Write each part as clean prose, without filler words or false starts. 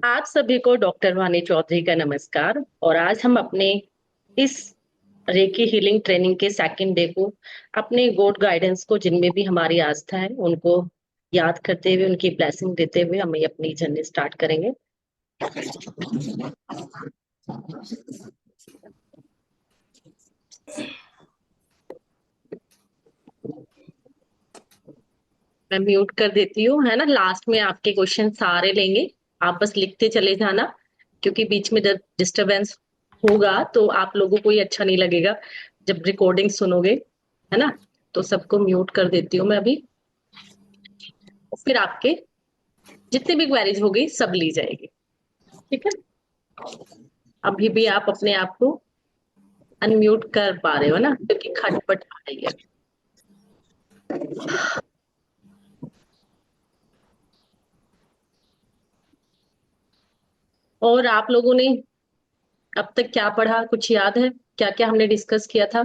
आप सभी को डॉक्टर वानी चौधरी का नमस्कार। और आज हम अपने इस रेकी हीलिंग ट्रेनिंग के सेकंड डे को अपने गॉड गाइडेंस को, जिनमें भी हमारी आस्था है, उनको याद करते हुए, उनकी ब्लेसिंग देते हुए हम अपनी जर्नी स्टार्ट करेंगे। मैं म्यूट कर देती हूँ, है ना। लास्ट में आपके क्वेश्चन सारे लेंगे, आप बस लिखते चले जाना, क्योंकि बीच में जब डिस्टरबेंस होगा तो आप लोगों को ही अच्छा नहीं लगेगा जब रिकॉर्डिंग सुनोगे, है ना। तो सबको म्यूट कर देती हूँ मैं अभी। फिर आपके जितने भी क्वेरीज होगी सब ली जाएगी, ठीक है। अभी भी आप अपने आप को अनम्यूट कर पा रहे हो ना, क्योंकि खटपट आ रही है। और आप लोगों ने अब तक क्या पढ़ा, कुछ याद है? क्या क्या हमने डिस्कस किया था?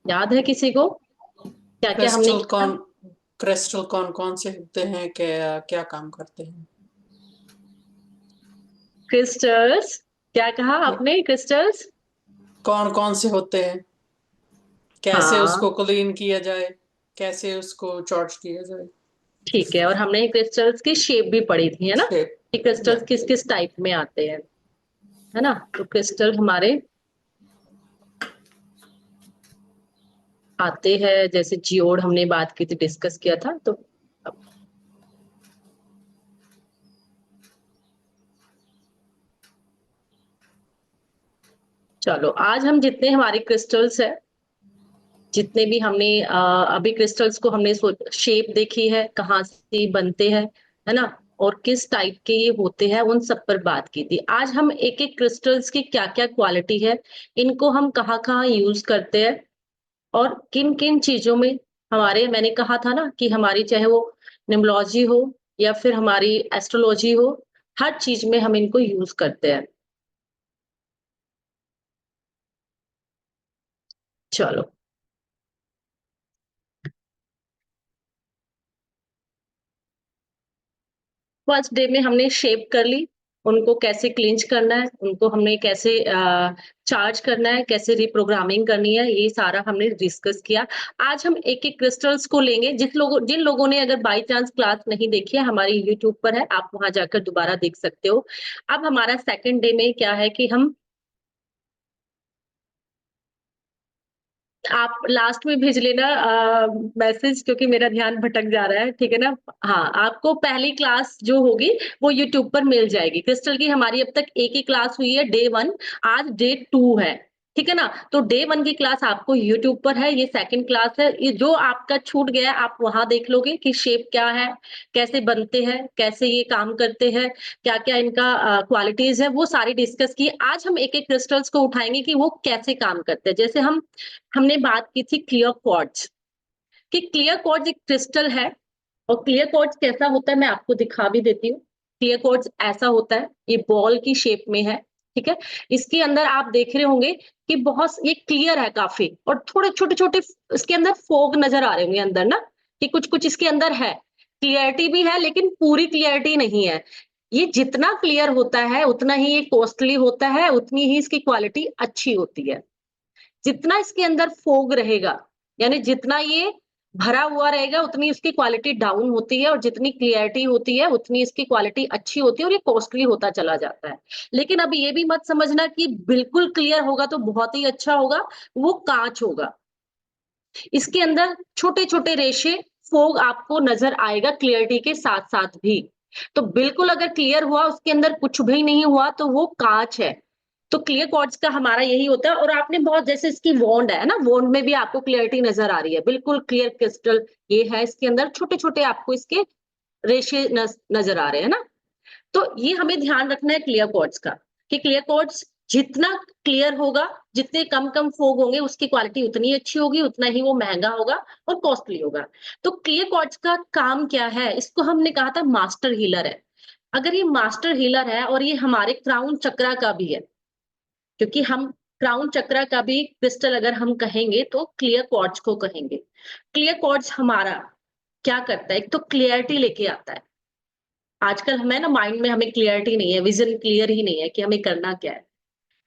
याद है किसी को क्या क्या हमने किया? क्रिस्टल कौन कौन से होते हैं, क्या क्या काम करते हैं? क्रिस्टल्स? क्या कहा आपने? क्रिस्टल्स कौन कौन से होते हैं, कैसे हाँ, उसको क्लीन किया जाए, कैसे उसको चार्ज किया जाए? ठीक है। और हमने क्रिस्टल्स की शेप भी पढ़ी थी, है ना, शेप। कि क्रिस्टल्स किस किस टाइप में आते हैं, है ना। तो क्रिस्टल हमारे आते हैं, जैसे जियोड हमने बात की थी, डिस्कस किया था। तो चलो, आज हम जितने हमारे क्रिस्टल्स है, जितने भी हमने अभी क्रिस्टल्स को हमने शेप देखी है, कहाँ से बनते हैं, है ना, और किस टाइप के ये होते हैं, उन सब पर बात की थी। आज हम एक एक क्रिस्टल्स की क्या क्या क्वालिटी है, इनको हम कहाँ कहाँ यूज करते हैं, और किन किन चीजों में हमारे, मैंने कहा था ना कि हमारी चाहे वो न्यूमरोलॉजी हो या फिर हमारी एस्ट्रोलॉजी हो, हर चीज में हम इनको यूज करते हैं। चलो, फर्स्ट डे में हमने शेप कर ली, उनको कैसे क्लिंच करना है, उनको हमने कैसे चार्ज करना है, कैसे रिप्रोग्रामिंग करनी है, ये सारा हमने डिस्कस किया। आज हम एक एक क्रिस्टल्स को लेंगे। जिन लोगों ने अगर बाई चांस क्लास नहीं देखी है, हमारी यूट्यूब पर है, आप वहां जाकर दोबारा देख सकते हो। अब हमारा सेकंड डे में क्या है कि हम, आप लास्ट में भेज लेना मैसेज, क्योंकि मेरा ध्यान भटक जा रहा है, ठीक है ना। हाँ, आपको पहली क्लास जो होगी वो यूट्यूब पर मिल जाएगी। क्रिस्टल की हमारी अब तक एक ही क्लास हुई है, डे 1, आज डे 2 है, ठीक है ना। तो डे 1 की क्लास आपको यूट्यूब पर है, ये सेकंड क्लास है। ये जो आपका छूट गया आप वहां देख लोगे कि शेप क्या है, कैसे बनते हैं, कैसे ये काम करते हैं, क्या क्या इनका क्वालिटीज है, वो सारी डिस्कस की। आज हम एक एक क्रिस्टल्स को उठाएंगे कि वो कैसे काम करते हैं। जैसे हमने बात की थी क्लियर क्वार्ट्ज, कि क्लियर क्वार्ट्ज एक क्रिस्टल है। और क्लियर क्वार्ट्ज कैसा होता है मैं आपको दिखा भी देती हूँ। क्लियर क्वार्ट्ज ऐसा होता है, ये बॉल की शेप में है, ठीक है। इसके अंदर आप देख रहे होंगे कि बहुत ये क्लियर है काफी, और थोड़े छोटे छोटे इसके अंदर फोग नजर आ रहे होंगे अंदर ना, कि कुछ कुछ इसके अंदर है, क्लियरिटी भी है लेकिन पूरी क्लियरिटी नहीं है। ये जितना क्लियर होता है उतना ही ये कॉस्टली होता है, उतनी ही इसकी क्वालिटी अच्छी होती है। जितना इसके अंदर फोग रहेगा, यानी जितना ये भरा हुआ रहेगा, उतनी उसकी क्वालिटी डाउन होती है, और जितनी क्लियरिटी होती है उतनी इसकी क्वालिटी अच्छी होती है, और ये कॉस्टली होता चला जाता है। लेकिन अब ये भी मत समझना कि बिल्कुल क्लियर होगा तो बहुत ही अच्छा होगा, वो कांच होगा। इसके अंदर छोटे छोटे रेशे, फोग आपको नजर आएगा क्लियरिटी के साथ साथ भी। तो बिल्कुल अगर क्लियर हुआ, उसके अंदर कुछ भी नहीं हुआ, तो वो कांच है। तो क्लियर क्वार्ट्ज का हमारा यही होता है। और आपने बहुत, जैसे इसकी वॉन्ड है ना, वॉन्ड में भी आपको क्लियरिटी नजर आ रही है, बिल्कुल क्लियर क्रिस्टल ये है। इसके अंदर छोटे छोटे आपको इसके रेशे नजर आ रहे हैं ना। तो ये हमें ध्यान रखना है क्लियर क्वार्ट्ज का, कि क्लियर क्वार्ट्ज जितना क्लियर होगा, जितने कम कम फोग होंगे, उसकी क्वालिटी उतनी अच्छी होगी, उतना ही वो महंगा होगा और कॉस्टली होगा। तो क्लियर क्वार्ट्ज का काम क्या है, इसको हमने कहा था मास्टर हीलर है। अगर ये मास्टर हीलर है और ये हमारे क्राउन चक्रा का भी है, क्योंकि हम क्राउन चक्र का भी क्रिस्टल अगर हम कहेंगे तो क्लियर क्वार्ट्ज को कहेंगे। क्लियर क्वार्ट्ज हमारा क्या करता है, एक तो क्लियरिटी लेके आता है। आजकल हमें ना माइंड में हमें क्लियरिटी नहीं है, विजन क्लियर ही नहीं है कि हमें करना क्या है,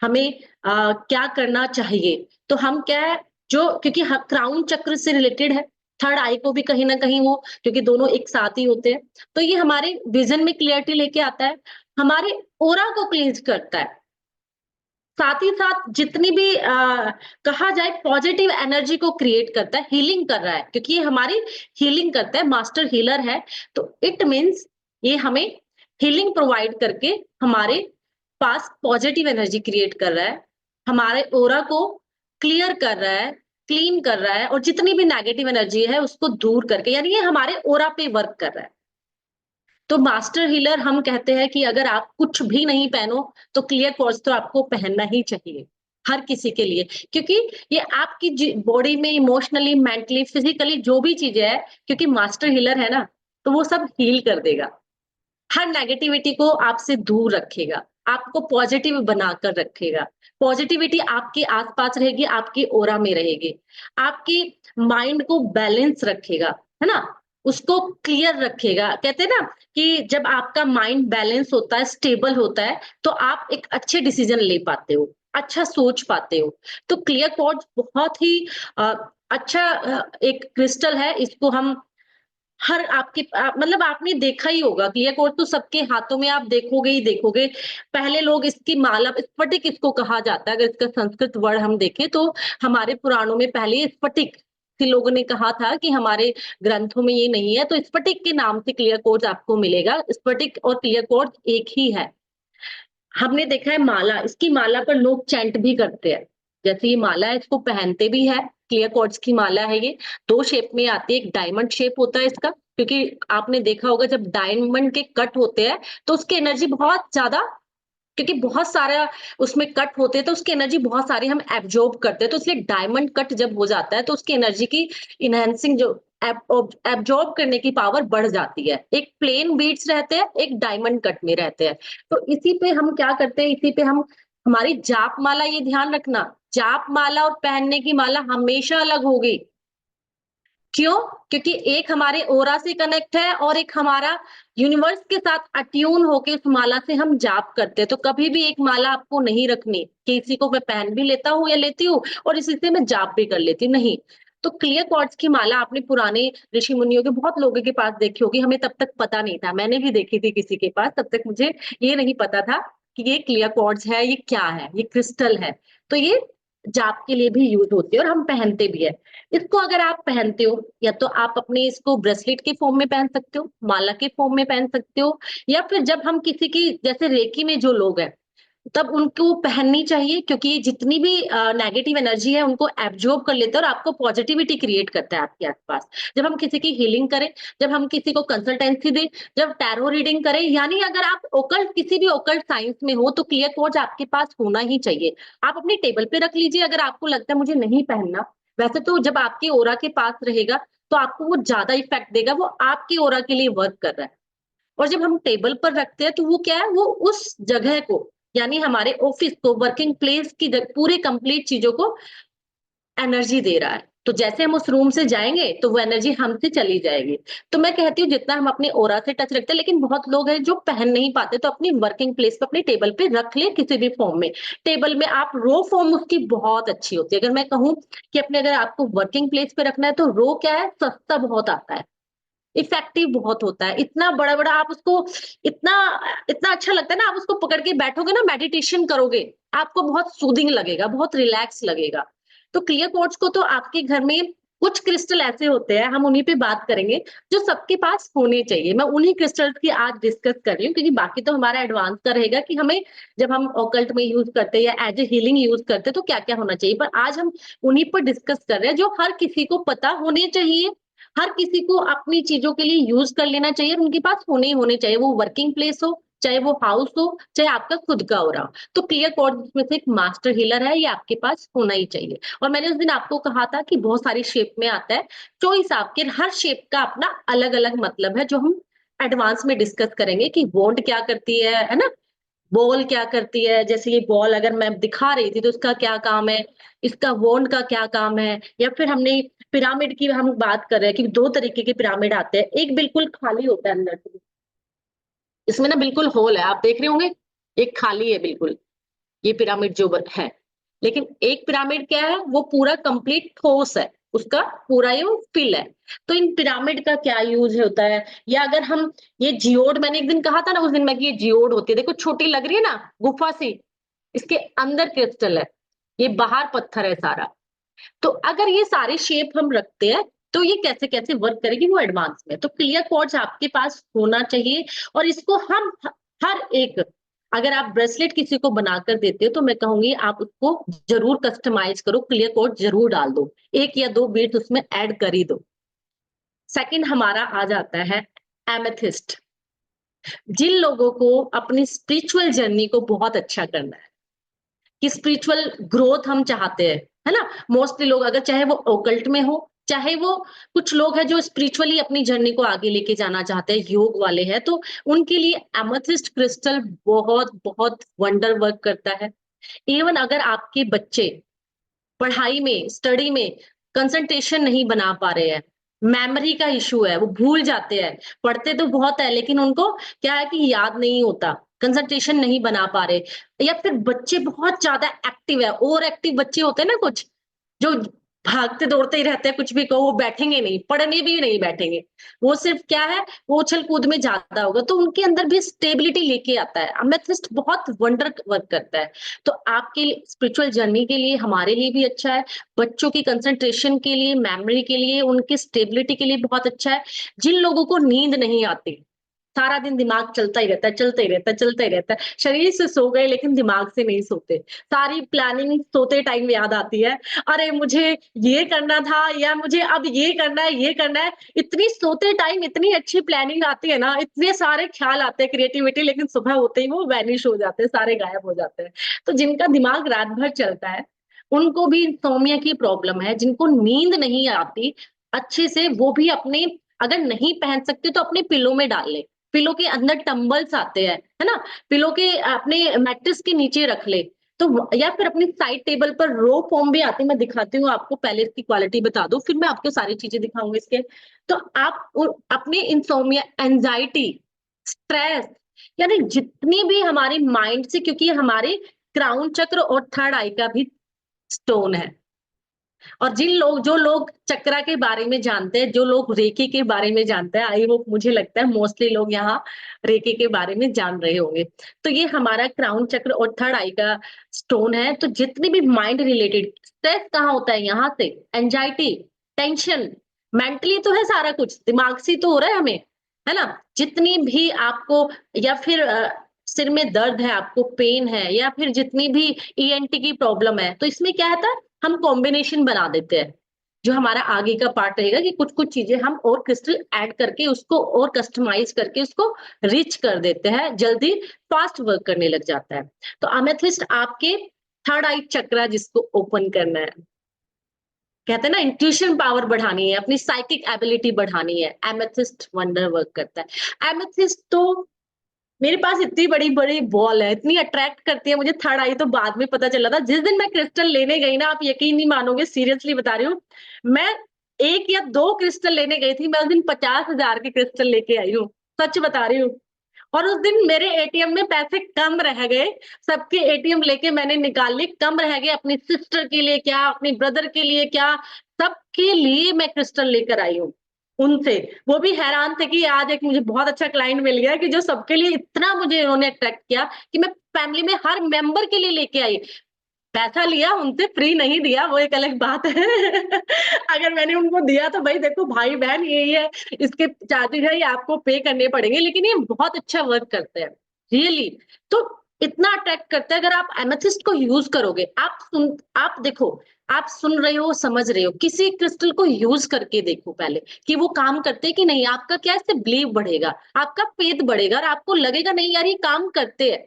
हमें क्या करना चाहिए। तो हम क्या है, जो क्योंकि क्राउन चक्र से रिलेटेड है, थर्ड आई को भी कहीं ना कहीं वो, क्योंकि दोनों एक साथ ही होते हैं, तो ये हमारे विजन में क्लियरिटी लेके आता है, हमारे ओरा को क्लींज करता है, साथ ही साथ जितनी भी कहा जाए पॉजिटिव एनर्जी को क्रिएट करता है, हीलिंग कर रहा है, क्योंकि ये हमारी हीलिंग करता है, मास्टर हीलर है। तो इट मीन्स ये हमें हीलिंग प्रोवाइड करके हमारे पास पॉजिटिव एनर्जी क्रिएट कर रहा है, हमारे ओरा को क्लियर कर रहा है, क्लीन कर रहा है, और जितनी भी नेगेटिव एनर्जी है उसको दूर करके, यानी ये हमारे ओरा पे वर्क कर रहा है। तो मास्टर हीलर हम कहते हैं कि अगर आप कुछ भी नहीं पहनो तो क्लियर क्वार्ट्ज तो आपको पहनना ही चाहिए, हर किसी के लिए, क्योंकि ये आपकी बॉडी में इमोशनली, मेंटली, फिजिकली जो भी चीजें है, क्योंकि मास्टर हीलर है ना, तो वो सब हील कर देगा, हर नेगेटिविटी को आपसे दूर रखेगा, आपको पॉजिटिव बनाकर रखेगा, पॉजिटिविटी आपके आसपास रहेगी, आपकी ओरा में रहेगी, आपकी माइंड को बैलेंस रखेगा, है ना, उसको क्लियर रखेगा। कहते हैं ना कि जब आपका माइंड बैलेंस होता है, स्टेबल होता है, तो आप एक अच्छे डिसीजन ले पाते हो, अच्छा सोच पाते हो। तो क्लियर क्वार्ट्ज बहुत ही अ, अच्छा एक क्रिस्टल है, इसको हम हर आपके मतलब आपने देखा ही होगा, क्लियर क्वार्ट्ज तो सबके हाथों में आप देखोगे ही देखोगे। पहले लोग इसकी माला, स्फटिक इसको कहा जाता है, अगर इसका संस्कृत वर्ड हम देखें तो हमारे पुराणों में पहले ये स्फटिक, कि लोगों ने कहा था कि हमारे ग्रंथों में ये नहीं है, तो स्फटिक के नाम से क्लियर क्वार्ट्ज आपको मिलेगा। स्फटिक और क्लियर क्वार्ट्ज एक ही है। हमने देखा है माला, इसकी माला पर लोग चैंट भी करते हैं, जैसे ये माला है इसको पहनते भी है, क्लियर क्वार्ट्ज की माला है ये, दो शेप में आती है, एक डायमंड शेप होता है इसका, क्योंकि आपने देखा होगा जब डायमंड के कट होते हैं तो उसकी एनर्जी बहुत ज्यादा, क्योंकि बहुत सारा उसमें कट होते हैं तो उसकी एनर्जी बहुत सारी हम एब्जॉर्ब करते हैं, तो इसलिए डायमंड कट जब हो जाता है तो उसकी एनर्जी की इनहेंसिंग जो एब्जॉर्ब करने की पावर बढ़ जाती है। एक प्लेन बीड्स रहते हैं, एक डायमंड कट में रहते हैं। तो इसी पे हम क्या करते हैं, इसी पे हम हमारी जाप माला, ये ध्यान रखना, जाप माला और पहनने की माला हमेशा अलग होगी। क्यों? क्योंकि एक हमारे ओरा से कनेक्ट है और एक हमारा यूनिवर्स के साथ अट्यून होके उस माला से हम जाप करते हैं। तो कभी भी एक माला आपको नहीं रखनी कि इसी को मैं पहन भी लेता हूँ या लेती हूँ और इसी से मैं जाप भी कर लेती हूँ, नहीं। तो क्लियर क्वार्ट्ज की माला आपने पुराने ऋषि मुनियों के बहुत लोगों के पास देखी होगी, हमें तब तक पता नहीं था, मैंने भी देखी थी किसी के पास, तब तक मुझे ये नहीं पता था कि ये क्लियर क्वार्ट्ज है, ये क्या है, ये क्रिस्टल है। तो ये जाप के लिए भी यूज होती है और हम पहनते भी है। इसको अगर आप पहनते हो, या तो आप अपने इसको ब्रेसलेट के फॉर्म में पहन सकते हो, माला के फॉर्म में पहन सकते हो, या फिर जब हम किसी की, जैसे रेकी में जो लोग हैं, तब उनको पहननी चाहिए, क्योंकि ये जितनी भी नेगेटिव एनर्जी है उनको एब्जॉर्ब कर लेता है और आपको पॉजिटिविटी क्रिएट करता है आपके आसपास। जब हम किसी की हीलिंग करें, जब हम किसी को कंसल्टेंसी दें, जब टैरो रीडिंग करें, यानी अगर आप ओकल्ट, किसी भी ओकल्ट साइंस में हो, तो क्लियर क्वार्ट्ज आपके पास होना ही चाहिए। आप अपनी टेबल पे रख लीजिए अगर आपको लगता है मुझे नहीं पहनना। वैसे तो जब आपके ओरा के पास रहेगा तो आपको वो ज्यादा इफेक्ट देगा, वो आपके ओरा के लिए वर्क कर रहा है। और जब हम टेबल पर रखते हैं तो वो क्या है, वो उस जगह को, यानी हमारे ऑफिस को, वर्किंग प्लेस की पूरे कंप्लीट चीजों को एनर्जी दे रहा है। तो जैसे हम उस रूम से जाएंगे तो वो एनर्जी हमसे चली जाएगी। तो मैं कहती हूँ जितना हम अपने ओरा से टच रखते हैं, लेकिन बहुत लोग हैं जो पहन नहीं पाते, तो अपनी वर्किंग प्लेस पे, अपने टेबल पे रख ले किसी भी फॉर्म में। टेबल में आप रो फॉर्म उसकी बहुत अच्छी होती है। अगर मैं कहूँ कि अपने, अगर आपको वर्किंग प्लेस पे रखना है तो रो क्या है, सस्ता बहुत आता है, इफेक्टिव बहुत होता है, इतना बड़ा बड़ा आप उसको, इतना इतना अच्छा लगता है ना, आप उसको पकड़ के बैठोगे ना, मेडिटेशन करोगे, आपको बहुत सूदिंग लगेगा, बहुत रिलैक्स लगेगा। तो क्लियर क्वार्ट्ज को तो आपके घर में कुछ क्रिस्टल ऐसे होते हैं, हम उन्हीं पे बात करेंगे, जो सबके पास होने चाहिए। मैं उन्हीं क्रिस्टल्स की आज डिस्कस कर रही हूँ, क्योंकि बाकी तो हमारा एडवांस का रहेगा कि हमें, जब हम ऑकल्ट में यूज करते हैं या एज ए हीलिंग यूज करते हैं तो क्या क्या होना चाहिए, पर आज हम उन्हीं पर डिस्कस कर रहे हैं जो हर किसी को पता होने चाहिए, हर किसी को अपनी चीजों के लिए यूज कर लेना चाहिए, और उनके पास होने ही होने चाहिए, वो वर्किंग प्लेस हो, चाहे वो हाउस हो, चाहे आपका खुद का हो रहा हो। तो क्लियर क्वार्ट्ज में से एक मास्टर हीलर है, ये आपके पास होना ही चाहिए। और मैंने उस दिन आपको कहा था कि बहुत सारी शेप में आता है, चॉइस आपके, हर शेप का अपना अलग अलग मतलब है, जो हम एडवांस में डिस्कस करेंगे कि वॉन्ड क्या करती है ना, बॉल क्या करती है, जैसे ये बॉल अगर मैं दिखा रही थी तो उसका क्या काम है, इसका वॉन्ड का क्या काम है, या फिर हमने पिरामिड की हम बात कर रहे हैं कि 2 तरीके के पिरामिड आते हैं, एक बिल्कुल खाली होता है अंदर से, इसमें ना बिल्कुल होल है, आप देख रहे होंगे, एक खाली है बिल्कुल, ये पिरामिड जो है। लेकिन एक पिरामिड क्या है, वो पूरा कंप्लीट ठोस है, उसका पूरा ये फिल है। तो इन पिरामिड का क्या यूज होता है, या अगर हम ये जियोड, मैंने एक दिन कहा था ना उस दिन मैं कि ये जियोड होती है, देखो छोटी लग रही है ना गुफा सी, इसके अंदर क्रिस्टल है, ये बाहर पत्थर है सारा। तो अगर ये सारे शेप हम रखते हैं तो ये कैसे कैसे वर्क करेगी वो एडवांस में, तो क्लियर क्वार्ट्ज आपके पास होना चाहिए। और इसको हम हर एक, अगर आप ब्रेसलेट किसी को बनाकर देते हो तो मैं कहूंगी आप उसको जरूर कस्टमाइज करो, क्लियर क्वार्ट्ज जरूर डाल दो, 1 या 2 बीट उसमें ऐड कर ही दो। सेकंड हमारा आ जाता है एमेथिस्ट। जिन लोगों को अपनी स्पिरिचुअल जर्नी को बहुत अच्छा करना है, कि स्पिरिचुअल ग्रोथ हम चाहते हैं, है ना, मोस्टली लोग अगर चाहे वो ओकल्ट में हो, चाहे वो कुछ लोग हैं जो स्पिरिचुअली अपनी जर्नी को आगे लेके जाना चाहते हैं, योग वाले हैं, तो उनके लिए एमेथिस्ट क्रिस्टल बहुत बहुत वंडर वर्क करता है। इवन अगर आपके बच्चे पढ़ाई में, स्टडी में कंसंट्रेशन नहीं बना पा रहे हैं, मेमोरी का इशू है, वो भूल जाते हैं, पढ़ते तो बहुत है लेकिन उनको क्या है कि याद नहीं होता, कंसंट्रेशन नहीं बना पा रहे, या फिर बच्चे बहुत ज्यादा एक्टिव है, ओवर एक्टिव बच्चे होते हैं ना कुछ, जो भागते दौड़ते ही रहते हैं, कुछ भी कहो वो बैठेंगे नहीं, पढ़ने भी नहीं बैठेंगे, वो सिर्फ क्या है, वो उछल कूद में ज्यादा होगा, तो उनके अंदर भी स्टेबिलिटी लेके आता है, अमेथिस्ट बहुत वंडर वर्क करता है। तो आपके स्पिरिचुअल जर्नी के लिए, हमारे लिए भी अच्छा है, बच्चों की कंसंट्रेशन के लिए, मेमोरी के लिए, उनकी स्टेबिलिटी के लिए बहुत अच्छा है। जिन लोगों को नींद नहीं आती, सारा दिन दिमाग चलता ही रहता है, चलता ही रहता है, चलता ही रहता है, शरीर से सो गए लेकिन दिमाग से नहीं सोते, सारी प्लानिंग सोते टाइम याद आती है, अरे मुझे ये करना था, या मुझे अब ये करना है, ये करना है, इतनी सोते टाइम इतनी अच्छी प्लानिंग आती है ना, इतने सारे ख्याल आते हैं, क्रिएटिविटी, लेकिन सुबह होते ही वो वैनिश हो जाते हैं, सारे गायब हो जाते हैं। तो जिनका दिमाग रात भर चलता है, उनको भी इंसोम्निया की प्रॉब्लम है, जिनको नींद नहीं आती अच्छे से, वो भी अपने, अगर नहीं पहन सकते तो अपने पिलो में डाल ले, पिलो के अंदर टंबल्स आते हैं, है ना, पिलो के अपने मैट्रेस के नीचे रख ले, तो या फिर अपनी साइड टेबल पर रो फॉर्म भी आती है, मैं दिखाती हूँ आपको, पहले इसकी क्वालिटी बता दो फिर मैं आपको सारी चीजें दिखाऊंगी इसके। तो आप अपने इंसोमिया, एंजाइटी, स्ट्रेस, यानी जितनी भी हमारी माइंड से, क्योंकि ये हमारे क्राउन चक्र और थर्ड आई का भी स्टोन है। और जिन लोग, जो लोग चक्रा के बारे में जानते हैं, जो लोग रेकी के बारे में जानते हैं, आई होप, मुझे लगता है मोस्टली लोग यहाँ रेकी के बारे में जान रहे होंगे, तो ये हमारा क्राउन चक्र और थर्ड आई का स्टोन है। तो जितनी भी माइंड रिलेटेड स्ट्रेस कहाँ होता है, यहाँ से, एंजाइटी, टेंशन, मेंटली तो है सारा कुछ, दिमाग से तो हो रहा है हमें, है ना, जितनी भी आपको, या फिर सिर में दर्द है, आपको पेन है, या फिर जितनी भी ईएनटी की प्रॉब्लम है, तो इसमें क्या है, हम कॉम्बिनेशन बना देते हैं, जो हमारा आगे का पार्ट रहेगा कि कुछ कुछ चीजें हम और क्रिस्टल ऐड करके उसको और कस्टमाइज करके उसको रिच कर देते हैं, जल्दी फास्ट वर्क करने लग जाता है। तो अमेथिस्ट आपके थर्ड आई चक्रा जिसको ओपन करना है, कहते हैं ना इंट्यूशन पावर बढ़ानी है, अपनी साइकिक एबिलिटी बढ़ानी है, एमेथिस्ट वंडर वर्क करता है। एमेथिस्ट तो मेरे पास इतनी बड़ी बड़ी बॉल है, इतनी अट्रैक्ट करती है मुझे, थर्ड आई तो बाद में पता चला था, जिस दिन मैं क्रिस्टल लेने गई ना, आप यकीन नहीं मानोगे, सीरियसली बता रही हूँ, मैं 1 या 2 क्रिस्टल लेने गई थी, मैं उस दिन 50,000 के क्रिस्टल लेके आई हूँ, सच बता रही हूँ। और उस दिन मेरे एटीएम में पैसे कम रह गए, सबके एटीएम लेके मैंने निकाल लिए, कम रह गए, अपनी सिस्टर के लिए क्या, अपने ब्रदर के लिए क्या, सबके लिए मैं क्रिस्टल लेकर आई हूँ उनसे। वो भी हैरान थे कि आज एक मुझे बहुत अच्छा क्लाइंट मिल गया कि जो सबके लिए इतना मुझे उन्होंने अट्रैक्ट किया कि मैं फैमिली में हर मेंबर के लिए लेके आई। पैसा लिया उनसे, फ्री नहीं दिया, वो एक अलग बात है। अगर मैंने उनको दिया तो भाई देखो भाई बहन यही है, इसके चार्जेस है, ये आपको पे करने पड़ेंगे, लेकिन ये बहुत अच्छा वर्क करते हैं रियली। तो इतना अट्रैक्ट करता है, अगर आप एमेथिस्ट को यूज करोगे, आप देखो, आप सुन रहे हो, समझ रहे हो, किसी क्रिस्टल को यूज करके देखो पहले कि वो काम करते कि नहीं, आपका क्या इससे बिलीव बढ़ेगा, आपका फेथ बढ़ेगा, और आपको लगेगा नहीं यार ये काम करते हैं।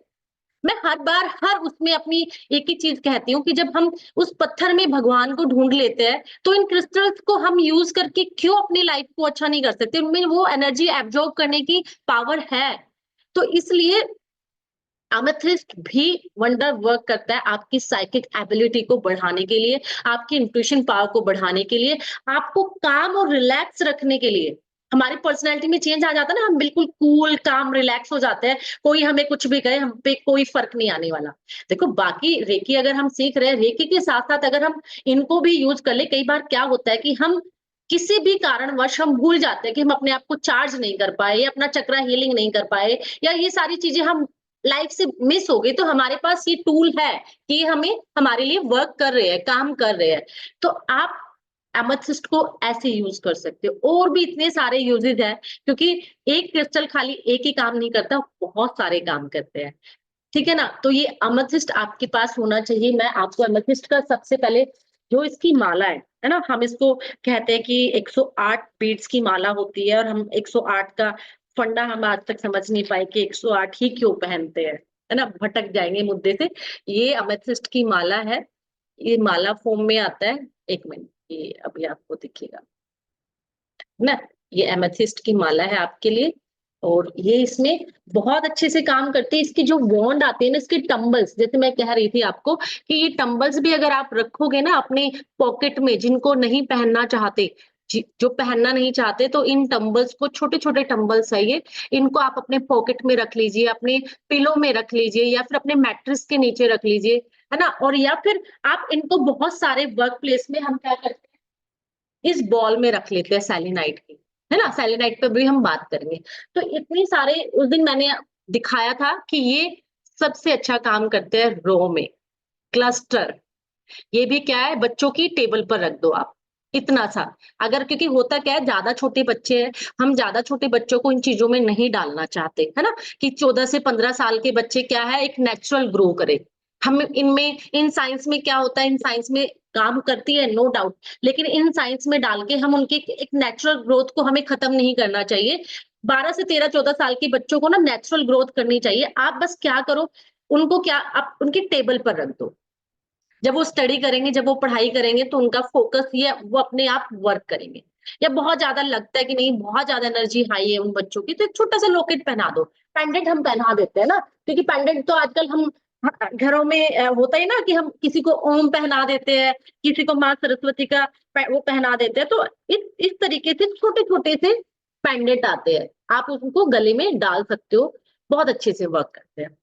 मैं हर बार हर उसमें अपनी एक ही चीज कहती हूँ कि जब हम उस पत्थर में भगवान को ढूंढ लेते हैं, तो इन क्रिस्टल्स को हम यूज करके क्यों अपनी लाइफ को अच्छा नहीं कर सकते, उनमें वो एनर्जी एब्जॉर्ब करने की पावर है। तो इसलिए एमेथिस्ट भी वंडर वर्क करता है आपकी साइकिक एबिलिटी को बढ़ाने के लिए, आपकी इंट्यूशन पावर को बढ़ाने के लिए, आपको काम और रिलैक्स रखने के लिए। हमारी पर्सनैलिटी में चेंज आ जाता है ना, हम बिल्कुल कूल, काम, रिलैक्स हो जाते हैं। कोई हमें कुछ भी कहे, हम पे कोई फ़र्क नहीं आने वाला। देखो, बाकी रेकी अगर हम सीख रहे हैं, रेकी के साथ-साथ अगर हम इनको भी यूज़ कर लें, कई बार क्या होता है कि हम किसी भी कारणवश हम भूल जाते हैं कि हम अपने आप को चार्ज नहीं कर पाए या अपना चक्रा हीलिंग नहीं कर पाए, या ये सारी चीज़ें हम लाइफ से मिस हो गई, तो हमारे पास ये टूल है कि हमें हमारे लिए वर्क कर रहे हैं, काम कर रहे हैं। तो आप एमेथिस्ट को ऐसे यूज कर सकते हो। और भी इतने सारे यूजेज हैं, क्योंकि एक क्रिस्टल खाली एक ही काम नहीं करता, बहुत सारे काम करते हैं। ठीक है ना? तो ये एमेथिस्ट आपके पास होना चाहिए। मैं आपको एमेथिस्ट का सबसे पहले, जो इसकी माला है ना? हम इसको कहते हैं कि 108 बीड्स की माला होती है, और हम 108 का फंडा हम आज तक समझ नहीं पाए कि 108 ही क्यों पहनते हैं, है ना? भटक जाएंगे मुद्दे से। ये एमेथिस्ट की माला है, ये माला फॉर्म में आता है। एक मिनट, ये अभी आपको दिखेगा ना, ये एमेथिस्ट की माला है आपके लिए। और ये इसमें बहुत अच्छे से काम करती है। इसकी जो वॉन्ड आती है ना, इसके टंबल्स, जैसे मैं कह रही थी आपको कि ये टंबल्स भी अगर आप रखोगे ना अपने पॉकेट में, जिनको नहीं पहनना चाहते, जो पहनना नहीं चाहते, तो इन टंबल्स को, छोटे छोटे टंबल्स है ये, इनको आप अपने पॉकेट में रख लीजिए, अपने पिलो में रख लीजिए, या फिर अपने मैट्रेस के नीचे रख लीजिए, है ना? और या फिर आप इनको बहुत सारे वर्क प्लेस में हम क्या करते हैं, इस बॉल में रख लेते हैं सेलेनाइट की, है ना? सेलेनाइट पे भी हम बात करेंगे। तो इतनी सारे, उस दिन मैंने दिखाया था कि ये सबसे अच्छा काम करते हैं रो में। क्लस्टर, ये भी क्या है, बच्चों की टेबल पर रख दो आप, इतना सा। अगर, क्योंकि होता क्या है, ज्यादा छोटे बच्चे हैं, हम ज्यादा छोटे बच्चों को इन चीजों में नहीं डालना चाहते, है ना? कि 14 से 15 साल के बच्चे क्या है, एक नेचुरल ग्रो करे। हम इनमें, इन साइंस में क्या होता है, इन साइंस में काम करती है, नो डाउट, लेकिन इन साइंस में डाल के हम उनके एक नेचुरल ग्रोथ को हमें खत्म नहीं करना चाहिए। 12 से 13-14 साल के बच्चों को ना नेचुरल ग्रोथ करनी चाहिए। आप बस क्या करो, उनको क्या, आप उनकी टेबल पर रख दो। जब वो स्टडी करेंगे, जब वो पढ़ाई करेंगे, तो उनका फोकस, ये वो अपने आप वर्क करेंगे। या बहुत ज्यादा लगता है कि नहीं, बहुत ज्यादा एनर्जी हाई है उन बच्चों की, तो एक छोटा सा लॉकेट पहना दो। पेंडेंट हम पहना देते हैं ना, क्योंकि पेंडेंट तो आजकल हम घरों में होता है ना, कि हम किसी को ओम पहना देते हैं, किसी को माँ सरस्वती का वो पहना देते हैं। तो इस तरीके से छोटे छोटे से पेंडेंट आते हैं, आप उनको गले में डाल सकते हो, बहुत अच्छे से वर्क करते हैं।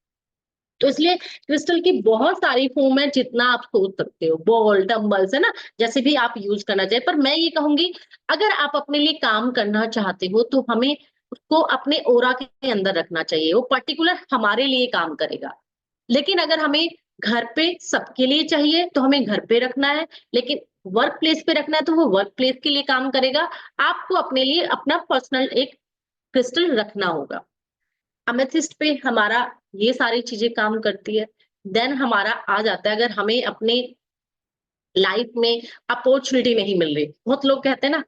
तो इसलिए क्रिस्टल की बहुत सारी फॉर्म है, जितना आप सोच सकते हो, बॉल, डंबल्स, है ना? जैसे भी आप यूज करना चाहे, पर मैं ये कहूंगी, अगर आप अपने लिए काम करना चाहते हो, तो हमें उसको अपने ओरा के अंदर रखना चाहिए। वो पर्टिकुलर हमारे लिए काम करेगा। लेकिन अगर हमें घर पे सबके लिए चाहिए, तो हमें घर पे रखना है। लेकिन वर्क प्लेस पे रखना है, तो वो वर्क प्लेस के लिए काम करेगा। आपको अपने लिए अपना पर्सनल एक क्रिस्टल रखना होगा। अमेथिस्ट पे हमारा ये सारी चीजें काम करती है। देन हमारा आ जाता है, अगर हमें अपने लाइफ में अपॉर्चुनिटी नहीं मिल रही। बहुत लोग कहते हैं ना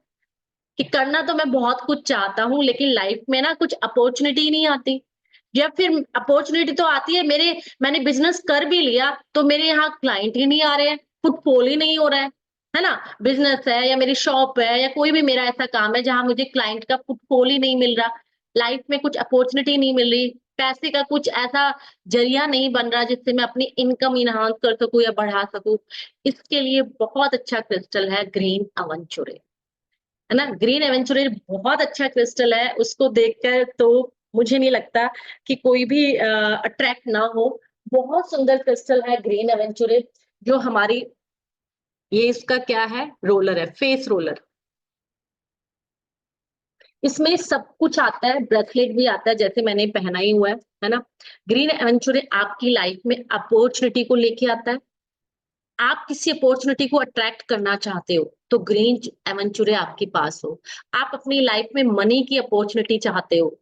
कि करना तो मैं बहुत कुछ चाहता हूँ, लेकिन लाइफ में ना कुछ अपॉर्चुनिटी नहीं आती। या फिर अपॉर्चुनिटी तो आती है, मैंने बिजनेस कर भी लिया, तो मेरे यहाँ क्लाइंट ही नहीं आ रहे हैं, फुटफॉल ही नहीं हो रहा है ना? बिजनेस है, या मेरी शॉप है, या कोई भी मेरा ऐसा काम है जहां मुझे क्लाइंट का फुटफॉल ही नहीं मिल रहा, लाइफ में कुछ अपॉर्चुनिटी नहीं मिल रही, पैसे का कुछ ऐसा जरिया नहीं बन रहा जिससे मैं अपनी इनकम इनहांस कर सकूं या बढ़ा सकूं। इसके लिए बहुत अच्छा क्रिस्टल है ग्रीन अवेंचुरे, है ना? ग्रीन एवेंचुरियर बहुत अच्छा क्रिस्टल है, उसको देखकर तो मुझे नहीं लगता कि कोई भी अट्रैक्ट ना हो। बहुत सुंदर क्रिस्टल है ग्रीन एवेंचुरियर, जो हमारी, ये इसका क्या है, रोलर है, फेस रोलर। इसमें सब कुछ आता है, ब्रेसलेट भी आता है, जैसे मैंने पहना ही हुआ है ना? ग्रीन एवेंचुरियर आपकी लाइफ में अपॉर्चुनिटी को लेके आता है। आप किसी अपॉर्चुनिटी को अट्रैक्ट करना चाहते हो, तो ग्रीन एवेंचुरे आपके पास हो। आप अपनी लाइफ में मनी की अपॉर्चुनिटी चाहते हो,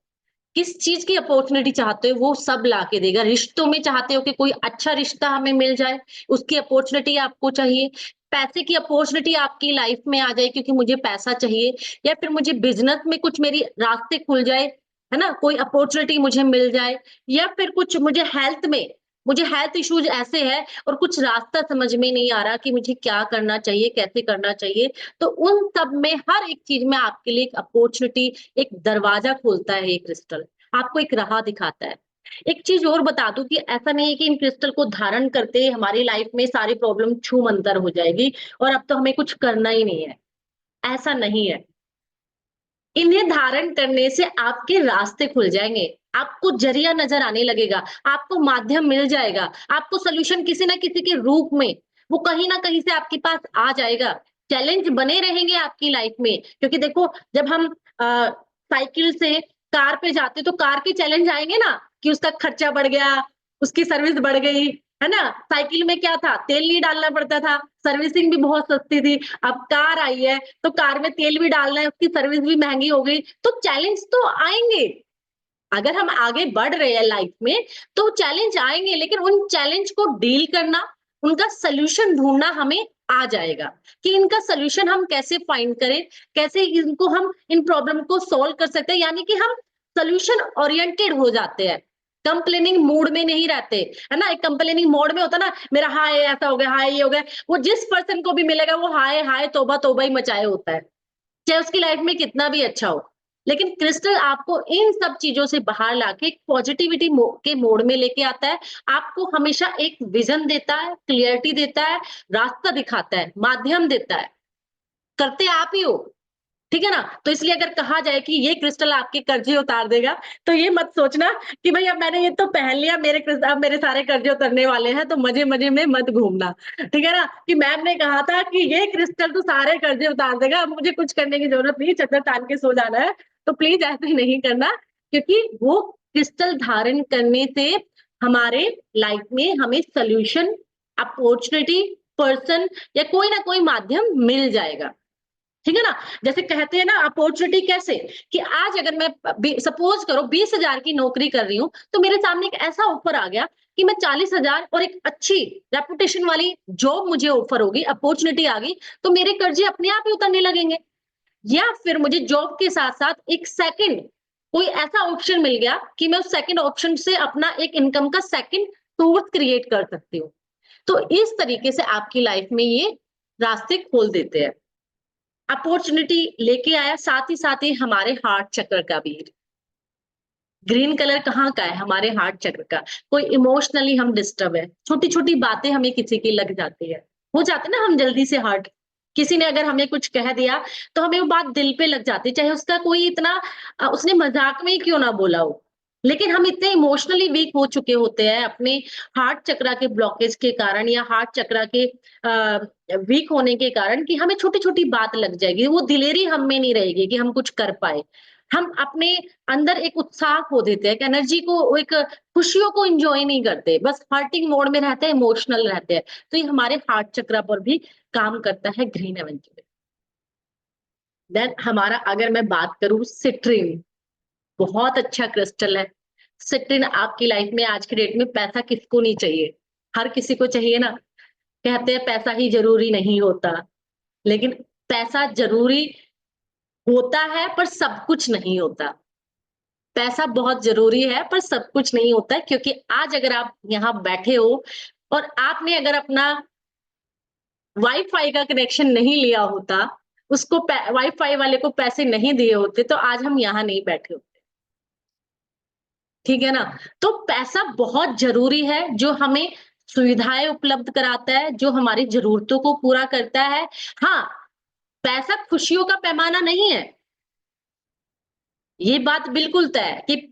किस चीज की अपॉर्चुनिटी चाहते हो, वो सब ला के देगा। रिश्तों में चाहते हो कि कोई अच्छा रिश्ता हमें मिल जाए, उसकी अपॉर्चुनिटी आपको चाहिए। पैसे की अपॉर्चुनिटी आपकी लाइफ में आ जाए, क्योंकि मुझे पैसा चाहिए, या फिर मुझे बिजनेस में कुछ मेरी रास्ते खुल जाए, है ना? कोई अपॉर्चुनिटी मुझे मिल जाए, या फिर कुछ मुझे हेल्थ इश्यूज ऐसे है, और कुछ रास्ता समझ में नहीं आ रहा कि मुझे क्या करना चाहिए, कैसे करना चाहिए। तो उन सब में, हर एक चीज में आपके लिए एक अपॉर्चुनिटी, एक दरवाजा खोलता है ये क्रिस्टल, आपको एक राह दिखाता है। एक चीज और बता दूं कि ऐसा नहीं है कि इन क्रिस्टल को धारण करते ही हमारी लाइफ में सारी प्रॉब्लम छू मंतर हो जाएगी और अब तो हमें कुछ करना ही नहीं है, ऐसा नहीं है। इन्हें धारण करने से आपके रास्ते खुल जाएंगे, आपको जरिया नजर आने लगेगा, आपको माध्यम मिल जाएगा, आपको सोल्यूशन किसी ना किसी के रूप में वो कहीं ना कहीं से आपके पास आ जाएगा। चैलेंज बने रहेंगे आपकी लाइफ में, क्योंकि देखो जब हम साइकिल से कार पे जाते तो कार के चैलेंज आएंगे ना, कि उसका खर्चा बढ़ गया, उसकी सर्विस बढ़ गई, है ना। साइकिल में क्या था, तेल नहीं डालना पड़ता था, सर्विसिंग भी बहुत सस्ती थी। अब कार आई है तो कार में तेल भी डालना है, उसकी सर्विस भी महंगी हो गई, तो चैलेंज तो आएंगे। अगर हम आगे बढ़ रहे हैं लाइफ में तो चैलेंज आएंगे, लेकिन उन चैलेंज को डील करना, उनका सोल्यूशन ढूंढना हमें आ जाएगा कि इनका सोल्यूशन हम कैसे फाइंड करें, कैसे इनको हम इन प्रॉब्लम को सॉल्व कर सकते हैं। यानी कि हम सोल्यूशन ओरिएंटेड हो जाते हैं, कंप्लेनिंग मूड में नहीं रहते, है ना। एक कंप्लेनिंग मोड में होता ना, मेरा हाय ऐसा हो गया, हाय ये हो गया, वो जिस पर्सन को भी मिलेगा वो हाय हाय तौबा तौबा ही मचाए होता है, चाहे उसकी लाइफ में कितना भी अच्छा हो। लेकिन क्रिस्टल आपको इन सब चीजों से बाहर लाके पॉजिटिविटी के मोड में लेके आता है, आपको हमेशा एक विजन देता है, क्लियरिटी देता है, रास्ता दिखाता है, माध्यम देता है। करते आप ही हो, ठीक है ना। तो इसलिए अगर कहा जाए कि ये क्रिस्टल आपके कर्जे उतार देगा, तो ये मत सोचना कि भाई अब मैंने ये तो पहन लिया, अब मेरे सारे कर्जे उतरने वाले हैं, तो मजे मजे में मत घूमना, ठीक है ना। कि मैम ने कहा था कि ये क्रिस्टल तो सारे कर्जे उतार देगा, अब मुझे कुछ करने की जरूरत नहीं, चद्दर तान के सो जाना है। तो प्लीज ऐसे नहीं करना, क्योंकि वो क्रिस्टल धारण करने से हमारे लाइफ में हमें सोल्यूशन, अपॉर्चुनिटी, पर्सन या कोई ना कोई माध्यम मिल जाएगा, ठीक है ना। जैसे कहते हैं ना अपॉर्चुनिटी, कैसे कि आज अगर मैं सपोज करो 20,000 की नौकरी कर रही हूँ, तो मेरे सामने एक ऐसा ऑफर आ गया कि मैं 40,000 और एक अच्छी रेपुटेशन वाली जॉब मुझे ऑफर होगी, अपॉर्चुनिटी आ गई, तो मेरे कर्जे अपने आप ही उतरने लगेंगे। या फिर मुझे जॉब के साथ साथ एक सेकंड कोई ऐसा ऑप्शन मिल गया कि मैं उस सेकंड ऑप्शन से अपना एक इनकम का सेकंड सोर्स क्रिएट कर सकती हूँ। तो इस तरीके से आपकी लाइफ में ये रास्ते खोल देते हैं, अपॉर्चुनिटी लेके आया, साथ ही हमारे हार्ट चक्र का भी। ग्रीन कलर कहाँ का है, हमारे हार्ट चक्र का। कोई इमोशनली हम डिस्टर्ब है, छोटी छोटी बातें हमें किसी की लग जाती है, हो जाते ना हम जल्दी से हर्ट। किसी ने अगर हमें कुछ कह दिया तो हमें वो बात दिल पे लग जाती है, चाहे उसका कोई इतना उसने मजाक में ही क्यों ना बोला हो। लेकिन हम इतने इमोशनली वीक हो चुके होते हैं अपने हार्ट चक्रा के ब्लॉकेज के कारण या हार्ट चक्रा के वीक होने के कारण, कि हमें छोटी छोटी बात लग जाएगी, वो दिलेरी हम में नहीं रहेगी कि हम कुछ कर पाए। हम अपने अंदर एक उत्साह खो देते हैं, एक एनर्जी को, एक खुशियों को एंजॉय नहीं करते, बस हर्टिंग मोड में रहते हैं, इमोशनल रहते हैं। तो ये हमारे हार्ट चक्रा पर भी काम करता है ग्रीन एवेंचर। देन हमारा, अगर मैं बात करूं सिट्रीन, बहुत अच्छा क्रिस्टल है। सिट्रीन आपकी लाइफ में आज की डेट में, पैसा किसको नहीं चाहिए, हर किसी को चाहिए ना। कहते हैं पैसा ही जरूरी नहीं होता, लेकिन पैसा जरूरी होता है पर सब कुछ नहीं होता। पैसा बहुत जरूरी है पर सब कुछ नहीं होता है, क्योंकि आज अगर आप यहाँ बैठे हो और आपने अगर अपना वाईफाई का कनेक्शन नहीं लिया होता, उसको वाईफाई वाले को पैसे नहीं दिए होते, तो आज हम यहाँ नहीं बैठे होते, ठीक है ना। तो पैसा बहुत जरूरी है, जो हमें सुविधाएं उपलब्ध कराता है, जो हमारी जरूरतों को पूरा करता है। हाँ, पैसा खुशियों का पैमाना नहीं है, ये बात बिल्कुल तय है कि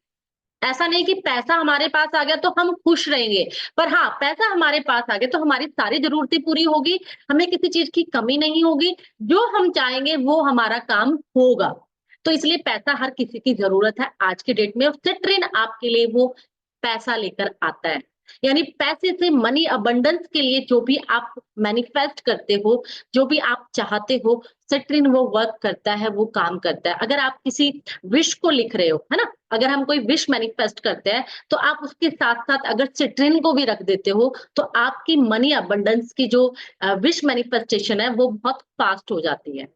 ऐसा नहीं कि पैसा हमारे पास आ गया तो हम खुश रहेंगे। पर हाँ, पैसा हमारे पास आ गया तो हमारी सारी जरूरतें पूरी होगी, हमें किसी चीज की कमी नहीं होगी, जो हम चाहेंगे वो हमारा काम होगा। तो इसलिए पैसा हर किसी की जरूरत है आज के डेट में, और सिट्रिन आपके लिए वो पैसा लेकर आता है। यानी पैसे से, मनी अबंडेंस के लिए जो भी आप मैनिफेस्ट करते हो, जो भी आप चाहते हो, सिट्रिन वो वर्क करता है, वो काम करता है। अगर आप किसी विश को लिख रहे हो, है ना, अगर हम कोई विश मैनिफेस्ट करते हैं, तो आप उसके साथ साथ अगर सिट्रिन को भी रख देते हो, तो आपकी मनी अबंडेंस की जो विश मैनिफेस्टेशन है वो बहुत फास्ट हो जाती है।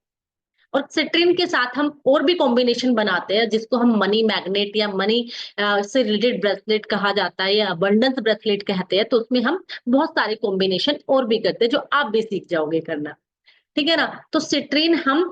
और सिट्रिन के साथ हम और भी कॉम्बिनेशन बनाते हैं, जिसको हम मनी मैग्नेट या मनी से रिलेटेड ब्रेसलेट कहा जाता है, या अबंडेंस ब्रेसलेट कहते हैं। तो उसमें हम बहुत सारे कॉम्बिनेशन और भी करते हैं, जो आप भी सीख जाओगे करना, ठीक है ना। तो सिट्रिन हम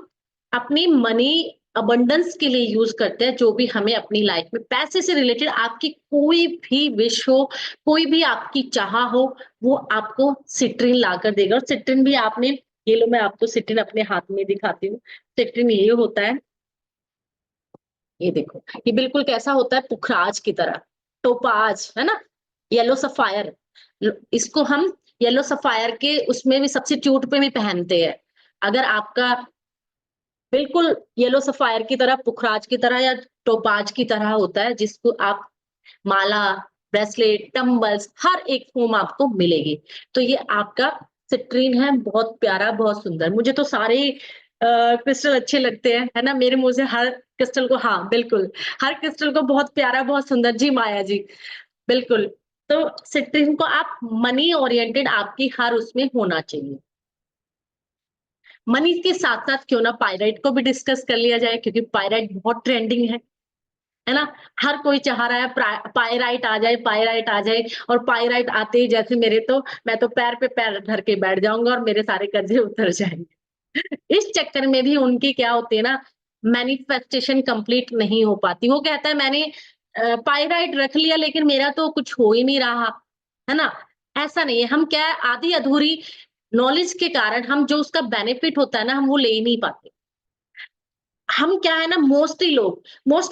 अपनी मनी अबंडेंस के लिए यूज करते हैं, जो भी हमें अपनी लाइफ में पैसे से रिलेटेड आपकी कोई भी विश हो, कोई भी आपकी चाह हो, वो आपको सिट्रिन लाकर देगा। और सिट्रिन भी आपने, ये लो मैं आपको सिट्रिन अपने हाथ में दिखाती हूँ। सिट्रिन ये होता है, ये देखो, ये बिल्कुल कैसा होता है, पुखराज की तरह, टोपाज है ना, येलो सफायर। इसको हम येलो सफायर के उसमें भी सब्स्टिट्यूट पे भी पहनते हैं। अगर आपका बिल्कुल येलो सफायर की तरह, पुखराज की तरह या टोपाज की तरह होता है, जिसको आप माला, ब्रेसलेट, टम्बल्स हर एक फॉर्म आपको मिलेगी। तो ये आपका सिट्रीन है, बहुत प्यारा, बहुत सुंदर। मुझे तो सारे क्रिस्टल अच्छे लगते हैं, है ना, मेरे मुंह से हर क्रिस्टल को, हाँ बिल्कुल, हर क्रिस्टल को बहुत प्यारा, बहुत सुंदर। जी माया जी, बिल्कुल। तो सिट्रीन को आप मनी ओरिएंटेड आपकी हर उसमें होना चाहिए। मनी के साथ साथ क्यों ना पायराइट को भी डिस्कस कर लिया जाए, क्योंकि पायराइट बहुत ट्रेंडिंग है ना। हर कोई चाह रहा है पायराइट आ जाए, पायराइट आ जाए। और पायराइट आते ही जैसे मेरे तो, मैं तो पैर पे पैर धर के बैठ जाऊंगा और मेरे सारे कर्जे उतर जाएंगे। इस चक्कर में भी उनकी क्या होती है ना, मैनिफेस्टेशन कंप्लीट नहीं हो पाती। वो कहता है मैंने पायराइट रख लिया लेकिन मेरा तो कुछ हो ही नहीं रहा, है ना। ऐसा नहीं है, हम क्या है, आधी अधूरी नॉलेज के कारण हम जो उसका बेनिफिट होता है ना, हम वो ले ही नहीं पाते। हम क्या है ना, मोस्टली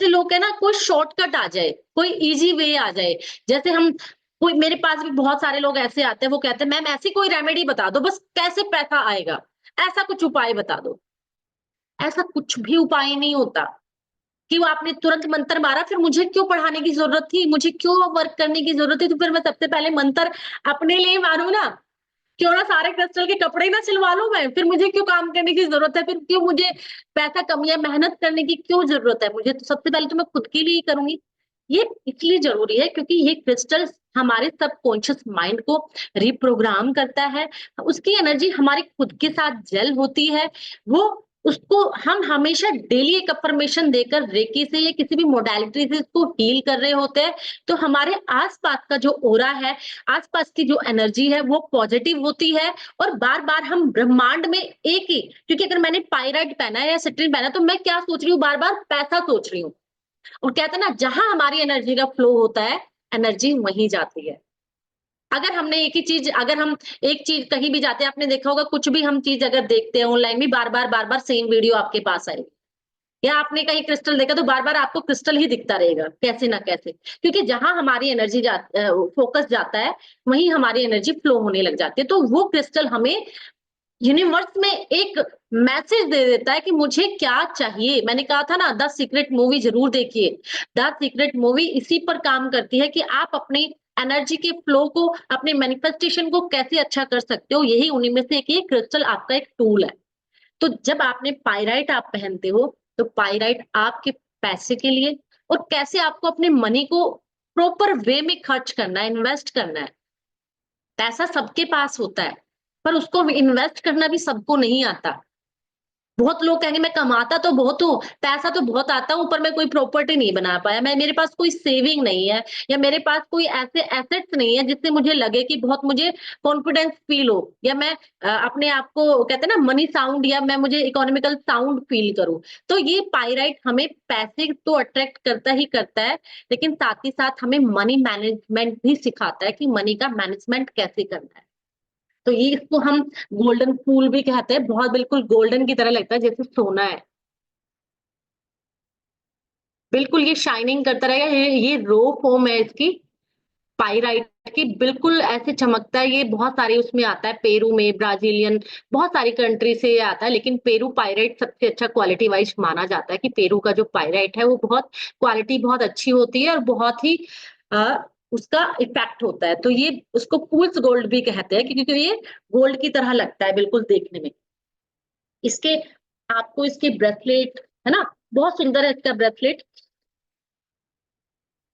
लोग है ना, कोई शॉर्टकट आ जाए, कोई इजी वे आ जाए। जैसे हम, कोई मेरे पास भी बहुत सारे लोग ऐसे आते हैं, वो कहते हैं मैम ऐसी कोई रेमेडी बता दो, बस कैसे पैसा आएगा, ऐसा कुछ उपाय बता दो। ऐसा कुछ भी उपाय नहीं होता कि वो आपने तुरंत मंत्र मारा, फिर मुझे क्यों पढ़ाने की जरूरत थी, मुझे क्यों वर्क करने की जरूरत थी। तो फिर मैं सबसे पहले मंत्र अपने लिए मारू ना, क्यों ना सारे क्रिस्टल के कपड़े ही ना सिलवा लूं मैं, फिर मुझे क्यों काम करने की जरूरत है, फिर क्यों मुझे पैसा कम या मेहनत करने की क्यों जरूरत है। मुझे तो सबसे पहले तो मैं खुद के लिए ही करूंगी। ये इसलिए जरूरी है क्योंकि ये क्रिस्टल हमारे सबकॉन्शियस माइंड को रिप्रोग्राम करता है। उसकी एनर्जी हमारे खुद के साथ जेल होती है। वो उसको हम हमेशा डेली एक अफर्मेशन देकर रेकी से या किसी भी मोडालिटी से इसको हील कर रहे होते हैं। तो हमारे आसपास का जो ओरा है, आसपास की जो एनर्जी है, वो पॉजिटिव होती है। और बार बार हम ब्रह्मांड में एक ही, क्योंकि अगर मैंने पायराइट पहना है या सिट्रीन पहना है, तो मैं क्या सोच रही हूँ, बार बार पैसा सोच रही हूँ। और कहते हैं ना, जहां हमारी एनर्जी का फ्लो होता है, एनर्जी वहीं जाती है। अगर हमने एक ही चीज, अगर हम एक चीज कहीं भी जाते हैं, आपने देखा होगा, कुछ भी हम चीज अगर देखते हैं ऑनलाइन भी, बार बार सेम वीडियो आपके पास आएगी। या आपने कहीं क्रिस्टल देखा तो बार बार आपको क्रिस्टल ही दिखता रहेगा, कैसे ना कैसे। क्योंकि जहां हमारी एनर्जी फोकस जाता है, वहीं हमारी एनर्जी फ्लो होने लग जाती है। तो वो क्रिस्टल हमें यूनिवर्स में एक मैसेज दे देता है कि मुझे क्या चाहिए। मैंने कहा था ना, द सीक्रेट मूवी जरूर देखिए। द सीक्रेट मूवी इसी पर काम करती है कि आप अपनी एनर्जी के फ्लो को, अपने मैनिफेस्टेशन को कैसे अच्छा कर सकते हो। यही उन्हीं में से एक, ये क्रिस्टल आपका एक टूल है। तो जब आपने पायराइट आप पहनते हो, तो पायराइट आपके पैसे के लिए, और कैसे आपको अपने मनी को प्रॉपर वे में खर्च करना है, इन्वेस्ट करना है। पैसा सबके पास होता है, पर उसको इन्वेस्ट करना भी सबको नहीं आता। बहुत लोग कहेंगे मैं कमाता तो बहुत हूँ, पैसा तो बहुत आता हूँ, पर मैं कोई प्रॉपर्टी नहीं बना पाया, मैं, मेरे पास कोई सेविंग नहीं है, या मेरे पास कोई ऐसे एसेट्स नहीं है जिससे मुझे लगे कि बहुत मुझे कॉन्फिडेंस फील हो, या मैं अपने आप को, कहते हैं ना, मनी साउंड, या मैं, मुझे इकोनॉमिकल साउंड फील करूं। तो ये पाइराइट हमें पैसे तो अट्रैक्ट करता ही करता है, लेकिन साथ ही साथ हमें मनी मैनेजमेंट भी सिखाता है कि मनी का मैनेजमेंट कैसे करना है। तो ये, इसको हम गोल्डन फूल भी कहते हैं, बहुत बिल्कुल गोल्डन की तरह लगता है, जैसे सोना है। बिल्कुल ये शाइनिंग करता रहेगा। ये रो फॉर्म है इसकी, पाइराइट की, बिल्कुल ऐसे चमकता है। ये बहुत सारे उसमें आता है, पेरू में, ब्राजीलियन, बहुत सारी कंट्री से ये आता है। लेकिन पेरू पाइराइट सबसे अच्छा क्वालिटी वाइज माना जाता है, कि पेरू का जो पाइराइट है वो बहुत क्वालिटी बहुत अच्छी होती है, और बहुत ही आ, उसका इफेक्ट होता है। तो ये उसको फूल्स गोल्ड भी कहते हैं, क्योंकि ये गोल्ड की तरह लगता है बिल्कुल देखने में। इसके, आपको इसके ब्रेसलेट, है ना, बहुत सुंदर है इसका ब्रेसलेट।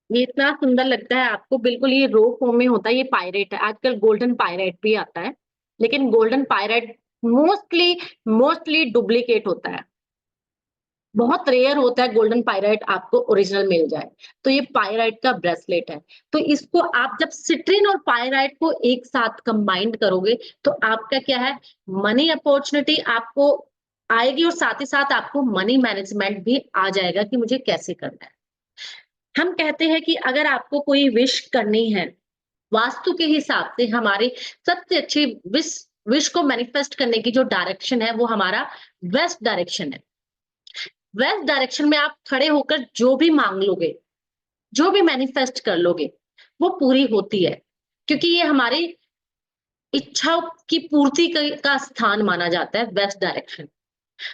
ये इतना सुंदर लगता है आपको, बिल्कुल ये रो फॉर्म में होता है। ये पायरेट है, आजकल गोल्डन पायरेट भी आता है, लेकिन golden pirate mostly mostly duplicate होता है। बहुत रेयर होता है गोल्डन पायराइट आपको ओरिजिनल मिल जाए। तो ये पायराइट का ब्रेसलेट है। तो इसको आप जब सिट्रीन और पायराइट को एक साथ कंबाइंड करोगे, तो आपका क्या है, मनी अपॉर्चुनिटी आपको आएगी और साथ ही साथ आपको मनी मैनेजमेंट भी आ जाएगा कि मुझे कैसे करना है। हम कहते हैं कि अगर आपको कोई विश करनी है, वास्तु के हिसाब से हमारी सबसे अच्छी विश विश को मैनिफेस्ट करने की जो डायरेक्शन है वो हमारा वेस्ट डायरेक्शन है। वेस्ट डायरेक्शन में आप खड़े होकर जो भी मांग लोगे, जो भी मैनिफेस्ट कर लोगे, वो पूरी होती है, क्योंकि ये हमारी इच्छाओं की पूर्ति का स्थान माना जाता है वेस्ट डायरेक्शन।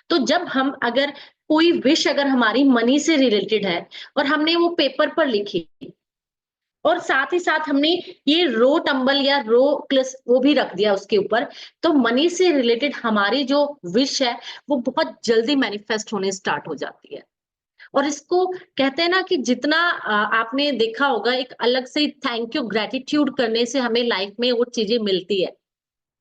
तो जब हम अगर कोई विश अगर हमारी मनी से रिलेटेड है और हमने वो पेपर पर लिखी और साथ ही साथ हमने ये रो टंबल या रो प्लस वो भी रख दिया उसके ऊपर, तो मनी से रिलेटेड हमारी जो विश है वो बहुत जल्दी मैनिफेस्ट होने स्टार्ट हो जाती है। और इसको कहते हैं ना कि जितना आपने देखा होगा एक अलग से थैंक यू ग्रेटिट्यूड करने से हमें लाइफ में वो चीजें मिलती है।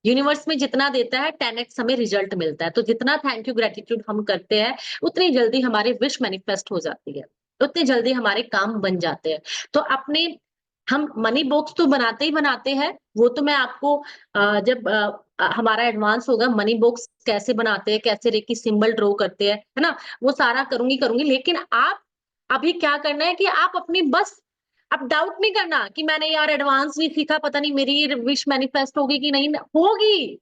यूनिवर्स में जितना देता है 10x हमें रिजल्ट मिलता है। तो जितना थैंक यू ग्रेटिट्यूड हम करते हैं, उतनी जल्दी हमारी विश मैनिफेस्ट हो जाती है, उतनी जल्दी हमारे काम बन जाते हैं। तो अपने हम मनी बॉक्स तो बनाते ही बनाते हैं, वो तो मैं आपको जब हमारा एडवांस होगा मनी बॉक्स कैसे बनाते हैं, कैसे रेकी सिंबल ड्रॉ करते हैं, है ना? वो सारा करूँगी। लेकिन आप अभी क्या करना है कि आप अपनी बस अब डाउट नहीं करना कि मैंने यार एडवांस नहीं सीखा, पता नहीं मेरी विश मैनिफेस्ट होगी कि नहीं होगी।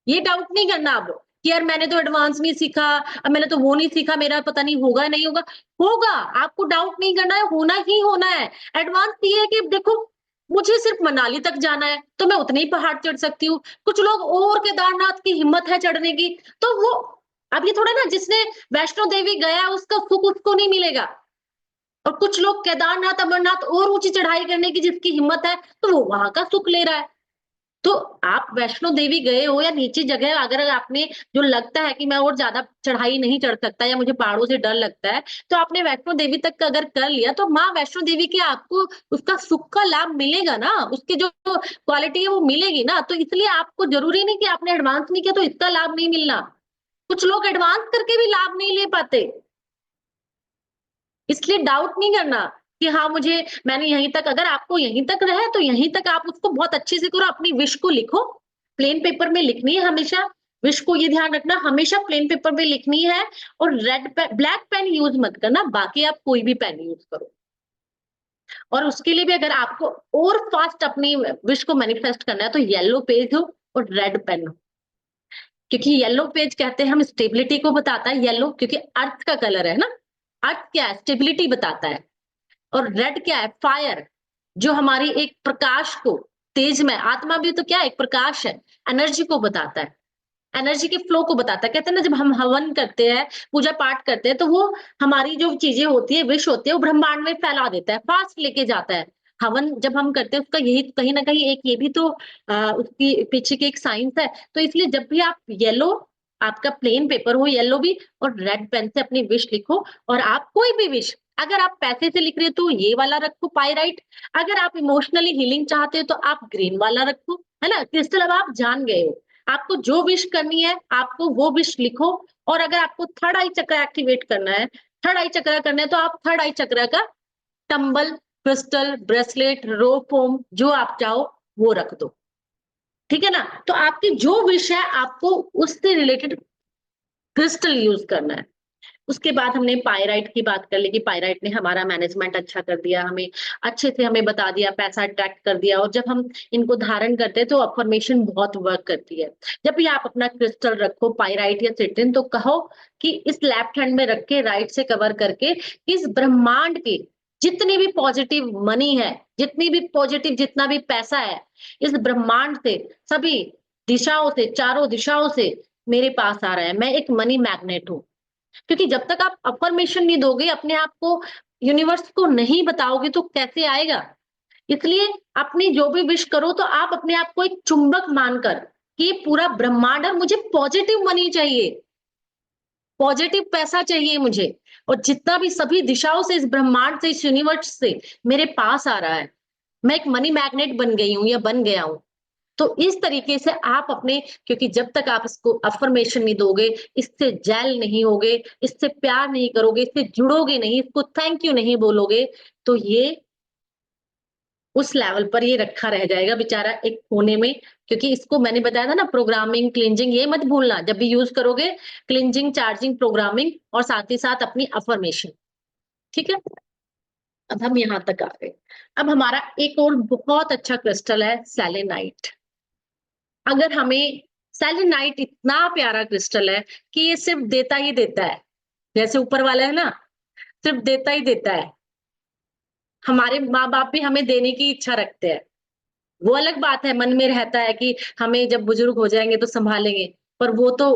ये डाउट नहीं करना अब कि यार मैंने तो एडवांस नहीं सीखा, अब मैंने तो वो नहीं सीखा, मेरा पता नहीं होगा नहीं होगा। होगा, आपको डाउट नहीं करना है, होना ही होना है। एडवांस ये है कि देखो मुझे सिर्फ मनाली तक जाना है, तो मैं उतने ही पहाड़ चढ़ सकती हूँ। कुछ लोग और केदारनाथ की हिम्मत है चढ़ने की, तो वो अब ये थोड़ा ना जिसने वैष्णो देवी गया उसका सुख उसको नहीं मिलेगा। और कुछ लोग केदारनाथ, अमरनाथ और ऊँची चढ़ाई करने की जिसकी हिम्मत है, तो वो वहाँ का सुख ले रहा है। तो आप वैष्णो देवी गए हो या नीची जगह अगर आपने जो लगता है कि मैं और ज़्यादा चढ़ाई नहीं चढ़ सकता या मुझे पहाड़ों से डर लगता है, तो आपने वैष्णो देवी तक का अगर कर लिया, तो माँ वैष्णो देवी की आपको उसका सुख का लाभ मिलेगा ना, उसकी जो क्वालिटी है वो मिलेगी ना। तो इसलिए आपको ज़रूरी नहीं कि आपने एडवांस नहीं किया तो इसका लाभ नहीं मिलना। कुछ लोग एडवांस करके भी लाभ नहीं ले पाते। इसलिए डाउट नहीं करना कि हाँ मुझे मैंने यहीं तक अगर आपको यहीं तक रहे तो यहीं तक आप उसको बहुत अच्छे से करो, अपनी विश को लिखो। प्लेन पेपर में लिखनी है हमेशा, विश को ये ध्यान रखना हमेशा प्लेन पेपर में लिखनी है और ब्लैक पेन यूज़ मत करना, बाकी आप कोई भी पेन यूज़ करो। और उसके लिए भी अगर आपको और फास्ट अपनी विश को मैनिफेस्ट करना है तो येलो पेज हो और रेड पेन हो। क्योंकि येलो पेज कहते हैं हम स्टेबिलिटी को बताता है येलो, क्योंकि अर्थ का कलर है ना, अर्थ क्या है स्टेबिलिटी बताता है। और रेड क्या है फायर, जो हमारी एक प्रकाश को तेज में आत्मा भी तो क्या है एक प्रकाश है, एनर्जी को बताता है, एनर्जी के फ्लो को बताता है। कहते हैं ना जब हम हवन करते हैं, पूजा पाठ करते हैं, तो वो हमारी जो चीजें होती है विश होती है वो ब्रह्मांड में फैला देता है, फास्ट लेके जाता है। हवन जब हम करते हैं उसका यही कहीं ना कहीं एक ये भी तो उसकी पीछे की एक साइंस है। तो इसलिए जब भी आप येलो, आपका प्लेन पेपर हो येलो भी, और रेड पेन से अपनी विश लिखो। और आप कोई भी विश, अगर आप पैसे से लिख रहे हो तो ये वाला रखो पाइराइट, अगर आप इमोशनली हीलिंग चाहते हो तो आप ग्रीन वाला रखो, है ना? क्रिस्टल अब आप जान गए हो, आपको जो विश करनी है आपको वो विश लिखो। और अगर आपको थर्ड आई चक्र एक्टिवेट करना है, थर्ड आई चक्र करना है, तो आप थर्ड आई चक्र का टंबल, क्रिस्टल, ब्रेसलेट, रोप होम जो आप चाहो वो रख दो। ठीक है ना? तो आपकी जो विश है आपको उससे रिलेटेड क्रिस्टल यूज करना है। उसके बाद हमने पाइराइट की बात कर ली कि पाइराइट ने हमारा मैनेजमेंट अच्छा कर दिया, हमें अच्छे से हमें बता दिया, पैसा अट्रैक्ट कर दिया। और जब हम इनको धारण करते हैं तो अफर्मेशन बहुत वर्क करती है। जब भी आप अपना क्रिस्टल रखो पाइराइट या सिट्रिन, तो कहो कि इस लेफ्ट हैंड में रख के राइट से कवर करके इस ब्रह्मांड के जितनी भी पॉजिटिव मनी है, जितनी भी पॉजिटिव जितना भी पैसा है, इस ब्रह्मांड से सभी दिशाओं से, चारों दिशाओं से मेरे पास आ रहा है। मैं एक मनी मैग्नेट हूँ। क्योंकि जब तक आप अफर्मेशन नहीं दोगे, अपने आप को यूनिवर्स को नहीं बताओगे तो कैसे आएगा? इसलिए अपनी जो भी विश करो तो आप अपने आप को एक चुंबक मानकर कि ये पूरा ब्रह्मांड और मुझे पॉजिटिव मनी चाहिए, पॉजिटिव पैसा चाहिए मुझे, और जितना भी सभी दिशाओं से इस ब्रह्मांड से, इस यूनिवर्स से मेरे पास आ रहा है, मैं एक मनी मैग्नेट बन गई हूँ या बन गया हूँ। तो इस तरीके से आप अपने, क्योंकि जब तक आप इसको अफर्मेशन नहीं दोगे, इससे जेल नहीं होगे, इससे प्यार नहीं करोगे, इससे जुड़ोगे नहीं, इसको थैंक यू नहीं बोलोगे, तो ये उस लेवल पर ये रखा रह जाएगा बेचारा एक कोने में, क्योंकि इसको मैंने बताया था ना, प्रोग्रामिंग, क्लींजिंग, ये मत भूलना जब भी यूज करोगे, क्लींजिंग, चार्जिंग, प्रोग्रामिंग और साथ ही साथ अपनी अफर्मेशन। ठीक है, अब हम यहाँ तक आ गए। अब हमारा एक और बहुत अच्छा क्रिस्टल है सेलेनाइट। अगर हमें सेलेनाइट इतना प्यारा क्रिस्टल है कि ये सिर्फ देता ही देता है, जैसे ऊपर वाला है ना, सिर्फ देता ही देता है। हमारे माँ बाप भी हमें देने की इच्छा रखते हैं। वो अलग बात है, मन में रहता है कि हमें जब बुजुर्ग हो जाएंगे तो संभालेंगे, पर वो तो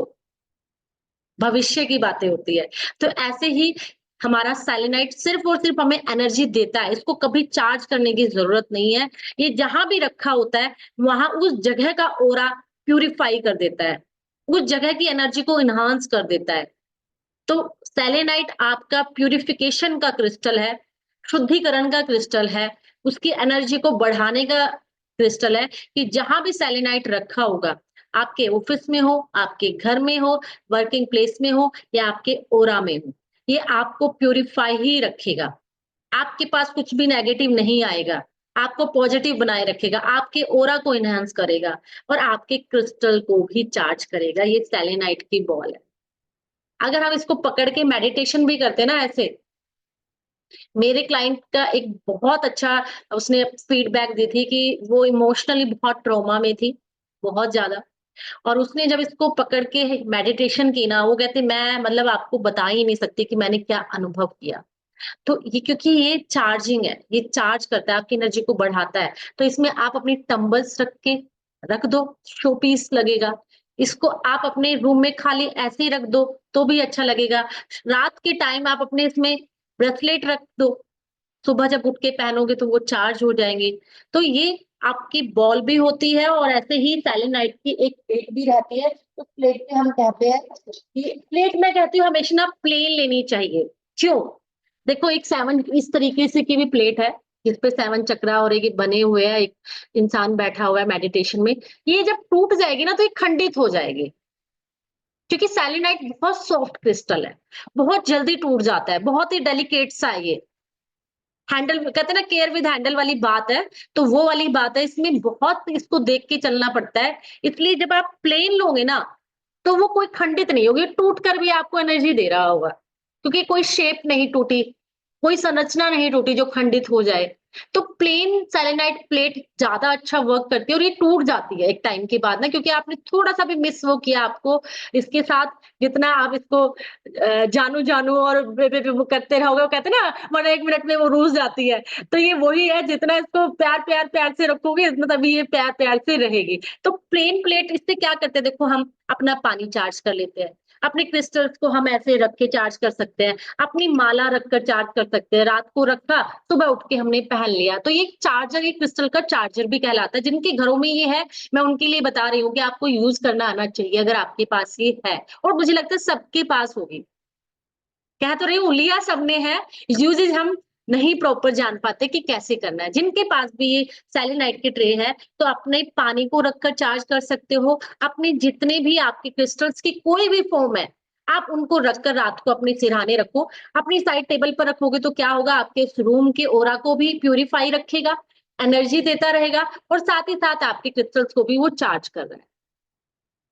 भविष्य की बातें होती है। तो ऐसे ही हमारा सेलेनाइट सिर्फ और सिर्फ हमें एनर्जी देता है, इसको कभी चार्ज करने की जरूरत नहीं है। ये जहां भी रखा होता है वहां उस जगह का ऑरा प्यूरिफाई कर देता है, उस जगह की एनर्जी को इन्हांस कर देता है। तो सेलेनाइट आपका प्यूरिफिकेशन का क्रिस्टल है, शुद्धिकरण का क्रिस्टल है, उसकी एनर्जी को बढ़ाने का क्रिस्टल है। कि जहां भी सेलेनाइट रखा होगा, आपके ऑफिस में हो, आपके घर में हो, वर्किंग प्लेस में हो या आपके ओरा में हो, ये आपको प्यूरिफाई ही रखेगा। आपके पास कुछ भी नेगेटिव नहीं आएगा, आपको पॉजिटिव बनाए रखेगा, आपके ओरा को एनहांस करेगा और आपके क्रिस्टल को भी चार्ज करेगा। ये सेलेनाइट की बॉल है। अगर हम इसको पकड़ के मेडिटेशन भी करते हैं ना ऐसे, मेरे क्लाइंट का एक बहुत अच्छा उसने फीडबैक दी थी कि वो इमोशनली बहुत ट्रॉमा में थी, बहुत ज्यादा। और उसने जब इसको पकड़ के मेडिटेशन की ना, वो कहते मैं मतलब आपको बता ही नहीं सकती कि मैंने क्या अनुभव किया। तो ये क्योंकि ये चार्जिंग है, ये चार्ज करता है, आपकी एनर्जी को बढ़ाता है। तो इसमें आप अपनी टंबल्स रख दो, शो पीस लगेगा। इसको आप अपने रूम में खाली ऐसे ही रख दो तो भी अच्छा लगेगा। रात के टाइम आप अपने इसमें ब्रेसलेट रख दो, सुबह जब उठ के पहनोगे तो वो चार्ज हो जाएंगे। तो ये आपकी बॉल भी होती है और ऐसे ही सेलेनाइट की एक प्लेट भी रहती है। तो प्लेट पे हम कहते हैं कि प्लेट, मैं कहती हूँ हमेशा ना प्लेन लेनी चाहिए। क्यों? देखो एक 7 इस तरीके से की भी प्लेट है, जिसपे 7 चक्रा और एक बने हुए हैं, एक इंसान बैठा हुआ है मेडिटेशन में। ये जब टूट जाएगी ना तो ये खंडित हो जाएगी, क्योंकि सेलेनाइट बहुत सॉफ्ट क्रिस्टल है, बहुत जल्दी टूट जाता है, बहुत ही डेलिकेट सा है ये। हैंडल कहते हैं ना, केयर विद हैंडल वाली बात है, तो वो वाली बात है। इसमें बहुत इसको देख के चलना पड़ता है। इसलिए जब आप प्लेन लोगे ना, तो वो कोई खंडित नहीं होगी, टूट कर भी आपको एनर्जी दे रहा होगा, क्योंकि कोई शेप नहीं टूटी, कोई संरचना नहीं टूटी जो खंडित हो जाए। तो प्लेन सेलेनाइट प्लेट ज्यादा अच्छा वर्क करती है और ये टूट जाती है एक टाइम के बाद ना, क्योंकि आपने थोड़ा सा भी मिस वो किया। आपको इसके साथ जितना आप इसको जानू जानू और वो करते रहोगे, वो कहते हैं ना, वरना 1 मिनट में वो रूस जाती है। तो ये वही है, जितना इसको प्यार प्यार प्यार से रखोगे इतना तभी ये प्यार प्यार से रहेगी। तो प्लेन प्लेट इससे क्या करते हैं, देखो हम अपना पानी चार्ज कर लेते हैं, अपने क्रिस्टल्स को हम ऐसे रख के चार्ज कर सकते हैं, अपनी माला रखकर चार्ज कर सकते हैं। रात को रखा, सुबह उठ के हमने पहन लिया। तो ये चार्जर, ये क्रिस्टल का चार्जर भी कहलाता है। जिनके घरों में ये है, मैं उनके लिए बता रही हूँ कि आपको यूज करना आना चाहिए अगर आपके पास ये है। और मुझे लगता है सबके पास होगी। कह तो रही हूँ लिया सबने है, यूजेज हम नहीं प्रॉपर जान पाते कि कैसे करना है। जिनके पास भी ये सेलेनाइट की ट्रे है, तो अपने पानी को रखकर चार्ज कर सकते हो। अपने जितने भी आपके क्रिस्टल्स की कोई भी फॉर्म है, आप उनको रखकर रात को अपने सिरहाने रखो। अपनी साइड टेबल पर रखोगे तो क्या होगा, आपके इस रूम के ऑरा को भी प्यूरिफाई रखेगा, एनर्जी देता रहेगा और साथ ही साथ आपके क्रिस्टल्स को भी वो चार्ज कर रहा है।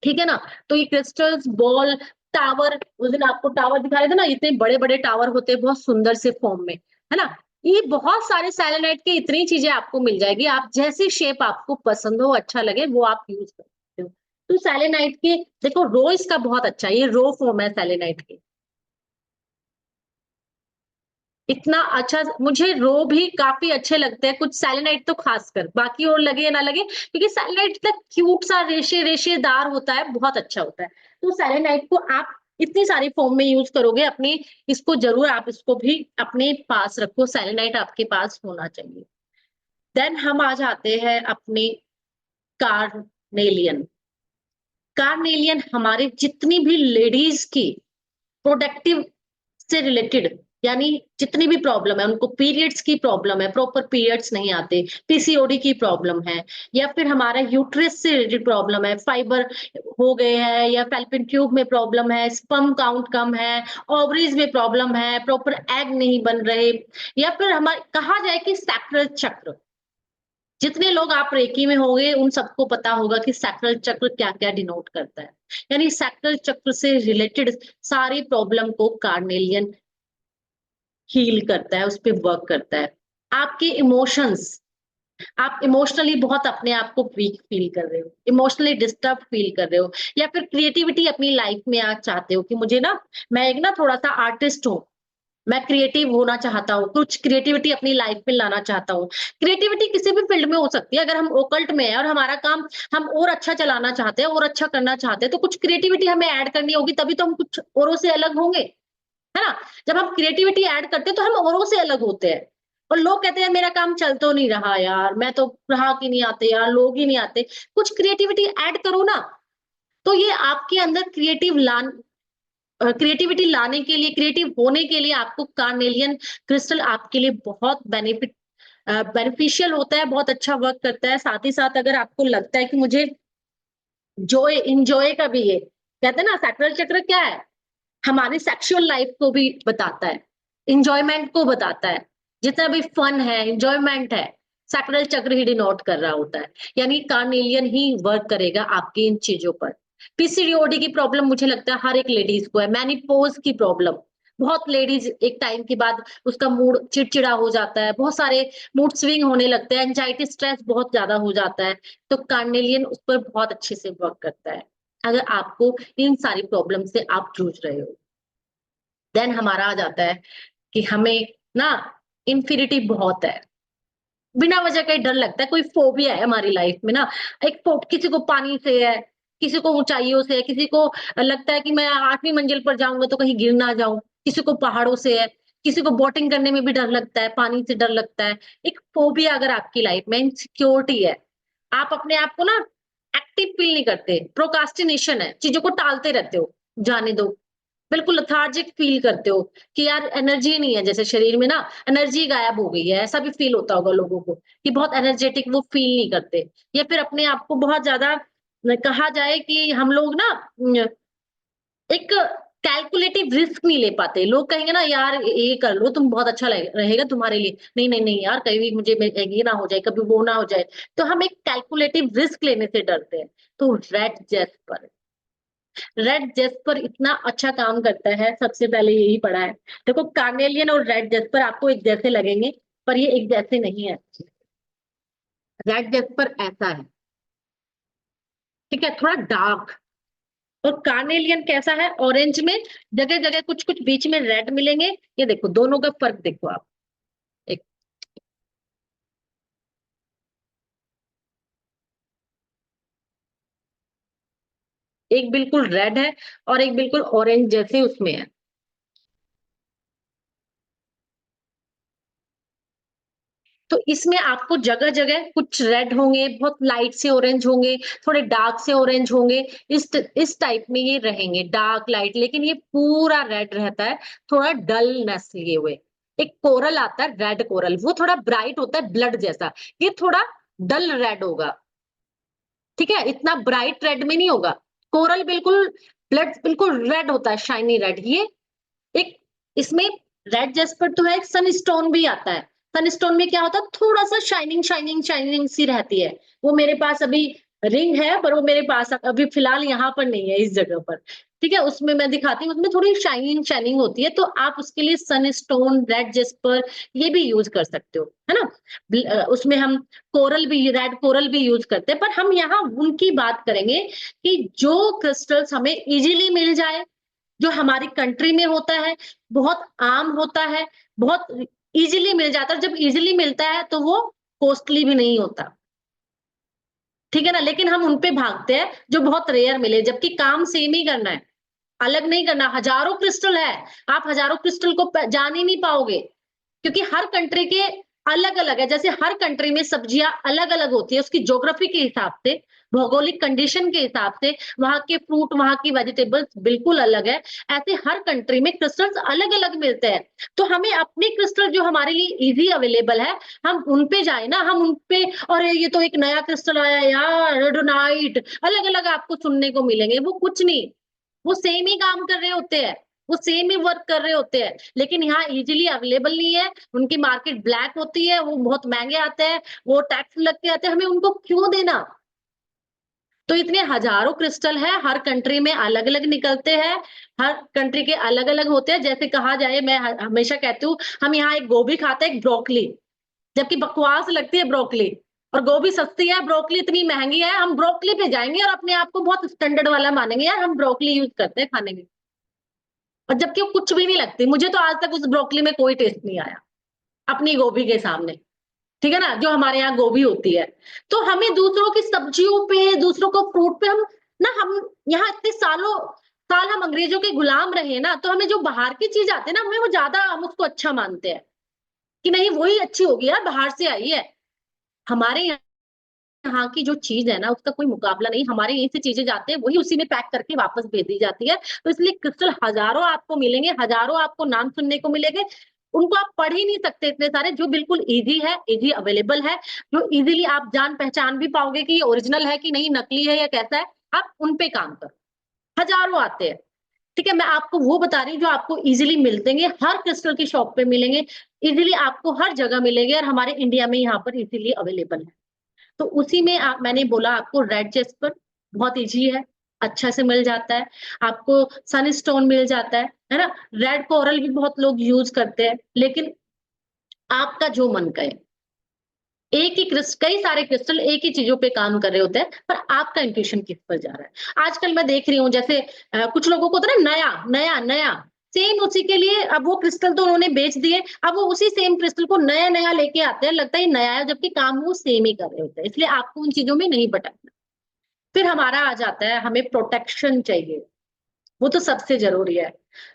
ठीक है ना? तो ये क्रिस्टल्स, बॉल, टावर, उस दिन आपको टावर दिखाए थे ना, इतने बड़े-बड़े टावर होते हैं बहुत सुंदर से फॉर्म में, है ना? ये बहुत सारे सेलेनाइट की इतनी चीजें आपको मिल जाएगी, आप जैसी शेप आपको पसंद हो, अच्छा लगे वो आप यूज कर सकते हो। तो सेलेनाइट के देखो रो इसका बहुत अच्छा है, ये रो फॉर्म है सेलेनाइट के। इतना अच्छा मुझे रो भी काफ़ी अच्छे लगते हैं, कुछ सेलेनाइट तो ख़ासकर, बाकी और लगे या ना लगे, क्योंकि सेलेनाइट इतना क्यूट सा रेशेदार होता है, बहुत अच्छा होता है। तो सेलेनाइट को आप इतनी सारी फ़ॉर्म में यूज़ करोगे, अपनी इसको ज़रूर आप इसको भी अपने पास रखो, सेलेनाइट आपके पास होना चाहिए। देन हम आ जाते हैं अपने कार्नेलियन। कार्नेलियन हमारे जितनी भी लेडीज़ की प्रोडक्टिव से रिलेटेड, यानी जितनी भी प्रॉब्लम है, उनको पीरियड्स की प्रॉब्लम है, प्रॉपर पीरियड्स नहीं आते, पीसीओडी की प्रॉब्लम है, या फिर हमारा यूट्रस से रिलेटेड प्रॉब्लम है, फाइबर हो गए हैं, या फैल्लोपियन ट्यूब में प्रॉब्लम है, स्पर्म काउंट कम है, ओवरीज में प्रॉब्लम है, प्रॉपर एग नहीं बन रहे, या फिर हमारे कहा जाए कि सैक्रल चक्र, जितने लोग आप रेकी में होंगे उन सबको पता होगा कि सैक्रल चक्र क्या-क्या डिनोट करता है। यानी सैक्रल चक्र से रिलेटेड सारी प्रॉब्लम को कार्नेलियन हील करता है, उस पे वर्क करता है। आपके इमोशंस, आप इमोशनली बहुत अपने आप को वीक फील कर रहे हो, इमोशनली डिस्टर्ब फील कर रहे हो, या फिर क्रिएटिविटी अपनी लाइफ में आज चाहते हो कि मुझे ना, मैं एक ना थोड़ा-सा आर्टिस्ट हूँ, मैं क्रिएटिव होना चाहता हूँ, कुछ क्रिएटिविटी अपनी लाइफ में लाना चाहता हूँ। क्रिएटिविटी किसी भी फील्ड में हो सकती है, अगर हम ओकल्ट में हैं और हमारा काम हम और अच्छा चलाना चाहते हैं और अच्छा करना चाहते हैं, तो कुछ क्रिएटिविटी हमें ऐड करनी होगी, तभी तो हम कुछ औरों से अलग होंगे, है ना? जब हम क्रिएटिविटी ऐड करते हैं, तो हम औरों से अलग होते हैं। और लोग कहते हैं मेरा काम चल तो नहीं रहा यार, मैं तो ग्राहक ही नहीं आते यार, लोग ही नहीं आते। कुछ क्रिएटिविटी ऐड करो ना, तो ये आपके अंदर क्रिएटिविटी लाने के लिए, क्रिएटिव होने के लिए आपको कार्नेलियन क्रिस्टल आपके लिए बहुत बेनिफिशियल होता है, बहुत अच्छा वर्क करता है। साथ ही साथ अगर आपको लगता है कि मुझे एन्जॉय का भी है, कहते हैं ना सैक्रल चक्र क्या है? हमारी सेक्सुअल लाइफ को भी बताता है, एन्जॉयमेंट को बताता है। जितना भी फन है, एन्जॉयमेंट है, सैक्रल चक्र ही डिनोट कर रहा होता है। यानी कार्नेलियन ही वर्क करेगा आपकी इन चीज़ों पर। पीसीओडी की प्रॉब्लम मुझे लगता है हर एक लेडीज़ को है, मेनोपॉज़ की प्रॉब्लम, बहुत लेडीज़ एक टाइम के बाद उसका मूड चिड़चिड़ा हो जाता है, बहुत सारे मूड स्विंग होने लगते हैं, एंग्जायटी, स्ट्रेस बहुत ज़्यादा हो जाता है, तो कार्नेलियन उस पर बहुत अच्छे से वर्क करता है। अगर आपको इन सारी प्रॉब्लम से आप जूझ रहे हो। देन हमारा आ जाता है कि हमें ना इन्फिनिटी बहुत है। बिना वजह का ही डर लगता है, कोई फ़ोबिया है हमारी लाइफ़ में ना। एक फ़ो किसी को पानी से है, किसी को ऊँचाइयों से है, किसी को लगता है कि मैं 8वीं मंजिल पर जाऊँगा तो कहीं गिर ना जाऊँ, किसी को पहाड़ों से है, किसी को बोटिंग करने में भी डर लगता है, पानी से डर लगता है। एक फ़ोबिया अगर आपकी लाइफ़ में इनसिक्योरिटी है, आप अपने आप को ना एक्टिव फ़ील नहीं करते, प्रोक्रास्टिनेशन है, चीज़ों को टालते रहते हो, जाने दो। बिल्कुल लेथार्जिक फ़ील करते हो कि यार एनर्जी नहीं है, जैसे शरीर में ना एनर्जी गायब हो गई है, ऐसा भी फ़ील होता होगा लोगों को कि बहुत एनर्जेटिक वो फ़ील नहीं करते, या फिर अपने आप को बहुत ज़्यादा कहा जाए कि हम लोग ना एक कैलकुलेटिव रिस्क नहीं ले पाते। लोग कहेंगे ना यार ये कर लो, तुम बहुत अच्छा रहेगा तुम्हारे लिए। नहीं, नहीं, नहीं यार, कहीं भी मुझे ये ना हो जाए, कभी वो ना हो जाए। तो हम एक कैलकुलेटिव रिस्क लेने से डरते हैं। तो रेड जेस्पर इतना अच्छा काम करता है, सबसे पहले यही पढ़ा है। देखो कार्नेलियन और रेड जेस्पर आपको एक जैसे लगेंगे, पर ये एक जैसे नहीं है। रेड जेस्पर ऐसा है, ठीक है, थोड़ा डार्क। और कार्नेलियन कैसा है, ऑरेंज में जगह-जगह कुछ-कुछ बीच में रेड मिलेंगे। ये देखो दोनों का फ़र्क देखो आप। एक एक बिल्कुल रेड है और एक बिल्कुल ऑरेंज जैसे उसमें है। तो इसमें आपको जगह-जगह कुछ रेड होंगे, बहुत लाइट से ऑरेंज होंगे, थोड़े डार्क से ऑरेंज होंगे, इस टाइप में ये रहेंगे, डार्क, लाइट, लेकिन ये पूरा रेड रहता है, थोड़ा डलनेस लिए हुए। एक कोरल आता है रेड कोरल, वो थोड़ा ब्राइट होता है ब्लड जैसा, ये थोड़ा डल रेड होगा, ठीक है? इतना ब्राइट रेड में नहीं होगा। कोरल बिल्कुल ब्लड बिल्कुल रेड होता है, शाइनी रेड। ये एक इसमें रेड जेस्पर तो है, एक सनस्टोन भी आता है। सनस्टोन में क्या होता है, थोड़ा-सा शाइनिंग सी रहती है। वो मेरे पास अभी रिंग है, पर वो मेरे पास अभी फिलहाल यहाँ पर नहीं है, इस जगह पर। ठीक है? उसमें मैं दिखाती हूँ, उसमें थोड़ी शाइनिंग शाइनिंग होती है, तो आप उसके लिए सनस्टोन, रेड जेस्पर ये भी यूज़ कर सकते हो, है ना? उसमें हम कोरल भी रेड कोरल भी यूज़ करते हैं, पर हम यहाँ उनकी बात करेंगे कि जो क्रिस्टल्स हमें ईज़िली मिल जाए, जो हमारी कंट्री में होता है, बहुत आम होता है, बहुत ईज़िली मिल जाता है। जब ईज़िली मिलता है तो वो कॉस्टली भी नहीं होता, ठीक है ना? लेकिन हम उन पे भागते हैं जो बहुत रेयर मिले, जबकि काम सेम ही करना है, अलग नहीं करना। हज़ारों क्रिस्टल है, आप हज़ारों क्रिस्टल को जान ही नहीं पाओगे। क्योंकि हर कंट्री के अलग-अलग है, जैसे हर कंट्री में सब्जियाँ अलग-अलग होती है, उसकी ज्योग्राफी के हिसाब से, भौगोलिक कंडीशन के हिसाब से, वहाँ के फ्रूट, वहाँ की वेजिटेबल्स बिल्कुल अलग है। ऐसे हर कंट्री में क्रिस्टल्स अलग-अलग मिलते हैं। तो हमें अपने क्रिस्टल जो हमारे लिए ईज़ी अवेलेबल है, हम उन पे जाएँ ना, हम उन पे अरे! ये तो एक नया क्रिस्टल आया है यार, रेडोनाइट, अलग-अलग आपको सुनने को मिलेंगे, वो कुछ नहीं, वो सेम ही काम कर रहे होते हैं। वो सेम ही वर्क कर रहे होते हैं, लेकिन यहाँ इजीली अवेलेबल नहीं है, उनकी मार्केट ब्लैक होती है, वो बहुत महंगे आते हैं, वो टैक्स लग के आते हैं, हमें उनको क्यों देना? तो इतने हजारों क्रिस्टल है, हर कंट्री में अलग अलग निकलते हैं, हर कंट्री के अलग अलग होते हैं। जैसे कहा जाए, मैं हमेशा कहती हूँ, हम यहाँ एक गोभी खाते हैं, एक ब्रोकली, जबकि बकवास लगती है ब्रोकली, और गोभी सस्ती है, ब्रोकली इतनी महंगी है, हम ब्रोकली पे जाएंगे और अपने आप को बहुत स्टैंडर्ड वाला मानेंगे, यार हम ब्रोकली यूज करते हैं खाने में, और जबकि वो कुछ भी नहीं लगती। मुझे तो आज तक उस ब्रोकली में कोई टेस्ट नहीं आया अपनी गोभी के सामने, ठीक है ना, जो हमारे यहाँ गोभी होती है। तो हमें दूसरों की सब्जियों पे, दूसरों को फ्रूट पे हम यहाँ इतने सालों साल हम अंग्रेजों के गुलाम रहे ना, तो हमें जो बाहर की चीज आती है ना, हमें वो ज्यादा, हम उसको अच्छा मानते हैं कि नहीं वही अच्छी होगी यार, बाहर से आई है। हमारे यहाँ की जो चीज है ना, उसका कोई मुकाबला नहीं, हमारे यहीं से चीजें जाते हैं, वही उसी में पैक करके वापस भेज दी जाती है। तो इसलिए क्रिस्टल हजारों आपको मिलेंगे, हजारों आपको नाम सुनने को मिलेंगे, उनको आप पढ़ ही नहीं सकते इतने सारे, जो बिल्कुल इजी है, इजी अवेलेबल है, जो इजीली आप जान पहचान भी पाओगे कि ये ओरिजिनल है कि नहीं, नकली है या कैसा है, आप उन पे काम करो। हजारों आते हैं, ठीक है, मैं आपको वो बता रही हूँ जो आपको इजीली मिलतेंगे, हर क्रिस्टल की शॉप पे मिलेंगे, इजीली आपको हर जगह मिलेंगे, और हमारे इंडिया में यहाँ पर इजीली अवेलेबल है। तो उसी में आप, मैंने बोला आपको रेड जेस्पर बहुत इजी है, अच्छा से मिल जाता है, आपको सनस्टोन मिल जाता है ना, रेड कोरल भी बहुत लोग यूज करते हैं, लेकिन आपका जो मन करे, एक ही कई सारे क्रिस्टल एक ही चीजों पे काम कर रहे होते हैं, पर आपका इंट्यूशन किस पर जा रहा है। आजकल मैं देख रही हूँ, जैसे कुछ लोगों को तो ना नया नया नया सेम, उसी के लिए अब वो क्रिस्टल तो उन्होंने बेच दिए, अब वो उसी सेम क्रिस्टल को नया नया लेके आते हैं, लगता है नया है, जबकि काम वो सेम ही कर रहे होते हैं। इसलिए आपको उन चीजों में नहीं भटकना। फिर हमारा आ जाता है, हमें प्रोटेक्शन चाहिए, वो तो सबसे जरूरी है।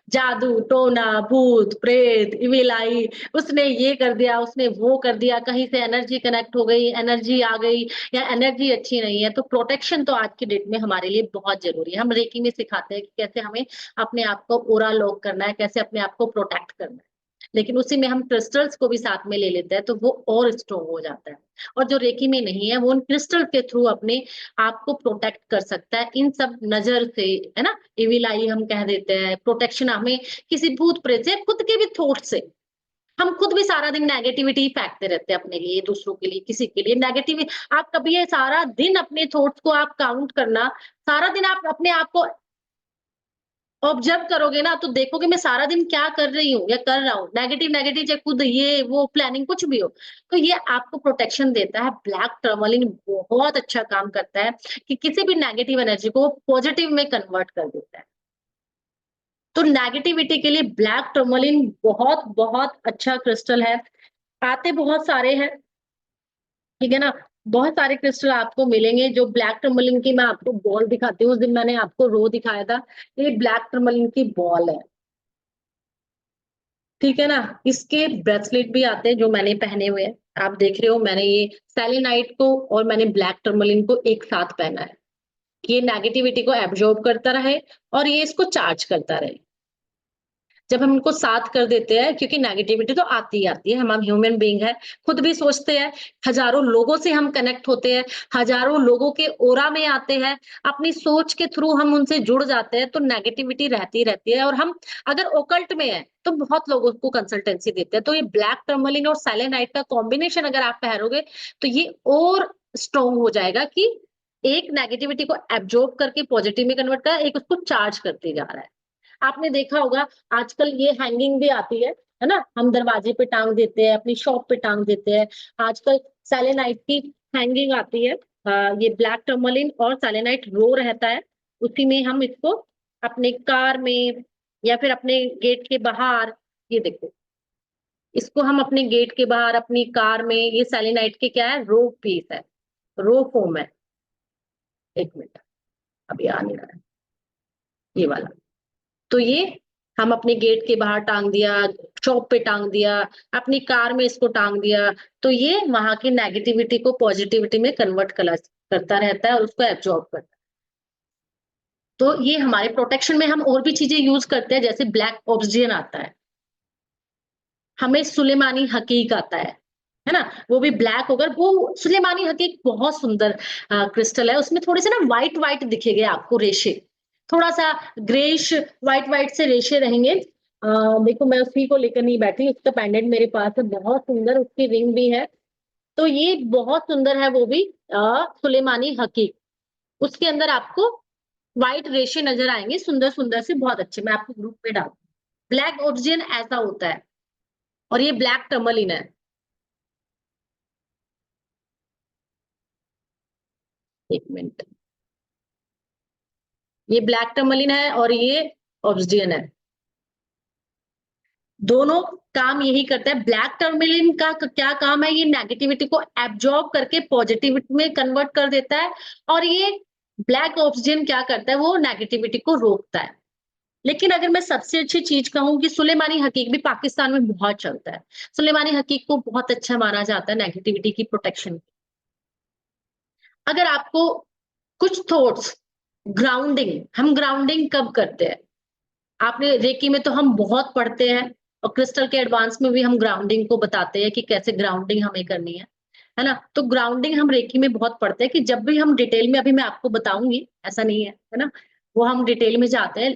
जादू टोना, भूत प्रेत, इविल आई, उसने ये कर दिया, उसने वो कर दिया, कहीं से एनर्जी कनेक्ट हो गई, एनर्जी आ गई, या एनर्जी अच्छी नहीं है, तो प्रोटेक्शन तो आज की डेट में हमारे लिए बहुत जरूरी है। हम रेकी में सिखाते हैं कि कैसे हमें अपने आप को ओरा लॉक करना है, कैसे अपने आप को प्रोटेक्ट करना है, लेकिन उसी में हम क्रिस्टल्स को भी साथ में ले लेते हैं, तो वो और स्ट्रोंग हो जाता है। और जो रेकी में नहीं है, वो उन क्रिस्टल के थ्रू अपने आप को प्रोटेक्ट कर सकता है इन सब नजर से, है ना, इविल आई हम कह देते हैं, प्रोटेक्शन हमें किसी भूत प्रेत से, खुद के भी थॉट से। हम खुद भी सारा दिन नेगेटिविटी फेंकते रहते हैं अपने लिए, दूसरों के लिए, किसी के लिए नेगेटिव। आप कभी ये सारा दिन अपने थॉट्स को आप काउंट करना, सारा दिन आप अपने आप को ऑब्जर्व करोगे ना, तो देखोगे मैं सारा दिन क्या कर रही हूँ या कर रहा हूँ, नेगेटिव नेगेटिव, चाहे खुद ये वो प्लानिंग कुछ भी हो, तो ये आपको प्रोटेक्शन देता है। ब्लैक टर्मलिन बहुत अच्छा काम करता है कि किसी भी नेगेटिव एनर्जी को पॉजिटिव में कन्वर्ट कर देता है। तो नेगेटिविटी के लिए ब्लैक टर्मलिन बहुत बहुत अच्छा क्रिस्टल है। आते बहुत सारे हैं, ठीक है ना, बहुत सारे क्रिस्टल आपको मिलेंगे। जो ब्लैक टर्मलिन की मैं आपको बॉल दिखाती हूँ, उस दिन मैंने आपको रो दिखाया था, ये ब्लैक टर्मलिन की बॉल है, ठीक है ना। इसके ब्रेसलेट भी आते हैं जो मैंने पहने हुए हैं, आप देख रहे हो, मैंने ये सेलेनाइट को और मैंने ब्लैक टर्मलिन को एक साथ पहना है कि ये नेगेटिविटी को एब्जॉर्ब करता रहे और ये इसको चार्ज करता रहे। जब हम इनको साथ कर देते हैं, क्योंकि नेगेटिविटी तो आती ही आती है, हम ह्यूमन बीइंग है, खुद भी सोचते हैं, हजारों लोगों से हम कनेक्ट होते हैं, हजारों लोगों के ओरा में आते हैं, अपनी सोच के थ्रू हम उनसे जुड़ जाते हैं, तो नेगेटिविटी रहती रहती है। और हम अगर ओकल्ट में है तो बहुत लोगों को कंसल्टेंसी देते हैं। तो ये ब्लैक टर्मलिन और सेलेनाइट का कॉम्बिनेशन अगर आप पहनोगे, तो ये और स्ट्रॉन्ग हो जाएगा कि एक नेगेटिविटी को एब्जॉर्ब करके पॉजिटिव में कन्वर्ट कर, एक उसको चार्ज करते जा रहा है। आपने देखा होगा, आजकल ये हैंगिंग भी आती है ना, हम दरवाजे पे टांग देते हैं, अपनी शॉप पे टांग देते हैं। आजकल सेलेनाइट की हैंगिंग आती है, ये ब्लैक टर्मलिन और सेलेनाइट रो रहता है, उसी में हम इसको अपने कार में या फिर अपने गेट के बाहर, ये देखो, इसको हम अपने गेट के बाहर, अपनी कार में, ये सेलेनाइट के क्या है, रो पीस है, रो फोम है। एक मिनट, अभी आ नहीं रहा है ये वाला। तो ये हम अपने गेट के बाहर टांग दिया, शॉप पे टांग दिया, अपनी कार में इसको टांग दिया, तो ये वहां की नेगेटिविटी को पॉजिटिविटी में कन्वर्ट करता रहता है और उसको एब्जॉर्ब करता है। तो ये हमारे प्रोटेक्शन में हम और भी चीजें यूज करते हैं, जैसे ब्लैक ऑब्सिडियन आता है, हमें सुलेमानी हकीक आता है ना, वो भी ब्लैक होकर, वो सुलेमानी हकीक बहुत सुंदर क्रिस्टल है, उसमें थोड़े से ना व्हाइट व्हाइट दिखेंगे आपको रेशे, थोड़ा सा ग्रेइश व्हाइट व्हाइट से रेशे रहेंगे। देखो मैं उसी को लेकर नहीं बैठी, उसका पेंडेंट मेरे पास है, बहुत सुंदर, उसकी रिंग भी है। तो ये बहुत सुंदर है, वो भी सुलेमानी हकीक। उसके अंदर आपको व्हाइट रेशे नजर आएंगे, सुंदर सुंदर से, बहुत अच्छे। मैं आपको ग्रुप में डालू। ब्लैक ऑब्सिडियन ऐसा होता है, और ये ब्लैक टर्मलिन है। एक मिनट, ये ब्लैक टर्मलिन है और ये ऑब्सिडियन है। दोनों काम यही करता है। ब्लैक टर्मलिन का क्या काम है, ये नेगेटिविटी को एब्जॉर्ब करके पॉजिटिविटी में कन्वर्ट कर देता है, और ये ब्लैक ऑब्सिडियन क्या करता है, वो नेगेटिविटी को रोकता है। लेकिन अगर मैं सबसे अच्छी चीज कहूँ कि सुलेमानी हकीक भी पाकिस्तान में बहुत चलता है। सुलेमानी हकीक को बहुत अच्छा माना जाता है नेगेटिविटी की प्रोटेक्शन। अगर आपको कुछ थॉट्स, ग्राउंडिंग, हम ग्राउंडिंग कब करते हैं? आपने रेकी में तो हम बहुत पढ़ते हैं, और क्रिस्टल के एडवांस में भी हम ग्राउंडिंग को बताते हैं कि कैसे ग्राउंडिंग हमें करनी है ना? तो ग्राउंडिंग हम रेकी में बहुत पढ़ते हैं, कि जब भी हम डिटेल में, अभी मैं आपको बताऊंगी, ऐसा नहीं है ना? वो हम डिटेल में जाते हैं,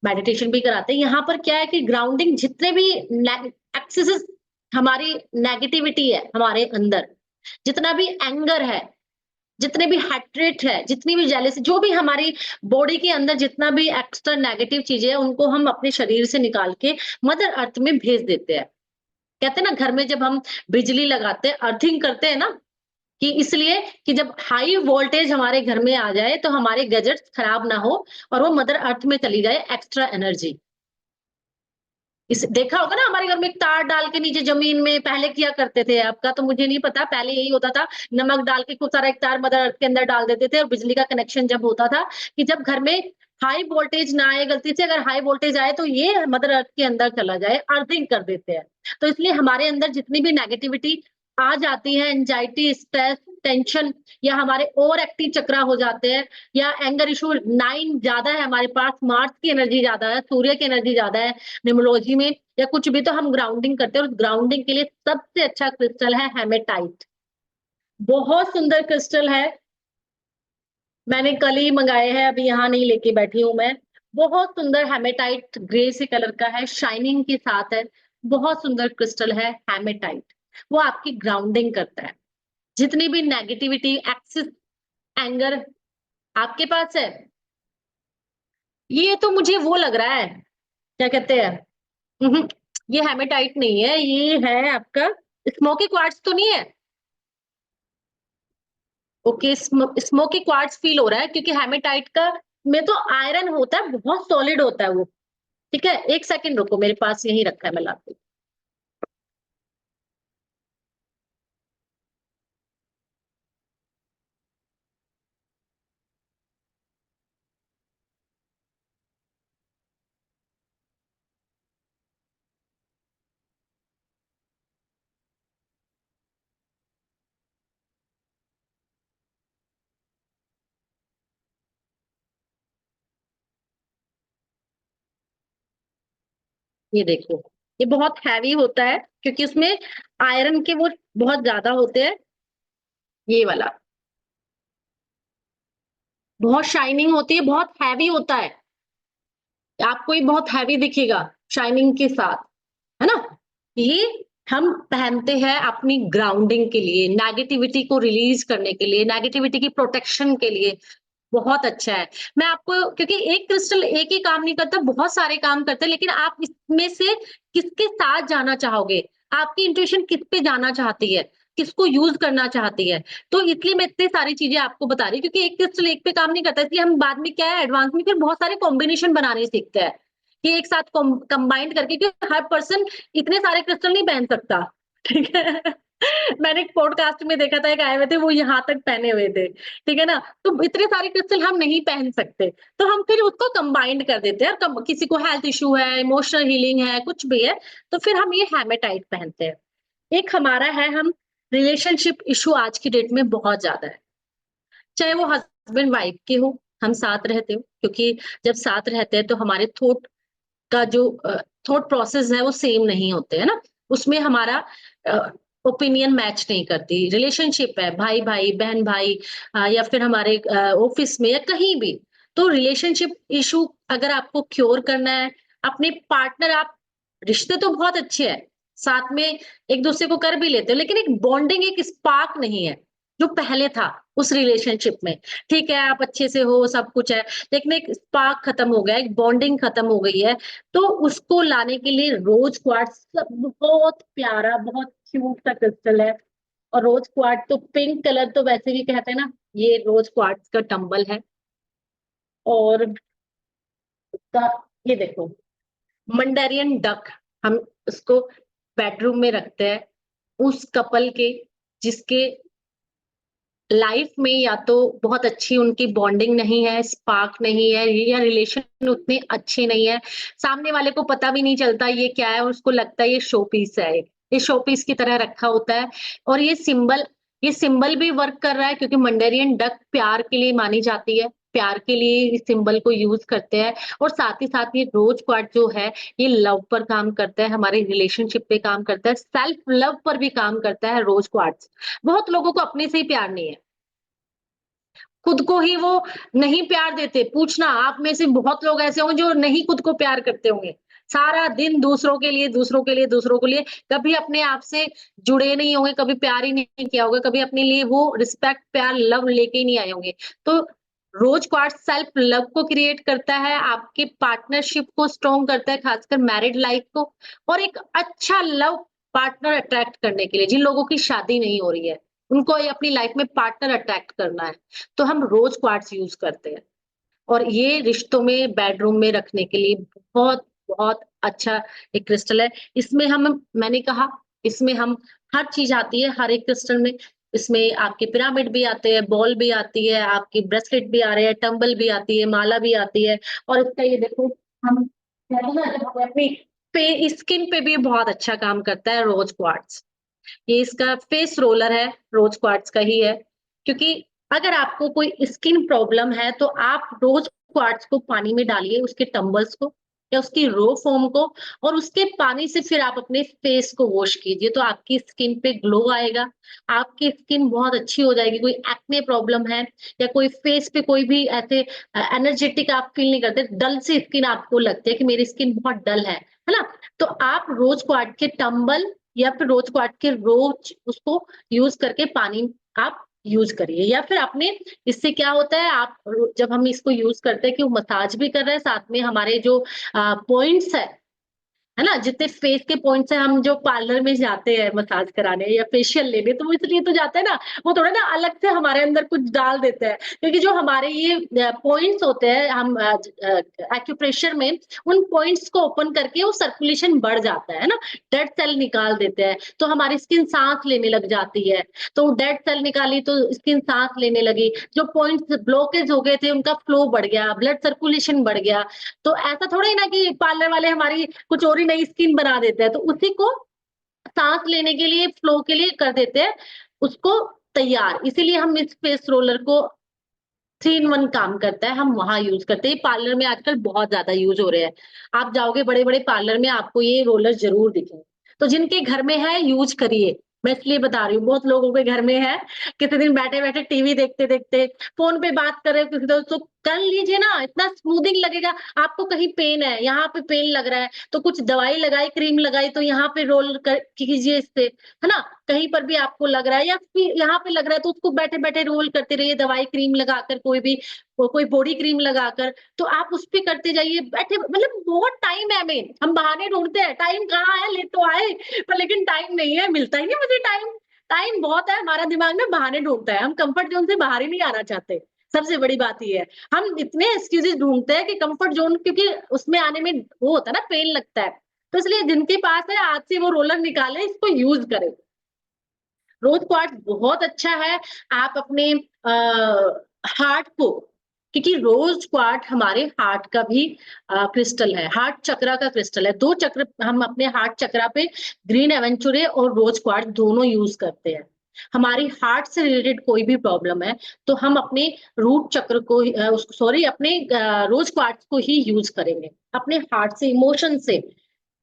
मेडिटेशन भी कराते हैं। यहाँ पर क्या है कि ग्राउंडिंग, जितने भी एक्सेस हमारी नेगेटिविटी है हमारे अंदर, जितना भी एंगर है, जितने भी हेट्रेट है, जितनी भी जेलसी, जो भी हमारी बॉडी के अंदर जितना भी एक्स्ट्रा नेगेटिव चीजें हैं, उनको हम अपने शरीर से निकाल के मदर अर्थ में भेज देते हैं। कहते हैं ना, घर में जब हम बिजली लगाते हैं, अर्थिंग करते हैं ना, कि इसलिए कि जब हाई वोल्टेज हमारे घर में आ जाए तो हमारे गैजेट्स खराब ना हो, और वो मदर अर्थ में चली जाए एक्स्ट्रा एनर्जी। इस देखा होगा ना, हमारे घर में एक तार डाल के नीचे जमीन में पहले किया करते थे। आपका तो मुझे नहीं पता, पहले यही होता था, नमक डाल के खूब सारा एक तार मदर अर्थ के अंदर डाल देते थे, और बिजली का कनेक्शन जब होता था, कि जब घर में हाई वोल्टेज ना आए, गलती से अगर हाई वोल्टेज आए तो ये मदर अर्थ के अंदर चला जाए, अर्थिंग कर देते हैं। तो इसलिए हमारे अंदर जितनी भी नेगेटिविटी आ जाती है, एंजाइटी, स्ट्रेस, टेंशन, या हमारे ओवर एक्टिव चक्रा हो जाते हैं, या एंगर इशू 9 ज्यादा है हमारे पास, मार्स की एनर्जी ज्यादा है, सूर्य की एनर्जी ज्यादा है न्यूमरोलॉजी में, या कुछ भी, तो हम ग्राउंडिंग करते हैं। और ग्राउंडिंग के लिए सबसे अच्छा क्रिस्टल है हेमेटाइट। बहुत सुंदर क्रिस्टल है, मैंने कल ही मंगाए हैं, अभी यहाँ नहीं लेके बैठी हूँ मैं। बहुत सुंदर हेमेटाइट, ग्रे से कलर का है, शाइनिंग के साथ है। बहुत सुंदर क्रिस्टल है हेमेटाइट। वो आपकी ग्राउंडिंग करता है। जितनी भी नेगेटिविटी, एक्सेस, एंगर आपके पास है, ये तो मुझे वो लग रहा है, क्या कहते हैं, ये हेमेटाइट नहीं है, ये है आपका स्मोकी क्वार्ट्ज तो नहीं है? ओके, स्मोकी क्वार्ट्ज फील हो रहा है, क्योंकि हेमेटाइट का में तो आयरन होता है, बहुत सॉलिड होता है वो। ठीक है, एक सेकंड रुको, मेरे पास यही रखा है, मैं लाती हूँ। ये देखो, ये बहुत हैवी होता है, क्योंकि उसमें आयरन के वो बहुत ज्यादा होते हैं। ये वाला बहुत शाइनिंग होती है, बहुत हैवी होता है। आपको ये बहुत हैवी दिखेगा शाइनिंग के साथ, है ना? ये हम पहनते हैं अपनी ग्राउंडिंग के लिए, नेगेटिविटी को रिलीज करने के लिए, नेगेटिविटी की प्रोटेक्शन के लिए। बहुत अच्छा है। मैं आपको, क्योंकि एक क्रिस्टल एक ही काम नहीं करता, बहुत सारे काम करते हैं, लेकिन आप इसमें से किसके साथ जाना चाहोगे? आपकी इंट्यूशन किस पे जाना चाहती है? किसको यूज़ करना चाहती है? तो इसलिए मैं इतनी सारी चीज़ें आपको बता रही हूँ, क्योंकि एक क्रिस्टल एक पे काम नहीं करता, इसलिए हम बाद में क्या है, एडवांस में फिर बहुत सारे कॉम्बिनेशन बनाने सीखते हैं, कि एक साथ कंबाइंड करके, क्योंकि हर पर्सन इतने सारे क्रिस्टल नहीं पहन सकता। ठीक है? मैंने एक पॉडकास्ट में देखा था, एक आए हुए थे, वो यहाँ तक पहने हुए थे। ठीक है ना? तो इतने सारे क्रिस्टल हम नहीं पहन सकते, तो हम फिर उसको कंबाइंड कर देते हैं। किसी को हेल्थ इश्यू है, इमोशनल हीलिंग है, कुछ भी है, तो फिर हम ये हेमेटाइट पहनते हैं। एक हमारा है, हम रिलेशनशिप इश्यू आज की डेट में बहुत ज्यादा है, चाहे वो हस्बैंड वाइफ के हो, हम साथ रहते हो, क्योंकि जब साथ रहते हैं तो हमारे थॉट का जो थॉट प्रोसेस है वो सेम नहीं होते, है ना? उसमें हमारा ओपिनियन मैच नहीं करती। रिलेशनशिप है, भाई भाई, बहन भाई, या फिर हमारे ऑफिस में या कहीं भी, तो रिलेशनशिप इशू अगर आपको क्योर करना है, अपने पार्टनर आप रिश्ते तो बहुत अच्छे हैं, साथ में एक-दूसरे को कर भी लेते हो, लेकिन एक बॉन्डिंग, एक स्पार्क नहीं है, जो पहले था उस रिलेशनशिप में। ठीक है, आप अच्छे से हो, सब कुछ है, लेकिन एक स्पार्क खत्म हो गया, एक बॉन्डिंग खत्म हो गई है, तो उसको लाने के लिए रोज़ क्वार्ट्ज बहुत प्यारा, बहुत क्यूट सा क्रिस्टल है। और रोज़ क्वार्ट्ज तो पिंक कलर तो वैसे भी कहते हैं ना, ये रोज़ क्वार्ट्ज का टंबल है। और उसका ये देखो, मंडेरियन डक, हम उसको बेडरूम में रखते हैं, उस कपल के जिसके लाइफ में या तो बहुत अच्छी उनकी बॉन्डिंग नहीं है, स्पार्क नहीं है, या रिलेशन उतने अच्छे नहीं है। सामने वाले को पता भी नहीं चलता ये क्या है, और उसको लगता है ये शो पीस है एक। ये शो पीस की तरह रखा होता है। और ये सिंबल भी वर्क कर रहा है, क्योंकि मंडेरियन डक प्यार के लिए मानी जाती है। प्यार के लिए इस सिंबल को यूज़ करते हैं, और साथ ही साथ ये रोज़ क्वार्ट्ज जो है, ये लव पर काम करता है, हमारे रिलेशनशिप पे काम करता है, सेल्फ लव पर भी काम करता है रोज़ क्वार्ट्ज। बहुत लोगों को अपने से ही प्यार नहीं है। खुद को ही वो नहीं प्यार देते। पूछना, आप में से बहुत लोग ऐसे होंगे जो नहीं खुद को प्यार करते होंगे। सारा दिन दूसरों के लिए, दूसरों के लिए, दूसरों के लिए, कभी अपने आप से जुड़े नहीं होंगे, कभी प्यार ही नहीं किया होगा, कभी अपने लिए वो रिस्पेक्ट, प्यार, लव लेके ही नहीं आए होंगे। तो रोज़ क्वार्ट्ज सेल्फ लव को क्रिएट करता है, आपके पार्टनरशिप को स्ट्रॉन्ग करता है, खासकर मैरिड लाइफ को, और एक अच्छा लव पार्टनर अट्रैक्ट करने के लिए, जिन लोगों की शादी नहीं हो रही है, उनको ये अपनी लाइफ में पार्टनर अट्रैक्ट करना है, तो हम रोज़ क्वार्ट्ज यूज़ करते हैं। और ये रिश्तों में, बेडरूम में रखने के लिए बहुत, बहुत अच्छा एक क्रिस्टल है। इसमें हम मैंने कहा, इसमें हम हर चीज़ आती है, हर एक क्रिस्टल में। इसमें आपके पिरामिड भी आते हैं, बॉल भी आती है, आपके ब्रेसलेट भी आ रहे हैं, टंबल भी आती है, माला भी आती है। और इसका ये देखो, हम कहते हैं ना, जब हमें अपनी स्किन पे भी बहुत अच्छा काम करता है रोज़ क्वार्ट्ज। ये इसका फेस रोलर है, रोज़ क्वार्ट्ज का ही है। क्योंकि अगर आपको कोई स्किन प्रॉब्लम है, तो आप रोज़ क्वार्ट्ज को पानी में डालिए, उसके टंबल्स को या उसकी रो फ़ोम को, और उसके पानी से फिर आप अपने फेस को वॉश कीजिए, तो आपकी स्किन पे ग्लो आएगा, आपकी स्किन बहुत अच्छी हो जाएगी। कोई एक्ने प्रॉब्लम है, या कोई फेस पे कोई भी ऐसे एनर्जेटिक आप फ़ील नहीं करते, डल सी स्किन आपको लगती है कि मेरी स्किन बहुत डल है ना? तो आप रोज़ क्वार्ट्ज के टंबल या फिर रोज़ क्वार्ट्ज के रोज़ उसको यूज़ करके पानी आप यूज़ करिए, या फिर आपने इससे क्या होता है, आप जब हम इसको यूज़ करते हैं कि वो मसाज भी कर रहे हैं, साथ में हमारे जो पॉइंट्स है ना? जितने फेस के पॉइंट्स हैं, हम जो पार्लर में जाते हैं मसाज कराने या फेशियल लेने, तो वो इसलिए तो जाते हैं ना, वो थोड़ा ना अलग से हमारे अंदर कुछ डाल देते हैं। क्योंकि जो हमारे ये पॉइंट्स होते हैं, हम एक्यूप्रेशर में उन पॉइंट्स को ओपन करके वो सर्कुलेशन बढ़ जाता है ना? डेड सेल निकाल देते हैं, तो हमारी स्किन साँस लेने लग जाती है। तो डेड सेल निकाली तो स्किन साँस लेने लगी, जो पॉइंट्स ब्लॉकेज हो गए थे उनका फ्लो बढ़ गया, ब्लड सर्कुलेशन बढ़ गया। तो ऐसा थोड़ा ही ना कि पार्लर वाले हमारी कुछ और ही नई स्कीम बना देते हैं, तो उसी को साँस लेने के लिए, फ्लो के लिए कर देते हैं, उसको तैयार। इसीलिए हम इस फेस रोलर को 3 इन 1 काम करता है, हम वहाँ यूज़ करते हैं। पार्लर में आजकल बहुत ज़्यादा यूज़ हो रहे हैं। आप जाओगे बड़े-बड़े पार्लर में, आपको ये रोलर ज़रूर दिखेंगे। तो जिनके घर में है, यूज़ करिए। मैं इसलिए बता रही हूँ, बहुत लोगों के घर में है, किसी दिन बैठे-बैठे टीवी देखते-देखते, फ़ोन पे बात कर रहे हो किसी दोस्त, तो कर लीजिए ना, इतना स्मूथिंग लगेगा। आपको कहीं पेन है, यहाँ पे पेन लग रहा है, तो कुछ दवाई लगाई, क्रीम लगाई, तो यहाँ पे रोल कर कीजिए इससे, है ना? कहीं पर भी आपको लग रहा है, या फिर यहाँ पे लग रहा है, तो उसको बैठे-बैठे रोल करते रहिए, दवाई क्रीम लगाकर, कोई बॉडी क्रीम लगाकर, तो आप उस पे करते जाइए, बैठे मतलब बहुत टाइम है हमें, हम बहाने ढूँढते हैं, टाइम कहाँ है, ले तो आए, पर लेकिन टाइम नहीं है, मिलता ही नहीं मुझे टाइम। टाइम बहुत है, हमारा दिमाग ना बहाने ढूँढता है, हम कम्फर्ट ज़ोन से बाहर ही नहीं आना चाहते, सबसे बड़ी बात ये है। हम इतने एक्सक्यूज़ेज़ ढूँढते हैं कि कम्फर्ट ज़ोन, क्योंकि उसमें आने में वो होता है ना, पेन लगता है, तो इसलिए जिनके पास है, आज से वो रोलर निकालें, इसको यूज़ करें। रोज़ क्वार्ट्ज बहुत अच्छा है, आप अपने हार्ट को, क्योंकि रोज़ क्वार्ट्ज हमारे हार्ट का भी क्रिस्टल है, हार्ट चक्रा का क्रिस्टल है। 2 चक्र हम अपने हार्ट चक्रा पे ग्रीन एवेंचुरे और रोज़ क्वार्ट्ज दोनों यूज़ करते हैं। हमारी हार्ट से रिलेटेड कोई भी प्रॉब्लम है, तो हम अपने रूट चक्र को अपने रोज़ क्वार्ट्ज को ही यूज़ करेंगे, अपने हार्ट से, इमोशन से।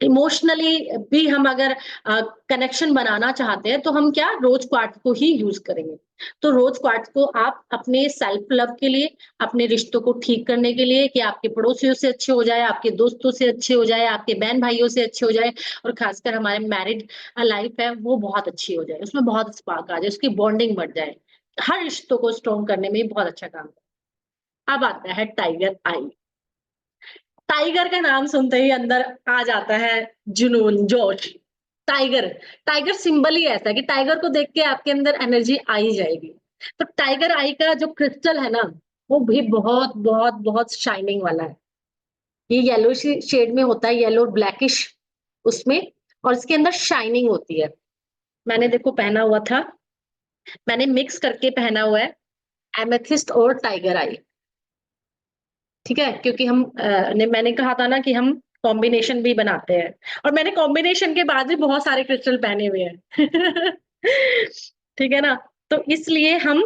इमोशनली भी हम अगर कनेक्शन बनाना चाहते हैं तो हम क्या रोज क्वार्ट्ज को ही यूज करेंगे। तो रोज क्वार्ट्ज को आप अपने सेल्फ लव के लिए, अपने रिश्तों को ठीक करने के लिए, कि आपके पड़ोसियों से अच्छे हो जाए, आपके दोस्तों से अच्छे हो जाए, आपके बहन भाइयों से अच्छे हो जाए, और खासकर हमारे मैरिड लाइफ है वो बहुत अच्छी हो जाए, उसमें बहुत स्पार्क आ जाए, उसकी बॉन्डिंग बढ़ जाए, हर रिश्तों को स्ट्रॉन्ग करने में बहुत अच्छा काम है। अब आता है टाइगर आई। टाइगर का नाम सुनते ही अंदर आ जाता है जुनून, जोश। टाइगर, टाइगर सिंबल ही ऐसा है कि टाइगर को देख के आपके अंदर एनर्जी आ ही जाएगी। तो टाइगर आई का जो क्रिस्टल है ना, वो भी बहुत बहुत बहुत शाइनिंग वाला है। ये येलो शेड में होता है, येलो ब्लैकिश उसमें, और इसके अंदर शाइनिंग होती है। मैंने देखो पहना हुआ था, मैंने मिक्स करके पहना हुआ है, एमेथिस्ट और टाइगर आई। ठीक है, क्योंकि मैंने कहा था ना कि हम कॉम्बिनेशन भी बनाते हैं, और मैंने कॉम्बिनेशन के बाद भी बहुत सारे क्रिस्टल पहने हुए हैं। ठीक है ना। तो इसलिए हम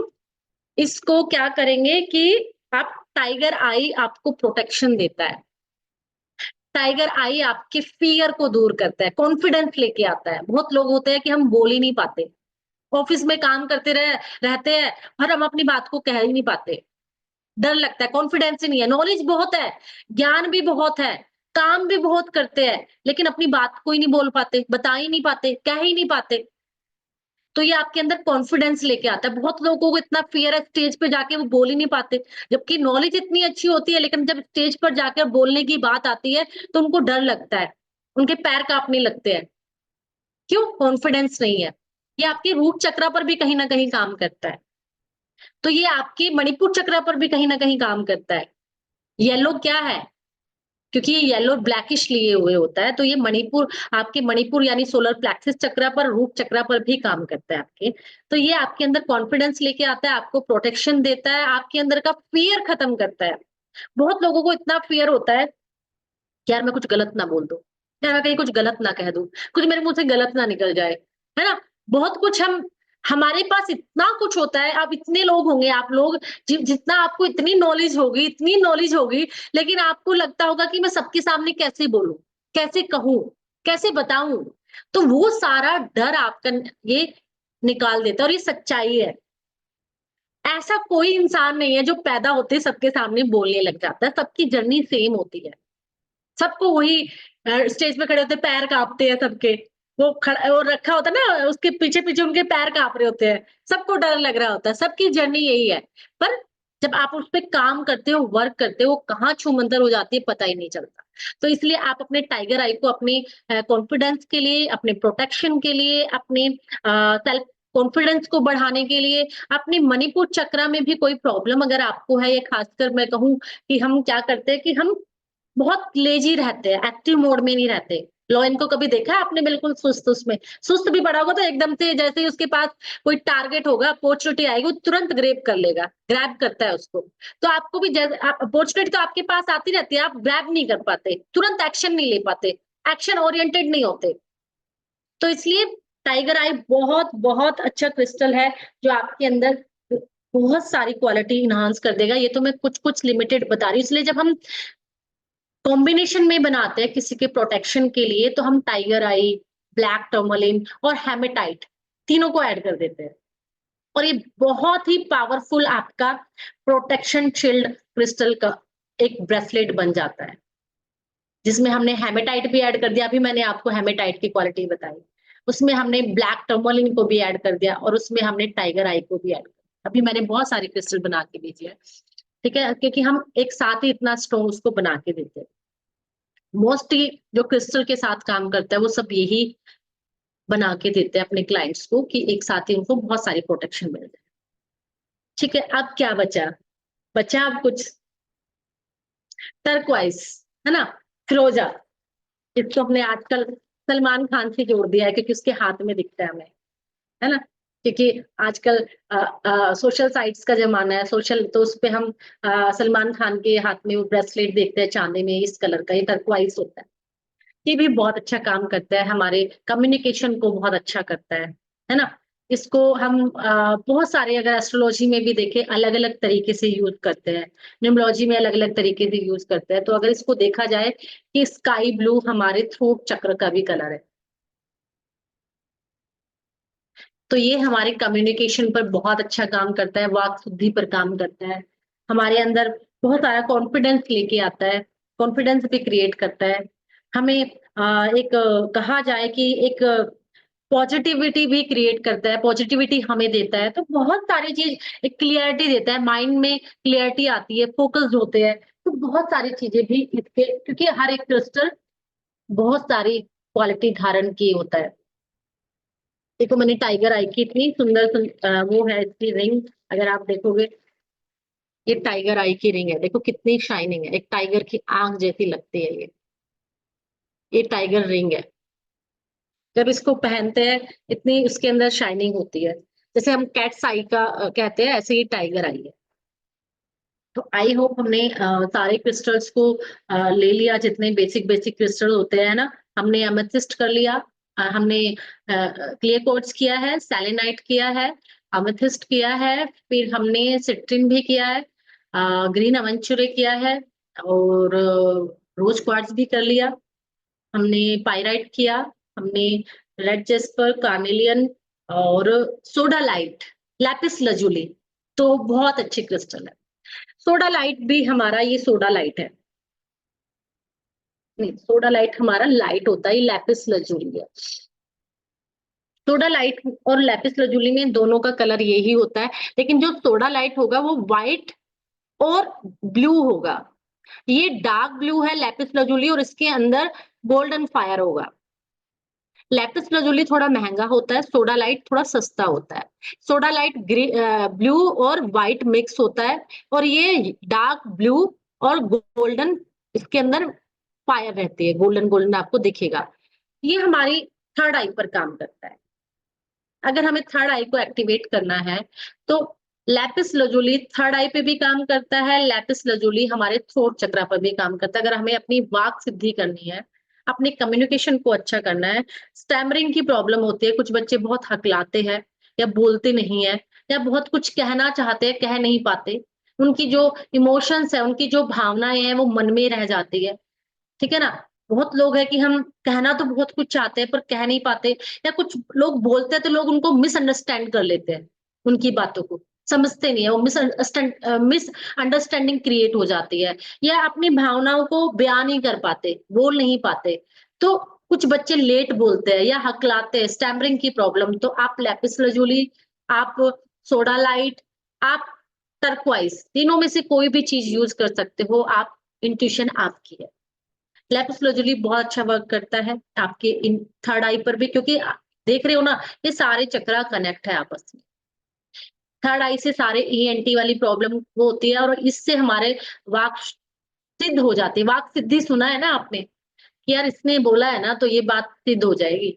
इसको क्या करेंगे कि आप टाइगर आई आपको प्रोटेक्शन देता है। टाइगर आई आपके फियर को दूर करता है, कॉन्फिडेंस लेके आता है। बहुत लोग होते हैं कि हम बोल ही नहीं पाते, ऑफिस में काम करते रहते हैं, और हम अपनी बात को कह ही नहीं पाते, डर लगता है, कॉन्फिडेंस ही नहीं है। नॉलेज बहुत है, ज्ञान भी बहुत है, काम भी बहुत करते हैं, लेकिन अपनी बात को ही नहीं बोल पाते, बता ही नहीं पाते, कह ही नहीं पाते। तो ये आपके अंदर कॉन्फिडेंस लेके आता है। बहुत लोगों को इतना फियर है स्टेज पे जाके वो बोल ही नहीं पाते, जबकि नॉलेज इतनी अच्छी होती है, लेकिन जब स्टेज पर जाकर बोलने की बात आती है तो उनको डर लगता है, उनके पैर कांपने लगते हैं। क्यों? कॉन्फिडेंस नहीं है। ये आपके रूट चक्रा पर भी कहीं ना कहीं काम करता है। तो ये आपके मणिपुर चक्रा पर भी कहीं ना कहीं काम करता है। येलो क्या है? क्योंकि ये येलो ब्लैकिश लिए हुए होता है, तो ये मणिपुर, आपके मणिपुर यानी सोलर प्लेक्सिस चक्रा पर, रूट चक्रा पर भी काम करता है आपके। तो ये आपके अंदर कॉन्फिडेंस लेके आता है, आपको प्रोटेक्शन देता है, आपके अंदर का फियर खत्म करता है। बहुत लोगों को इतना फियर होता है कि यार मैं कुछ गलत ना बोल दूं, यार मैं कहीं कुछ गलत ना कह दूं, कुछ मेरे मुंह से गलत ना निकल जाए, है ना। बहुत कुछ हम, हमारे पास इतना कुछ होता है। आप इतने लोग होंगे, आप लोग जितना आपको इतनी नॉलेज होगी, इतनी नॉलेज होगी, लेकिन आपको लगता होगा कि मैं सबके सामने कैसे बोलूं, कैसे कहूं, कैसे बताऊं। तो वो सारा डर आपका ये निकाल देता है, और ये सच्चाई है। ऐसा कोई इंसान नहीं है जो पैदा होते ही सबके सामने बोलने लग जाता है, सबकी जर्नी सेम होती है। सबको वही स्टेज पे खड़े होते हैं, पैर काँपते हैं सबके। वो रखा होता है ना, उसके पीछे-पीछे उनके पैर काँप रहे होते हैं। सबको डर लग रहा होता है, सबकी जर्नी यही है। पर जब आप उस पे काम करते हो, वर्क करते हो, वो कहाँ छूमंतर हो जाती है पता ही नहीं चलता। तो इसलिए आप अपने टाइगर आई को अपने कॉन्फिडेंस के लिए, अपने प्रोटेक्शन के लिए, अपने सेल्फ कॉन्फिडेंस को बढ़ाने के लिए, अपने मणिपुर चक्रा में भी कोई प्रॉब्लम अगर आपको है, या खासकर मैं कहूँ कि हम क्या करते हैं कि हम बहुत लेजी रहते हैं, एक्टिव मोड में नहीं रहते। लॉयन को कभी देखा है आपने बिल्कुल सुस्त उसमें? सुस्त भी पड़ा होगा तो एकदम से जैसे ही उसके पास कोई टारगेट होगा, अपॉर्च्युनिटी आएगी, वो तुरंत ग्रैब कर लेगा, ग्रैब करता है उसको। तो आपको भी जैसे अपॉर्च्युनिटी तो आपके पास आती रहती है, आप ग्रैब नहीं कर पाते, तुरंत एक्शन नहीं ले पाते, एक्शन ओरिएंटेड नहीं होते। तो इसलिए टाइगर आई बहुत बहुत अच्छा क्रिस्टल है, जो आपके अंदर बहुत सारी क्वालिटी एनहांस कर देगा। ये तो मैं कुछ-कुछ लिमिटेड बता रही हूँ। इसलिए जब हम कॉम्बिनेशन में बनाते हैं किसी के प्रोटेक्शन के लिए, तो हम टाइगर आई, ब्लैक टर्मलिन और हेमेटाइट तीनों को ऐड कर देते हैं, और ये बहुत ही पावरफुल आपका प्रोटेक्शन शील्ड क्रिस्टल का एक ब्रेसलेट बन जाता है, जिसमें हमने हेमेटाइट भी ऐड कर दिया। अभी मैंने आपको हेमेटाइट की क्वालिटी बताई, उसमें हमने ब्लैक टर्मलिन को भी ऐड कर दिया, और उसमें हमने टाइगर आई को भी ऐड कर दिया। अभी मैंने बहुत सारे क्रिस्टल बना के भेजे हैं, ठीक है, क्योंकि हम एक साथ ही इतना स्ट्रॉन्ग उसको बना के देते हैं। मोस्टली जो क्रिस्टल के साथ काम करता है वो सब यही बना के देते हैं अपने क्लाइंट्स को, कि एक साथ ही उनको बहुत सारी प्रोटेक्शन मिल जाए। ठीक है, अब क्या बचा? बचा अब कुछ टर्कवाइज, है ना, फिरोजा। इसको हमने आजकल सलमान खान से जोड़ दिया है, क्योंकि उसके हाथ में दिखता है हमें, है ना। क्योंकि आजकल सोशल साइट्स का जमाना है, सोशल, तो उस पे हम सलमान खान के हाथ में वो ब्रेसलेट देखते हैं चांदी में, इस कलर का, ये टर्कवाइज होता है। ये भी बहुत अच्छा काम करता है, हमारे कम्युनिकेशन को बहुत अच्छा करता है ना। इसको हम बहुत सारे अगर एस्ट्रोलॉजी में भी देखें अलग अलग तरीके से यूज करते हैं, न्यूमरोलॉजी में अलग अलग तरीके से यूज करते हैं। तो अगर इसको देखा जाए कि स्काई ब्लू हमारे थ्रोट चक्र का भी कलर है, तो ये हमारे कम्युनिकेशन पर बहुत अच्छा काम करता है, वाक शुद्धि पर काम करता है, हमारे अंदर बहुत सारा कॉन्फिडेंस लेके आता है, कॉन्फिडेंस भी क्रिएट करता है। हमें एक कहा जाए कि एक पॉजिटिविटी भी क्रिएट करता है, पॉजिटिविटी हमें देता है। तो बहुत सारी चीज, एक क्लियरिटी देता है, माइंड में क्लियरिटी आती है, फोकस्ड होते हैं। तो बहुत सारी चीजें भी इसके, क्योंकि हर एक क्रिस्टल बहुत सारी क्वालिटी धारण किए होता है। देखो मैंने टाइगर आई की इतनी सुंदर वो है इसकी रिंग, अगर आप देखोगे, ये टाइगर आई की रिंग है, देखो कितनी शाइनिंग है, एक टाइगर की आंख जैसी लगती है ये टाइगर रिंग है। जब इसको पहनते हैं इतनी उसके अंदर शाइनिंग होती है, जैसे हम कैट्स आई का कहते हैं, ऐसे ही टाइगर आई है। तो आई होप हमने सारे क्रिस्टल्स को ले लिया, जितने बेसिक बेसिक क्रिस्टल होते हैं ना। हमने एमेथिस्ट कर लिया, हमने क्लियर क्वार्ट्ज किया है, सेलेनाइट किया है, एमेथिस्ट किया है, फिर हमने सिट्रिन भी किया है, ग्रीन अवेंचुरे किया है, और रोज क्वार्ट्ज भी कर लिया, हमने पाइराइट किया, हमने रेड जेस्पर, कार्नेलियन और सोडा लाइट, लैपिस लजुली। तो बहुत अच्छी क्रिस्टल है। सोडा लाइट भी हमारा, ये सोडा लाइट है, नहीं सोडा लाइट हमारा लाइट होता है, ये लैपिस लजुली है। सोडा लाइट और लैपिस लजुली में दोनों का कलर यही होता है, लेकिन जो सोडा लाइट होगा वो व्हाइट और ब्लू होगा। ये डार्क ब्लू है लैपिस लजुली, और इसके अंदर गोल्डन फायर होगा। लैपिस लजुली थोड़ा महंगा होता है, सोडा लाइट थोड़ा सस्ता होता है। सोडा लाइट ब्लू और व्हाइट मिक्स होता है, और ये डार्क ब्लू और गोल्डन, इसके अंदर फायर रहती है, गोल्डन गोल्डन आपको दिखेगा। ये हमारी थर्ड आई पर काम करता है। अगर हमें थर्ड आई को एक्टिवेट करना है तो लैपिस लजुली थर्ड आई पे भी काम करता है, लैपिस लजुली हमारे थ्रोट चक्रा पर भी काम करता है। अगर हमें अपनी वाक सिद्धि करनी है, अपने कम्युनिकेशन को अच्छा करना है, स्टैमरिंग की प्रॉब्लम होती है, कुछ बच्चे बहुत हकलाते हैं या बोलते नहीं है, या बहुत कुछ कहना चाहते हैं कह नहीं पाते, उनकी जो इमोशंस है, उनकी जो भावनाएं हैं वो मन में रह जाती है, ठीक है ना। बहुत लोग है कि हम कहना तो बहुत कुछ चाहते हैं पर कह नहीं पाते, या कुछ लोग बोलते हैं तो लोग उनको मिसअंडरस्टैंड कर लेते हैं, उनकी बातों को समझते नहीं है, वो मिसअंडरस्टैंडिंग क्रिएट हो जाती है, या अपनी भावनाओं को बयान नहीं कर पाते, बोल नहीं पाते। तो कुछ बच्चे लेट बोलते हैं या हकलाते हैं, स्टैमरिंग की प्रॉब्लम, तो आप लैपिस लजुली, आप सोडा लाइट, आप टर्क्वाइज, तीनों में से कोई भी चीज यूज कर सकते हो आप, इंट्यूशन आपकी है। लैपिस lazuli बहुत अच्छा वर्क करता है आपके इन थर्ड आई पर भी, क्योंकि देख रहे हो ना, ये सारे चक्रा कनेक्ट है आपस में। थर्ड आई से सारे ईएनटी वाली प्रॉब्लम वो होती है, और इससे हमारे वाक सिद्ध हो जाती है। वाक सिद्धि सुना है ना आपने, कि यार इसने बोला है ना तो ये बात सिद्ध हो जाएगी।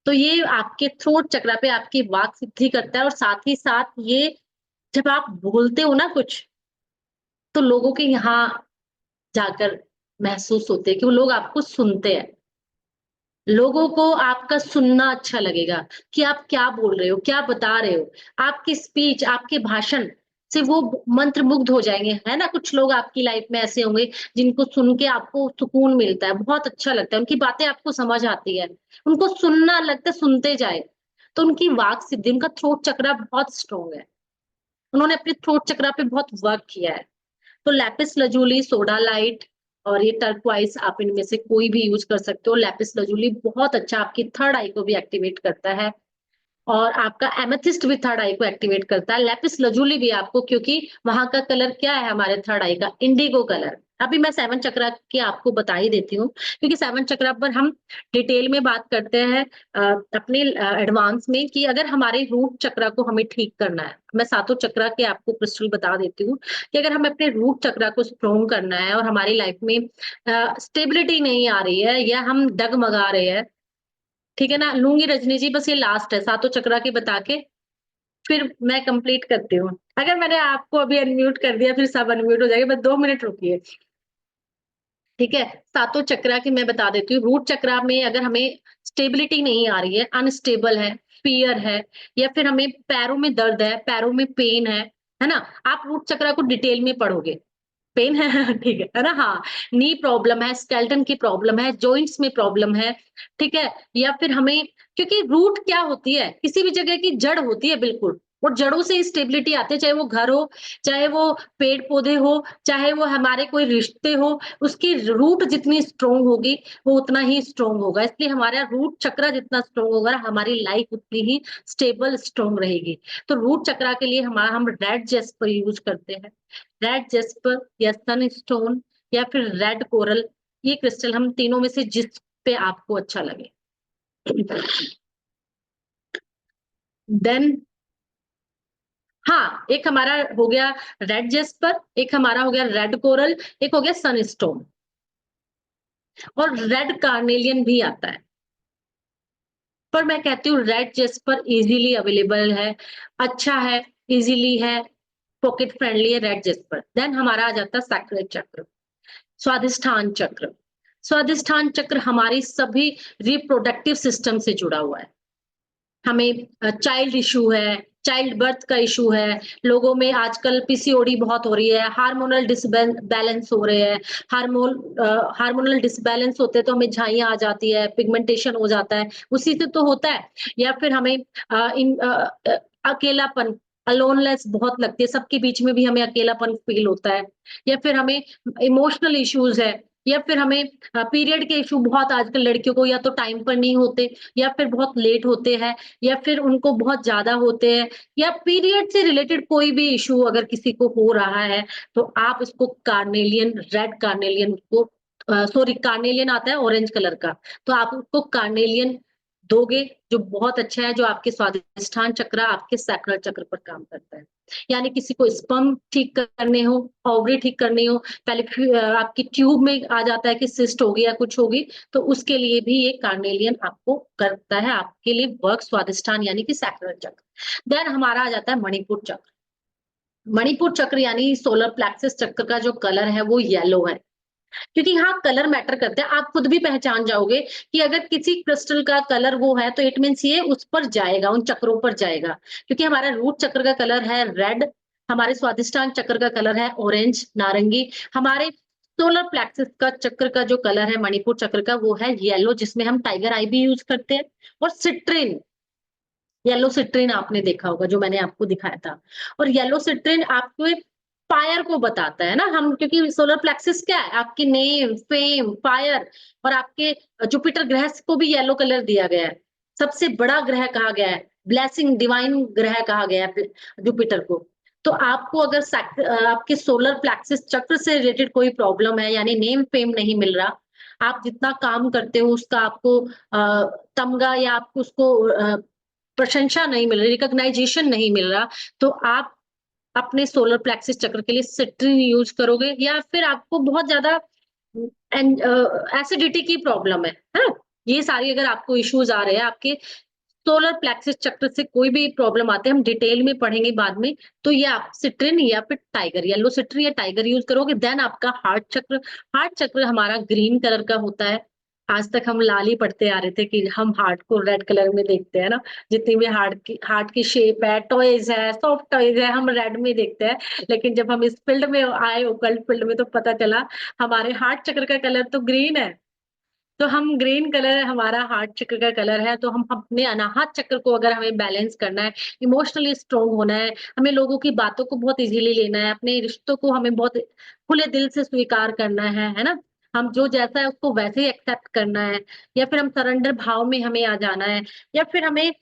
तो ये आपके थ्रोट चक्रा पे आपकी वाक सिद्धि करता है, और साथ ही साथ ये जब आप बोलते हो ना कुछ, तो लोगों के यहाँ जाकर महसूस होते हैं कि वो लोग आपको सुनते हैं। लोगों को आपका सुनना अच्छा लगेगा कि आप क्या बोल रहे हो, क्या बता रहे हो। आपकी स्पीच, आपके भाषण से वो मंत्रमुग्ध हो जाएँगे, है ना? कुछ लोग आपकी लाइफ में ऐसे होंगे जिनको सुन के आपको सुकून मिलता है, बहुत अच्छा लगता है, उनकी बातें आपको समझ आती है, उनको सुनना लगता है सुनते जाए। तो उनकी वाक सिद्धि, उनका थ्रोट चक्रा बहुत स्ट्रॉन्ग है। उन्होंने अपने थ्रोट चक्रा पे बहुत वर्क किया है। तो लैपिस लजुली, सोडा लाइट और ये टर्क्वाइज, आप इनमें से कोई भी यूज कर सकते हो। लैपिस लजुली बहुत अच्छा आपकी थर्ड आई को भी एक्टिवेट करता है, और आपका एमेथिस्ट भी थर्ड आई को एक्टिवेट करता है। लैपिस लजुली भी आपको, क्योंकि वहां का कलर क्या है हमारे थर्ड आई का, इंडिगो कलर। अभी मैं सेवन चक्रा की आपको बता ही देती हूँ, क्योंकि सेवन चक्रा पर हम डिटेल में बात करते हैं अपने एडवांस में, कि अगर हमारे रूट चक्रा को हमें ठीक करना है। मैं सातों चक्रा के आपको क्रिस्टल बता देती हूँ कि अगर हमें अपने रूट चक्रा को स्ट्रोंग करना है, और हमारी लाइफ में स्टेबिलिटी नहीं आ रही है, या हम डगमगा रहे हैं, ठीक है ना। लूंगी रजनी जी, बस ये लास्ट है सातों चक्रा के बता के, फिर मैं कंप्लीट करती हूँ। अगर मैंने आपको अभी अनम्यूट कर दिया फिर सब अनम्यूट हो जाएंगे, बस 2 मिनट रुकिए, ठीक है। सातों चक्रा की मैं बता देती हूँ। रूट चक्रा में अगर हमें स्टेबिलिटी नहीं आ रही है, अनस्टेबल है, फियर है, या फिर हमें पैरों में दर्द है, पैरों में पेन है ना? आप रूट चक्र को डिटेल में पढ़ोगे। पेन है ठीक है ना? हाँ, नी प्रॉब्लम है, स्केलेटन की प्रॉब्लम है, जॉइंट्स में प्रॉब्लम है, ठीक है? या फिर हमें, क्योंकि रूट क्या होती है? किसी भी जगह की जड़ होती है बिल्कुल, और जड़ों से ही स्टेबिलिटी आती है, चाहे वो घर हो, चाहे वो पेड़-पौधे हो, चाहे वो हमारे कोई रिश्ते हो, उसकी रूट जितनी स्ट्रॉन्ग होगी, वो उतना ही स्ट्रॉन्ग होगा। इसलिए हमारा रूट चक्र जितना स्ट्रॉन्ग होगा, हमारी लाइफ उतनी ही स्टेबल, स्ट्रॉन्ग रहेगी। तो रूट चक्र के लिए हम रेड जेस्पर यूज़ करते हैं। रेड जेस्पर या सनस्टोन या फिर रेड कोरल, ये क्रिस्टल हम तीनों में से जिस पे आपको अच्छा लगे। देन हाँ, एक हमारा हो गया रेड जेस्पर, एक हमारा हो गया रेड कोरल, एक हो गया सनस्टोन, और रेड कार्नेलियन भी आता है। पर मैं कहती हूँ रेड जेस्पर इजीली अवेलेबल है, अच्छा है, इजीली है, पॉकेट फ्रेंडली है रेड जेस्पर। देन हमारा आ जाता है सैक्रेड चक्र, स्वादिष्ठान चक्र। स्वादिष्ठान चक्र हमारी सभी रिप्रोडक्टिव सिस्टम से जुड़ा हुआ है। हमें चाइल्ड इशू है, चाइल्ड बर्थ का इशू है, लोगों में आजकल पीसीओडी बहुत हो रही है, हार्मोनल डिसबैलेंस हो रहे हैं, हार्मोनल डिसबैलेंस होते हैं तो हमें झाइयाँ आ जाती है, पिगमेंटेशन हो जाता है, उसी से तो होता है। या फिर हमें अकेलापन, अलोनलेस बहुत लगती है, सबके बीच में भी हमें अकेलापन फील होता है, या फिर हमें इमोशनल इश्यूज है, या फिर हमें पीरियड के इशू बहुत आजकल लड़कियों को या तो टाइम पर नहीं होते, या फिर बहुत लेट होते हैं, या फिर उनको बहुत ज्यादा होते हैं, या पीरियड से रिलेटेड कोई भी इशू अगर किसी को हो रहा है, तो आप इसको कार्नेलियन, रेड कार्नेलियन को, सॉरी कार्नेलियन आता है ऑरेंज कलर का, तो आप उसको कार्नेलियन दोगे, जो बहुत अच्छा है, जो आपके स्वादिष्ठान चक्र, आपके सैक्रल चक्र पर काम करता है। यानी किसी को स्पर्म ठीक करने हो, ओवरी ठीक करनी हो, पहले आपकी ट्यूब में आ जाता है कि सिस्ट होगी या कुछ होगी, तो उसके लिए भी ये कार्नेलियन आपको करता है, आपके लिए वर्क स्वादिष्ठान यानी कि सैक्रल चक्र। देन हमारा आ जाता है मणिपुर चक्र। मणिपुर चक्र यानी सोलर प्लेक्सस चक्र का जो कलर है वो येलो है, क्योंकि हाँ कलर मैटर करते हैं, आप खुद भी पहचान जाओगे कि अगर किसी क्रिस्टल का कलर वो है तो इट मीन्स ये उस पर जाएगा, उन चक्रों पर जाएगा, क्योंकि हमारा रूट चक्र का कलर है रेड, हमारे स्वादिष्टान चक्र का कलर है ऑरेंज, नारंगी, हमारे सोलर प्लेक्सस का चक्र का जो कलर है मणिपुर चक्र का वो है येलो, जिसमें हम टाइगर आई भी यूज करते हैं, और सिट्रिन, येलो सिट्रिन आपने देखा होगा जो मैंने आपको दिखाया था, और येलो सिट्रिन आपको फायर को बताता है ना, हम क्योंकि सोलर प्लेक्सिस क्या है, आपकी नेम, फेम, फायर, और आपके जुपिटर ग्रह को भी येलो कलर दिया गया है, सबसे बड़ा ग्रह कहा गया है, ब्लेसिंग डिवाइन ग्रह कहा गया है जुपिटर को। तो आपको अगर आपके सोलर प्लेक्सिस चक्र से रिलेटेड कोई प्रॉब्लम है, यानी नेम फेम नहीं मिल रहा, आप जितना काम करते हो उसका आपको तमगा या आपको उसको प्रशंसा नहीं मिल रही, रिकॉग्नाइजेशन नहीं मिल रहा, तो आप अपने सोलर प्लेक्सिस चक्र के लिए सिट्रिन यूज करोगे, या फिर आपको बहुत ज्यादा एसिडिटी की प्रॉब्लम है? ये सारी अगर आपको इश्यूज आ रहे हैं, आपके सोलर प्लेक्सिस चक्र से कोई भी प्रॉब्लम आते हैं, हम डिटेल में पढ़ेंगे बाद में, तो ये आप सिट्रिन या फिर टाइगर, येलो सिट्रिन या टाइगर यूज करोगे। देन आपका हार्ट चक्र हमारा ग्रीन कलर का होता है। आज तक हम लाल ही पढ़ते आ रहे थे कि हम हार्ट को रेड कलर में देखते हैं ना, जितनी भी हार्ट की शेप है, टॉयज है, सॉफ्ट टॉयज है, हम रेड में देखते हैं, लेकिन जब हम इस फील्ड में आए, ओकल्ट फील्ड में, तो पता चला हमारे हार्ट चक्र का कलर तो ग्रीन है। तो हम ग्रीन कलर हमारा हार्ट चक्र का कलर है, तो हम अपने अनाहत चक्र को अगर हमें बैलेंस करना है, इमोशनली स्ट्रांग होना है, हमें लोगों की बातों को बहुत इजीली लेना है, अपने रिश्तों को हमें बहुत खुले दिल से स्वीकार करना है ना? हम जो जैसा है उसको वैसे ही एक्सेप्ट करना है, या फिर हम सरेंडर भाव में हमें आ जाना है, या फिर हमें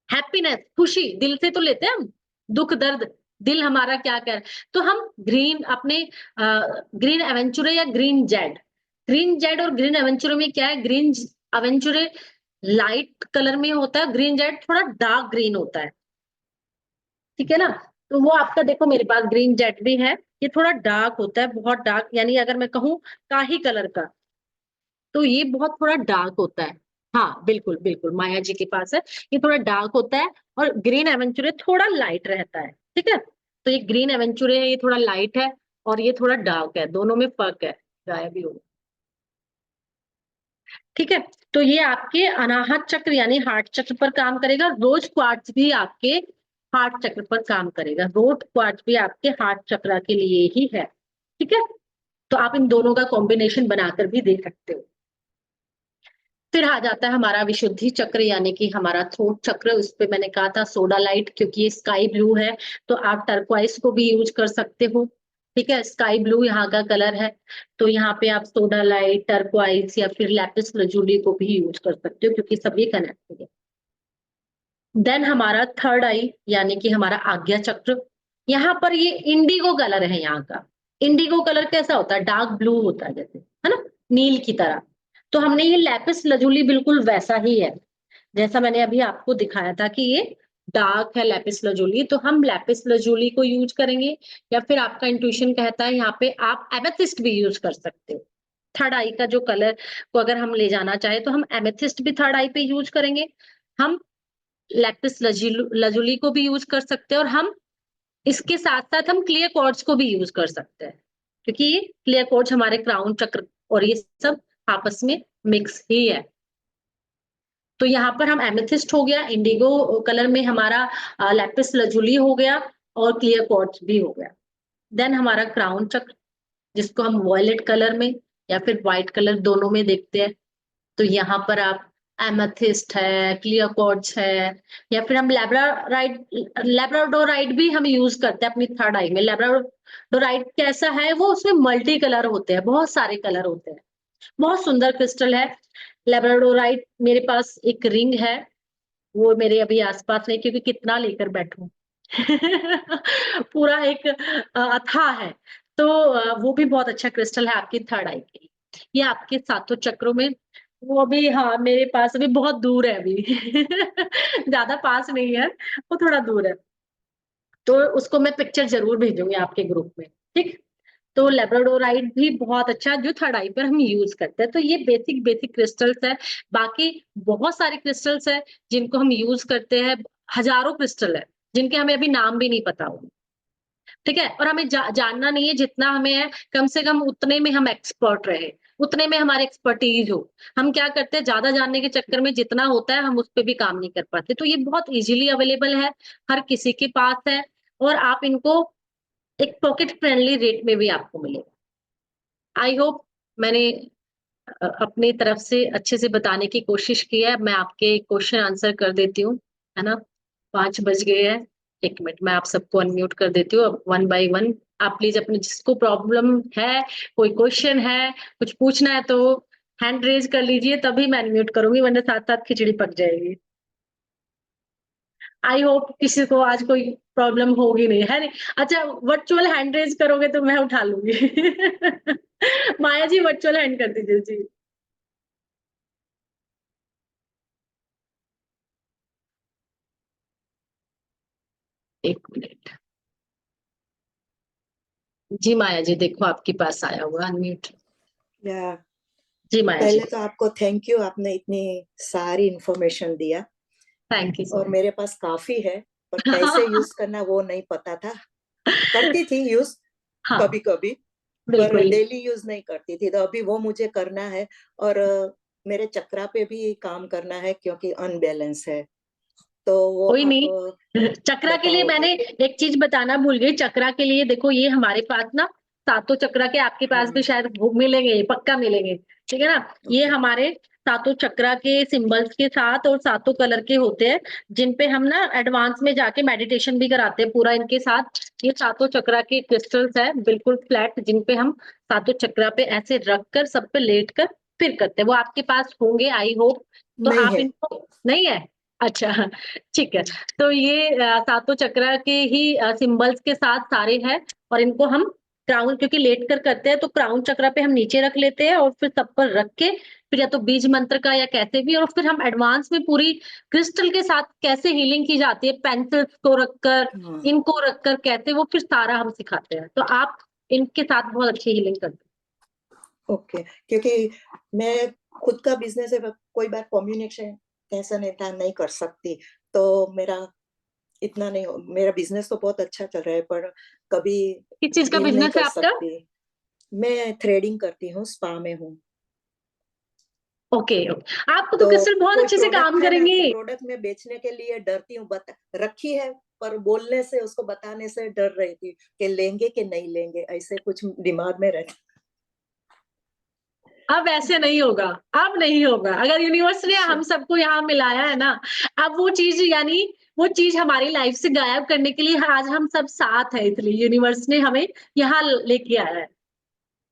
हैप्पीनेस, खुशी दिल से तो लेते हैं हम, दुख दर्द दिल हमारा क्या कर, तो हम ग्रीन अपने ग्रीन एवेंचुरे या ग्रीन जेड और ग्रीन एवेंचुरे में क्या है, ग्रीन एवेंचुरे लाइट कलर में होता है, ग्रीन जेड थोड़ा डार्क ग्रीन होता है, ठीक है ना? तो वो आपका देखो मेरे पास ग्रीन जेड भी है, ये थोड़ा डार्क होता है, बहुत डार्क, यानी अगर मैं कहूँ काही कलर का, तो ये बहुत थोड़ा डार्क होता है। हाँ बिल्कुल बिल्कुल, माया जी के पास है, ये थोड़ा डार्क होता है, और ग्रीन एवेंचुरे थोड़ा लाइट रहता है, ठीक है? तो ये ग्रीन एवेंचुरे है, ये थोड़ा लाइट है, और ये थोड़ा डार्क है, दोनों में फर्क है, गायब भी होगा। ठीक है। तो ये आपके अनाहत चक्र यानी हार्ट चक्र पर काम करेगा। रोज क्वार्ट्ज भी आपके हार्ट चक्र पर काम करेगा। रोज क्वार्ट्ज भी आपके हार्ट चक्र के लिए ही है। ठीक है, तो आप इन दोनों का कॉम्बिनेशन बनाकर भी दे सकते हो। फिर आ जाता है हमारा विशुद्धि चक्र यानी कि हमारा थ्रोट चक्र। उस पे मैंने कहा था सोडा लाइट, क्योंकि ये स्काई ब्लू है तो आप टर्क्वाइज को भी यूज कर सकते हो। ठीक है, स्काई ब्लू यहाँ का कलर है, तो यहाँ पे आप सोडा लाइट, टर्क्वाइज या फिर लैपिस लजूली को भी यूज कर सकते हो, क्योंकि सभी कनेक्टेड है। देन हमारा थर्ड आई यानी कि हमारा आज्ञा चक्र। यहाँ पर ये इंडिगो कलर है यहाँ का। इंडिगो कलर कैसा होता है? डार्क ब्लू होता है, जैसे, है ना, नील की तरह। तो हमने ये लैपिस लजूली बिल्कुल वैसा ही है, जैसा मैंने अभी आपको दिखाया था कि ये डार्क है लैपिस लजूली, तो हम लैपिस लजूली को यूज करेंगे। या फिर आपका इंट्यूशन कहता है यहाँ पे आप एमेथिस्ट भी यूज कर सकते हो। थर्ड आई का जो कलर को अगर हम ले जाना चाहे तो हम एमेथिस्ट भी थर्ड आई पे यूज करेंगे। हम लैपिस लजूली को भी यूज कर सकते हैं, और हम इसके साथ साथ हम क्लियर क्वार्ट्ज को भी यूज कर सकते हैं, क्योंकि ये क्लियर क्वार्ट्ज हमारे क्राउन चक्र और ये सब आपस में मिक्स ही है। तो यहाँ पर हम एमेथिस्ट हो गया, इंडिगो कलर में हमारा लैपिस लजूली हो गया, और क्लियर क्वार्ट्ज भी हो गया। देन हमारा क्राउन चक्र, जिसको हम वॉयलेट कलर में या फिर व्हाइट कलर दोनों में देखते हैं। तो यहाँ पर आप एमेथिस्ट है, क्लियर क्वार्ट्ज है, या फिर हम लैब्राडोराइट भी हम यूज करते हैं अपनी थर्ड आई में। लैब्राडोराइट कैसा है? वो उसमें मल्टी कलर होते हैं, बहुत सारे कलर होते हैं, बहुत सुंदर क्रिस्टल है लैब्राडोराइट। मेरे पास एक रिंग है, वो मेरे अभी आसपास नहीं, क्योंकि कितना लेकर बैठूं पूरा एक अथाह है। तो वो भी बहुत अच्छा क्रिस्टल है आपकी थर्ड आई के लिए। ये आपके सातों चक्रों में, वो अभी, हाँ, मेरे पास अभी बहुत दूर है अभी ज्यादा पास नहीं है, वो थोड़ा दूर है, तो उसको मैं पिक्चर जरूर भेजूंगी आपके ग्रुप में। ठीक। तो लेब्राडोराइट भी बहुत अच्छा, जो थर्ड आई पर हम यूज करते हैं। तो ये बेसिक बेसिक क्रिस्टल्स है। बाकी बहुत सारे क्रिस्टल्स है जिनको हम यूज करते हैं, हजारों क्रिस्टल है जिनके हमें अभी नाम भी नहीं पता हो। ठीक है, और हमें जानना नहीं है, जितना हमें है कम से कम उतने में हम एक्सपर्ट रहे, उतने में हमारे एक्सपर्टीज हो। हम क्या करते हैं, ज्यादा जानने के चक्कर में जितना होता है हम उस पर भी काम नहीं कर पाते। तो ये बहुत इजीली अवेलेबल है, हर किसी के पास है, और आप इनको एक पॉकेट फ्रेंडली रेट में भी आपको मिलेगा। आई होप मैंने अपनी तरफ से अच्छे से बताने की कोशिश की है। मैं आपके क्वेश्चन आंसर कर देती हूँ, है ना। 5 बज गए हैं। 1 मिनट, मैं आप सबको अनम्यूट कर देती हूँ अब, वन बाय वन। आप प्लीज अपने, जिसको प्रॉब्लम है, कोई क्वेश्चन है, कुछ पूछना है, तो हैंड रेज कर लीजिए, तभी मैं अनम्यूट करूंगी, वरना साथ साथ खिचड़ी पक जाएगी। आई होप किसी को आज कोई प्रॉब्लम होगी नहीं, है नहीं? अच्छा, वर्चुअल हैंड रेज करोगे तो मैं उठा लूंगी माया जी वर्चुअल हैंड कर दीजिए जी। 1 मिनट। जी माया जी, देखो आपके पास आया हुआ अनम्यूट। या जी माया जी। पहले तो आपको थैंक यू, आपने इतनी सारी इंफॉर्मेशन दिया, थैंक यू सो और मच। मेरे पास काफी है, पर कैसे यूज करना वो नहीं पता था। करती थी यूज हाँ, कभी कभी, पर बिल्कुल। डेली यूज नहीं करती थी, तो अभी वो मुझे करना है। और मेरे चक्रा पे भी काम करना है, क्योंकि अनबैलेंस है, तो वो कोई आप नहीं, चक्रा के लिए बताओगे? मैंने एक चीज बताना भूल गई। चक्रा के लिए देखो, ये हमारे पास ना सातों चक्रा के, आपके पास भी हाँ, शायद मिलेंगे, पक्का मिलेंगे। ठीक है ना, ये ओके। हमारे सातों चक्रा के सिंबल्स के साथ और सातों कलर के होते हैं, जिन पे हम ना एडवांस में जाके मेडिटेशन भी कराते हैं पूरा इनके साथ। ये सातों चक्रा के क्रिस्टल्स है, बिल्कुल फ्लैट, जिन पे हम सातों चक्रा पे ऐसे रख कर, सब पे लेट कर फिर करते हैं। वो आपके पास होंगे आई होप। तो नहीं आप है। इनको, नहीं है? अच्छा, ठीक है। तो ये सातों चक्र के ही सिंबल्स के साथ सारे हैं, और इनको हम क्राउन, क्योंकि लेट कर करते हैं, तो क्राउन चक्र पे हम नीचे रख लेते हैं, और फिर सब पर रख के फिर या तो बीज मंत्र का या कैसे भी, और फिर हम एडवांस में पूरी क्रिस्टल के साथ कैसे हीलिंग की जाती है, पेंसिल्स को रखकर, हाँ, इनको रखकर कैसे, वो फिर सारा हम सिखाते हैं। तो आप इनके साथ बहुत अच्छी हीलिंग करते ओके। क्योंकि मैं खुद का बिजनेस है, कोई बार कम्युनिकेशन कैसा नहीं कर सकती, तो मेरा इतना नहीं मेरा बिजनेस तो बहुत अच्छा चल रहा है, पर कभी हैं। किस चीज का डील नहीं बिजनेस है कर आपका? सकती। मैं थ्रेडिंग करती हूँ, स्पा में हूँ। ओके ओके, आपको तो तो क्रिस्टल बहुत कोई अच्छे से प्रोडक्ट काम है ना, करेंगे। तो प्रोडक्ट में बेचने के लिए डरती हूँ, रखी है, पर बोलने से, उसको बताने से डर रही थी कि लेंगे कि नहीं लेंगे, ऐसे कुछ दिमाग में रहता। अब ऐसे नहीं होगा, अब नहीं होगा। अगर यूनिवर्स ने अच्छा। हम सबको यहाँ मिलाया है ना, अब वो चीज यानी वो चीज हमारी लाइफ से गायब करने के लिए आज हम सब साथ है, इसलिए यूनिवर्स ने हमें यहाँ लेके आया है।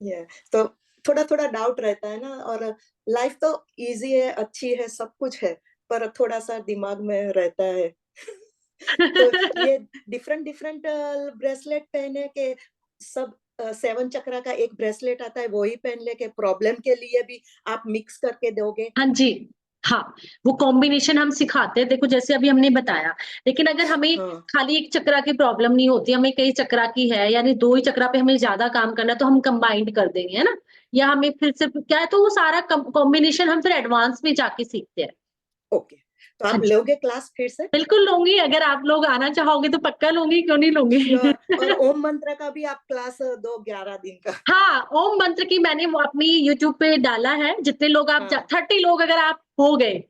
ये तो थोड़ा थोड़ा डाउट रहता है ना, और लाइफ तो इजी है, अच्छी है, सब कुछ है, पर थोड़ा सा दिमाग में रहता है। तो ये डिफरेंट डिफरेंट ब्रेसलेट पहने के सब 7 चक्रा का एक ब्रेसलेट आता है, वही पहन ले के प्रॉब्लम के लिए भी आप मिक्स करके दोगे? हाँ जी, हाँ, वो कॉम्बिनेशन हम सिखाते हैं, देखो जैसे अभी हमने बताया, लेकिन अगर हमें हाँ खाली एक चक्रा की प्रॉब्लम नहीं होती, हमें कई चक्रा की है, यानी 2 ही चक्रा पे हमें ज़्यादा काम करना है, तो हम कंबाइंड कर देंगे, है ना? या हमें फिर से क्या है, तो वो सारा कॉम्बिनेशन हम फिर एडवांस में जाके सीखते हैं। ओके, तो हाँ आप जी, लोगे क्लास फिर से? बिल्कुल लूँगी, अगर आप लोग आना चाहोगे तो पक्का लूँगी, क्यों नहीं लूँगी? श्योर। और ओम मंत्र का भी आप क्लास दो 11 दिन का? हाँ, ओम मंत्र की मैंने वो अपनी यूट्यूब पे डाला है, जितने लोग आप हाँ 30 लोग अगर आप हो गए,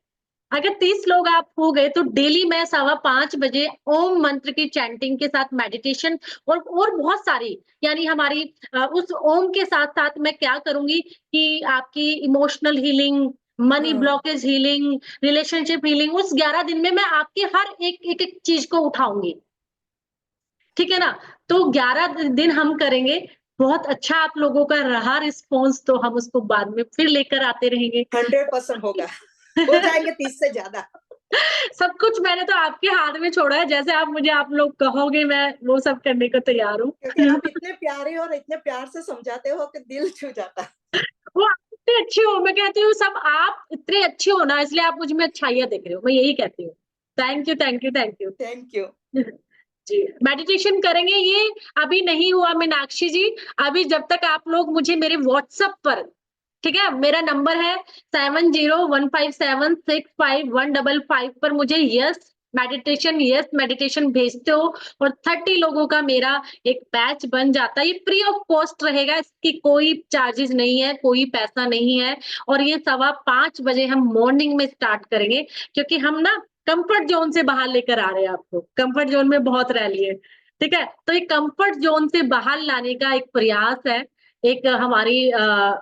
अगर 30 लोग आप हो गए, तो डेली मैं 5:15 बजे ओम मंत्र की चैंटिंग के साथ मेडिटेशन और बहुत सारी, यानी हमारी उस ओम के साथ-साथ मैं क्या करूँगी कि आपकी इमोशनल हीलिंग, मनी हाँ ब्लॉकेज हीलिंग, रिलेशनशिप हीलिंग, उस 11 दिन में मैं आपकी हर एक चीज़ को उठाऊँगी। ठीक है ना? तो 11 दिन हम करेंगे, बहुत अच्छा आप लोगों का रहा रिस्पॉन्स, तो हम उसको बाद में फिर लेकर आते रहेंगे। 100% होगा। हो जाएंगे 30 से ज्यादा। सब कुछ मैंने तो आपके हाथ में छोड़ा है, जैसे आप लोग कहोगे मैं वो सब करने को तैयार हूँ। क्योंकि आप इतने प्यारे और इतने प्यार से समझाते हो कि दिल छू जाता है। वो आप इतने अच्छे हो, मैं कहती हूँ सब आप इतने अच्छे हो ना, इसलिए आप मुझ में अच्छाइयाँ देख रहे हो, मैं यही कहती हूँ। Thank you, thank you, thank you. Thank you. जी, मेडिटेशन करेंगे, ये अभी नहीं हुआ मीनाक्षी जी, अभी जब तक आप लोग मुझे मेरे व्हाट्सएप पर, ठीक है? मेरा नंबर है 7015765155 पर मुझे यस मेडिटेशन भेजते हो और 30 लोगों का मेरा एक बैच बन जाता है। ये फ्री ऑफ कॉस्ट रहेगा, इसकी कोई चार्जेस नहीं है, कोई पैसा नहीं है, और ये 5:15 बजे हम मॉर्निंग में स्टार्ट करेंगे, क्योंकि हम ना कंफर्ट जोन से बाहर लेकर आ रहे हैं आपको। कंफर्ट जोन में बहुत रह लिए, ठीक है? तो ये कंफर्ट जोन से बाहर लाने का एक प्रयास है, एक हमारी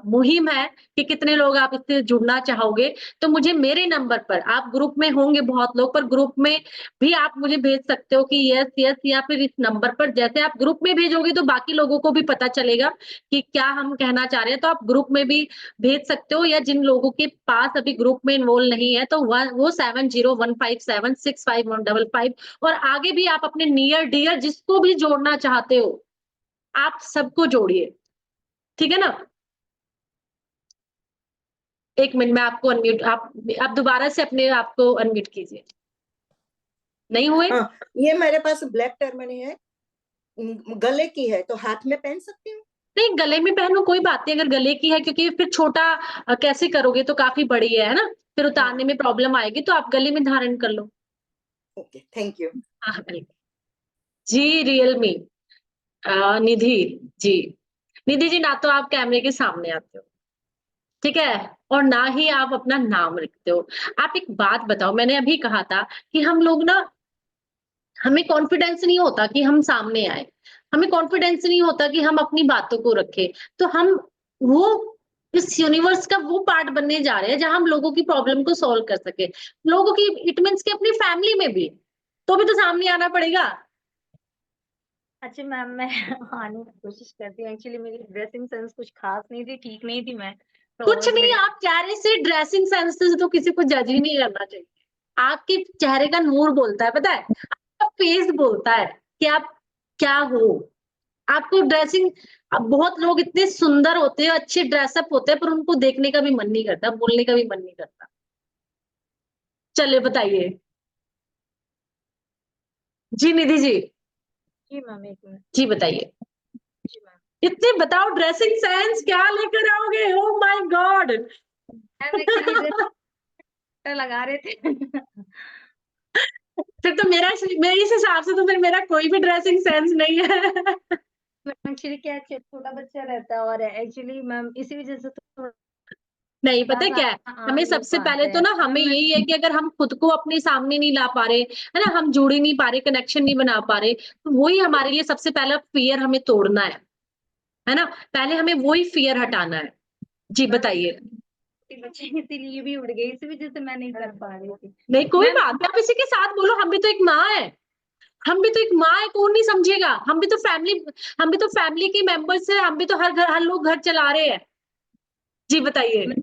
मुहिम है कि कितने लोग आप इससे जुड़ना चाहोगे। तो मुझे मेरे नंबर पर, आप ग्रुप में होंगे बहुत लोग, पर ग्रुप में भी आप मुझे भेज सकते हो कि यस, यस, या फिर इस नंबर पर जैसे आप ग्रुप में भेजोगे तो बाकी लोगों को भी पता चलेगा कि क्या हम कहना चाह रहे हैं। तो आप ग्रुप में भी भेज सकते हो, या जिन लोगों के पास अभी ग्रुप में इन्वॉल्व नहीं है, तो वो 7015765155 और आगे भी आप अपने नियर डियर जिसको भी जोड़ना चाहते हो, आप सबको जोड़िए, ठीक है ना? 1 मिनट, मैं आपको अनम्यूट, आप दोबारा से अपने आप को अनम्यूट कीजिए। नहीं हुए? हाँ, ये मेरे पास ब्लैक टर्मनी है, गले की है, तो हाथ में पहन सकती हूँ? नहीं, गले में पहनो कोई बात नहीं, अगर गले की है, क्योंकि फिर छोटा कैसे करोगे, तो काफ़ी बड़ी है ना? फिर उतारने हाँ में प्रॉब्लम आएगी, तो आप गले में धारण कर लो। Okay, thank you. हाँ, बिल्कुल। जी, रियलमी निधि जी। निधि जी, ना तो आप कैमरे के सामने आते हो, ठीक है? और ना ही आप अपना नाम लिखते हो। आप एक बात बताओ, मैंने अभी कहा था कि हम लोग ना, हमें कॉन्फिडेंस नहीं होता कि हम सामने आए। हमें कॉन्फिडेंस नहीं होता कि हम अपनी बातों को रखें। तो हम वो इस यूनिवर्स का वो पार्ट बनने जा रहे हैं जहाँ हम लोगों की प्रॉब्लम को सॉल्व कर सकें। लोगों की, इट मीन्स कि अपनी फैमिली में भी, तो भी तो सामने आना पड़ेगा। अच्छा मैम, मैं आने की कोशिश करती हूँ। एक्चुअली मेरी ड्रेसिंग सेंस कुछ खास नहीं थी, ठीक नहीं थी मैं। तो कुछ बस नहीं, मेरे आप चेहरे से, ड्रेसिंग सेंस से तो किसी को जज ही नहीं करना चाहिए। आपके चेहरे का नूर बोलता है, पता है? आपका फेस बोलता है कि आप क्या हो। आपको ड्रेसिंग, अब बहुत लोग इतने सुंदर होते हैं, अच्छे ड्रेसअप होते हैं, पर उनको देखने का भी मन नहीं करता, बोलने का भी मन नहीं करता। चलिए बताइए। जी निधि जी, जी मैम, 1 मिनट। जी बताइए। जी मैम। इतने बताओ, ड्रेसिंग सेंस क्या लेकर आओगे? Oh my God! Ma'am actually dress लगा रहे थे। फिर तो मेरे इस हिसाब से तो फिर मेरा कोई भी ड्रेसिंग सेंस नहीं है। एक्चुअली क्या है, छोटा बच्चा रहता है और एक्चुअली मैम इसी वजह से थोड़ा नहीं, पता है बस क्या है? आ हमें नहीं सबसे पाते पहले तो हैं ना मैम हमें मैं यही है कि अगर हम खुद को अपने सामने नहीं ला पा रहे, है ना? हम जुड़ ही नहीं पा रहे, कनेक्शन नहीं बना पा रहे, तो वही हमारे लिए सबसे पहला फ़ियर हमें तोड़ना है ना? पहले हमें वही फ़ियर हटाना है। जी, बस बताइए। बच्चे इसीलिए भी उड़ गए, इसी वजह से मैं नहीं कर पा रही थी। नहीं, कोई मैम बात नहीं, आप इसी के साथ बोलो, हम भी तो एक माँ हैं। हम भी तो एक माँ है, कौन नहीं समझेगा? हम भी तो फैमिली के मेंबर्स हैं, हम भी तो हर लोग घर चला रहे हैं। जी, बताइए। मैं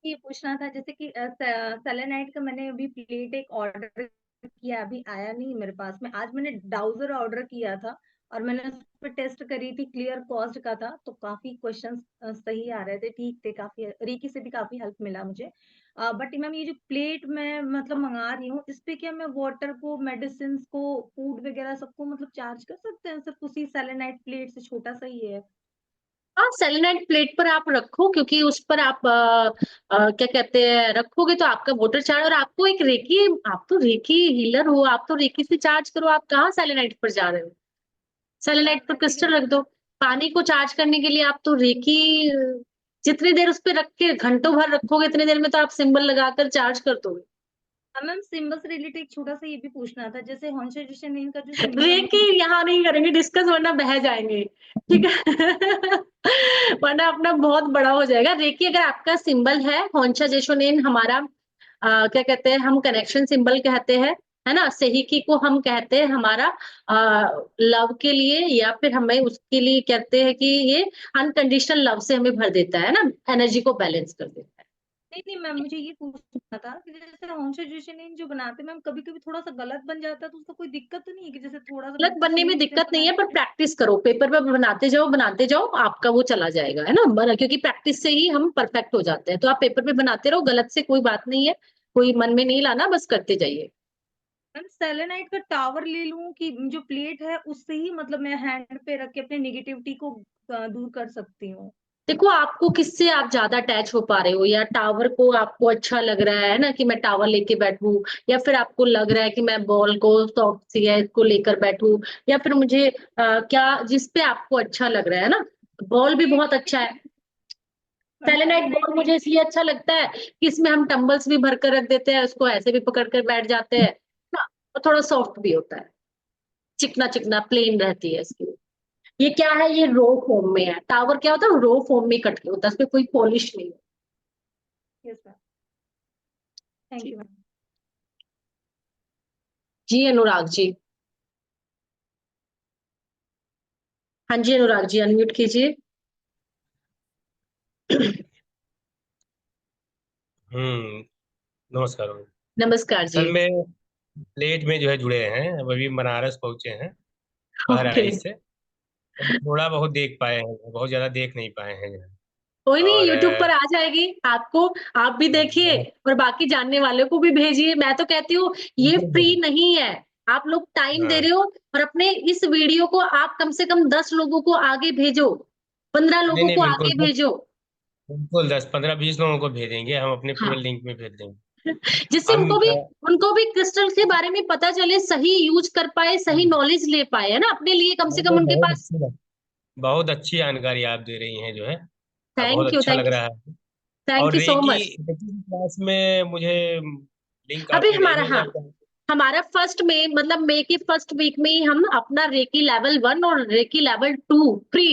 ये पूछना था जैसे कि सेलेनाइट का मैंने अभी प्लेट एक ऑर्डर किया, अभी आया नहीं मेरे पास में। आज मैंने डाउजर ऑर्डर किया था और मैंने उस पे टेस्ट करी थी, क्लियर कॉस्ट का था, तो काफी क्वेश्चंस सही आ रहे थे, ठीक थे, काफी रीकी से भी काफी हेल्प मिला मुझे। बट मैम ये जो प्लेट मैं मतलब मंगा रही हूँ, इस पे क्या मैं वाटर को, मेडिसिन को, फूड वगैरह सबको मतलब चार्ज कर सकते हैं? सिर्फ उसी सेलेनाइट प्लेट से छोटा सा ही है? हाँ, सेलेनाइट प्लेट पर आप रखो, क्योंकि उस पर आप क्या कहते हैं, रखोगे तो आपका वाटर चार्ज, और आपको एक रेकी, आप तो रेकी हीलर हो, आप तो रेकी से चार्ज करो, आप कहाँ सेलेनाइट पर जा रहे हो? मैम सेलेनाइट पर एक्चुअली क्रिस्टल रख दो। पानी को चार्ज करने के लिए आप तो रेकी जितनी देर उस पे रख के घंटों भर रखोगे, इतनी देर में तो आप सिंबल लगाकर चार्ज कर दोगे। मैम सिंबल से रिलेटेड एक छोटा सा ये भी पूछना था, जैसे हॉन्शा इनका जो सिंबल रेकी यहाँ नहीं करेंगे डिस्कस, वरना बह जाएंगे, ठीक है? वरना अपना बहुत बड़ा हो जाएगा। रेकी अगर आपका सिंबल है, होंशा जेशोनेन हमारा क्या कहते हैं, हम कनेक्शन सिंबल कहते हैं, है ना? सेहिकी को हम कहते हैं हमारा लव के लिए, या फिर हमें उसके लिए कहते हैं कि ये अनकंडीशनल लव से हमें भर देता है ना, एनर्जी को बैलेंस कर देता है। नहीं मैम मुझे ये पूछना था कि जैसे हॉन्शा जो बनाते हैं मैम, कभी कभी थोड़ा सा गलत बन जाता है, तो उसका कोई दिक्कत तो नहीं है कि जैसे थोड़ा सा गलत बिल्कुल बनने में स्मूथ दिक्कत नहीं सिंपल है, पर प्रैक्टिस करो, पेपर पे बनाते जाओ, आपका वो चला जाएगा, है ना? क्योंकि प्रैक्टिस से ही हम परफेक्ट हो जाते हैं, तो आप पेपर पे बनाते रहो, गलत से कोई बात नहीं है, कोई मन में नहीं लाना, बस करते जाइए। मैम सेलेनाइट का टावर ले लूं कि जो प्लेट है उससे ही मतलब मैं हैंड पे रख के अपने निगेटिविटी को दूर कर सकती हूँ? देखो, आपको किससे आप ज्यादा अटैच हो पा रहे हो, या टावर को आपको अच्छा लग रहा है ना कि मैं टावर लेके बैठूं, या फिर आपको लग रहा है कि मैं बॉल को, सॉफ्ट सी है इसको लेकर बैठूं, या फिर मुझे क्या जिस पे आपको अच्छा लग रहा है ना, बॉल भी बहुत अच्छा है। मैम सेलेनाइट सेलेनाइट बॉल मुझे इसलिए अच्छा लगता है कि इसमें हम टंबल्स भी भर कर रख देते हैं, उसको ऐसे भी पकड़ कर बैठ जाते हैं ना, और थोड़ा सॉफ्ट भी होता है, चिकना चिकना प्लेन रहती है इसकी। ये क्या है, ये रो फॉर्म में है, टावर क्या होता है, रो फॉर्म में कट के होता है, इसमें कोई पॉलिश नहीं है। यस मैम, थैंक जी यू मैम। जी, अनुराग जी। हाँ जी, अनुराग जी, अनम्यूट कीजिए। हम्म। नमस्कार। नमस्कार जी। असल में प्लेट में जो है जुड़े हैं, अब अभी बनारस पहुंचे हैं ओके, बहराइच से। तो थोड़ा बहुत देख पाए हैं, बहुत ज्यादा देख नहीं पाए हैं जो है। कोई नहीं, और यूट्यूब पर आ जाएगी आपको, आप भी देखिए और बाकी जानने वालों को भी भेजिए। मैं तो कहती हूँ ये फ्री नहीं है, आप लोग टाइम दे हाँ, रहे हो, और अपने इस वीडियो को आप कम से कम 10 लोगों को आगे भेजो, 15 नहीं लोगों नहीं, को बिल्कुल आगे भेजो। बिल्कुल 10 15 20 लोगों को भेजेंगे, हम अपने पूरे हाँ, लिंक में भेज देंगे। जिससे हम उनको भी क्रिस्टल के बारे में पता चले, सही यूज कर पाए, सही नॉलेज ले पाए, है ना, अपने लिए कम से कम उनके पास। बहुत अच्छी जानकारी आप दे रही हैं जो है। बहुत थैंक यू, अच्छा लग रहा है। थैंक और you so reiki much. Reiki की क्लास में मुझे लिंक अभी आपने हमारा, भेजा हाँ, या क्या? हमारा फर्स्ट में मतलब मई के फर्स्ट वीक में ही हम अपना रेकी लेवल 1 और रेकी लेवल 2 फ्री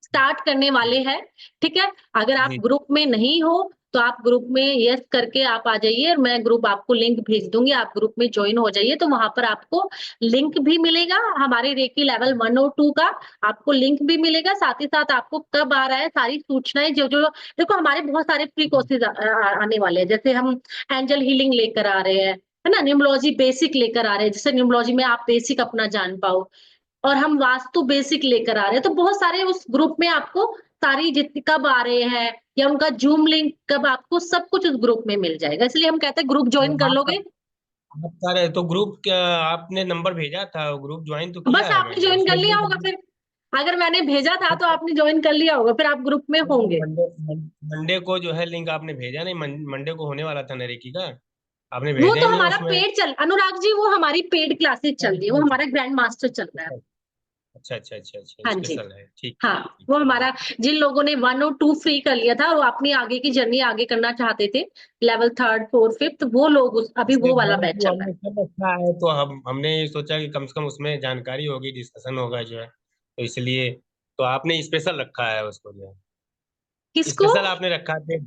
स्टार्ट करने वाले हैं, ठीक है? अगर आप जी ग्रुप में नहीं हो तो आप ग्रुप में यस करके आप आ जाइए, और मैं ग्रुप आपको लिंक भेज दूंगी, आप ग्रुप में ज्वाइन हो जाइए, तो वहां पर आपको लिंक भी मिलेगा हमारे रेकी लेवल 1 और 2 का, आपको लिंक भी मिलेगा, साथ ही साथ आपको कब आ रहा है सारी सूचनाएं, जो जो देखो, हमारे बहुत सारे फ्री कोर्सेज आने वाले हैं, जैसे हम एंजल हीलिंग लेकर आ रहे हैं, है ना, न्यूमरोलॉजी बेसिक लेकर आ रहे हैं, जिससे न्यूमरोलॉजी में आप बेसिक अपना जान पाओ, और हम वास्तु बेसिक लेकर आ रहे हैं, तो बहुत सारे उस ग्रुप में आपको सारी जितनी कब आ रहे हैं, या उनका जूम लिंक कब, आपको सब कुछ उस ग्रुप में मिल जाएगा, इसलिए हम कहते हैं ग्रुप ज्वाइन कर आपका लोगे। आपका तो ग्रुप क्या, आपने नंबर भेजा था, ग्रुप ज्वाइन तो बस किया है आपने मैंने ज्वाइन कर उसमें लिया होगा फिर, अगर मैंने भेजा था तो आपने ज्वाइन कर लिया होगा, फिर आप ग्रुप में होंगे। मंडे मंडे को जो है लिंक आपने भेजा नहीं, मंडे को होने वाला था नरेकी का, आपने वो भेजा तो ही नहीं हमारा उसमें। पेड चल अनुराग जी, वो हमारी पेड क्लासेस चल रही है, वो अच्छा हमारा ग्रैंड मास्टर चल रहा है। अच्छा अच्छा अच्छा अच्छा, हाँ जी, स्पेशल है, ठीक हाँ, ठीक वो है। हमारा जिन लोगों ने 1 और 2 फ्री कर लिया था, वो अपनी आगे की जर्नी आगे करना चाहते थे, लेवल 3, 4, 5 वो लोग अभी जैसे वो वाला वन बैच टू चल रहा है। हमने सब रखा है, तो हमने ये सोचा कि कम से कम उसमें जानकारी होगी, डिस्कशन होगा जो है, तो इसलिए तो आपने स्पेशल रखा है उसको जो है, किसको? स्पेशल आपने रखा है।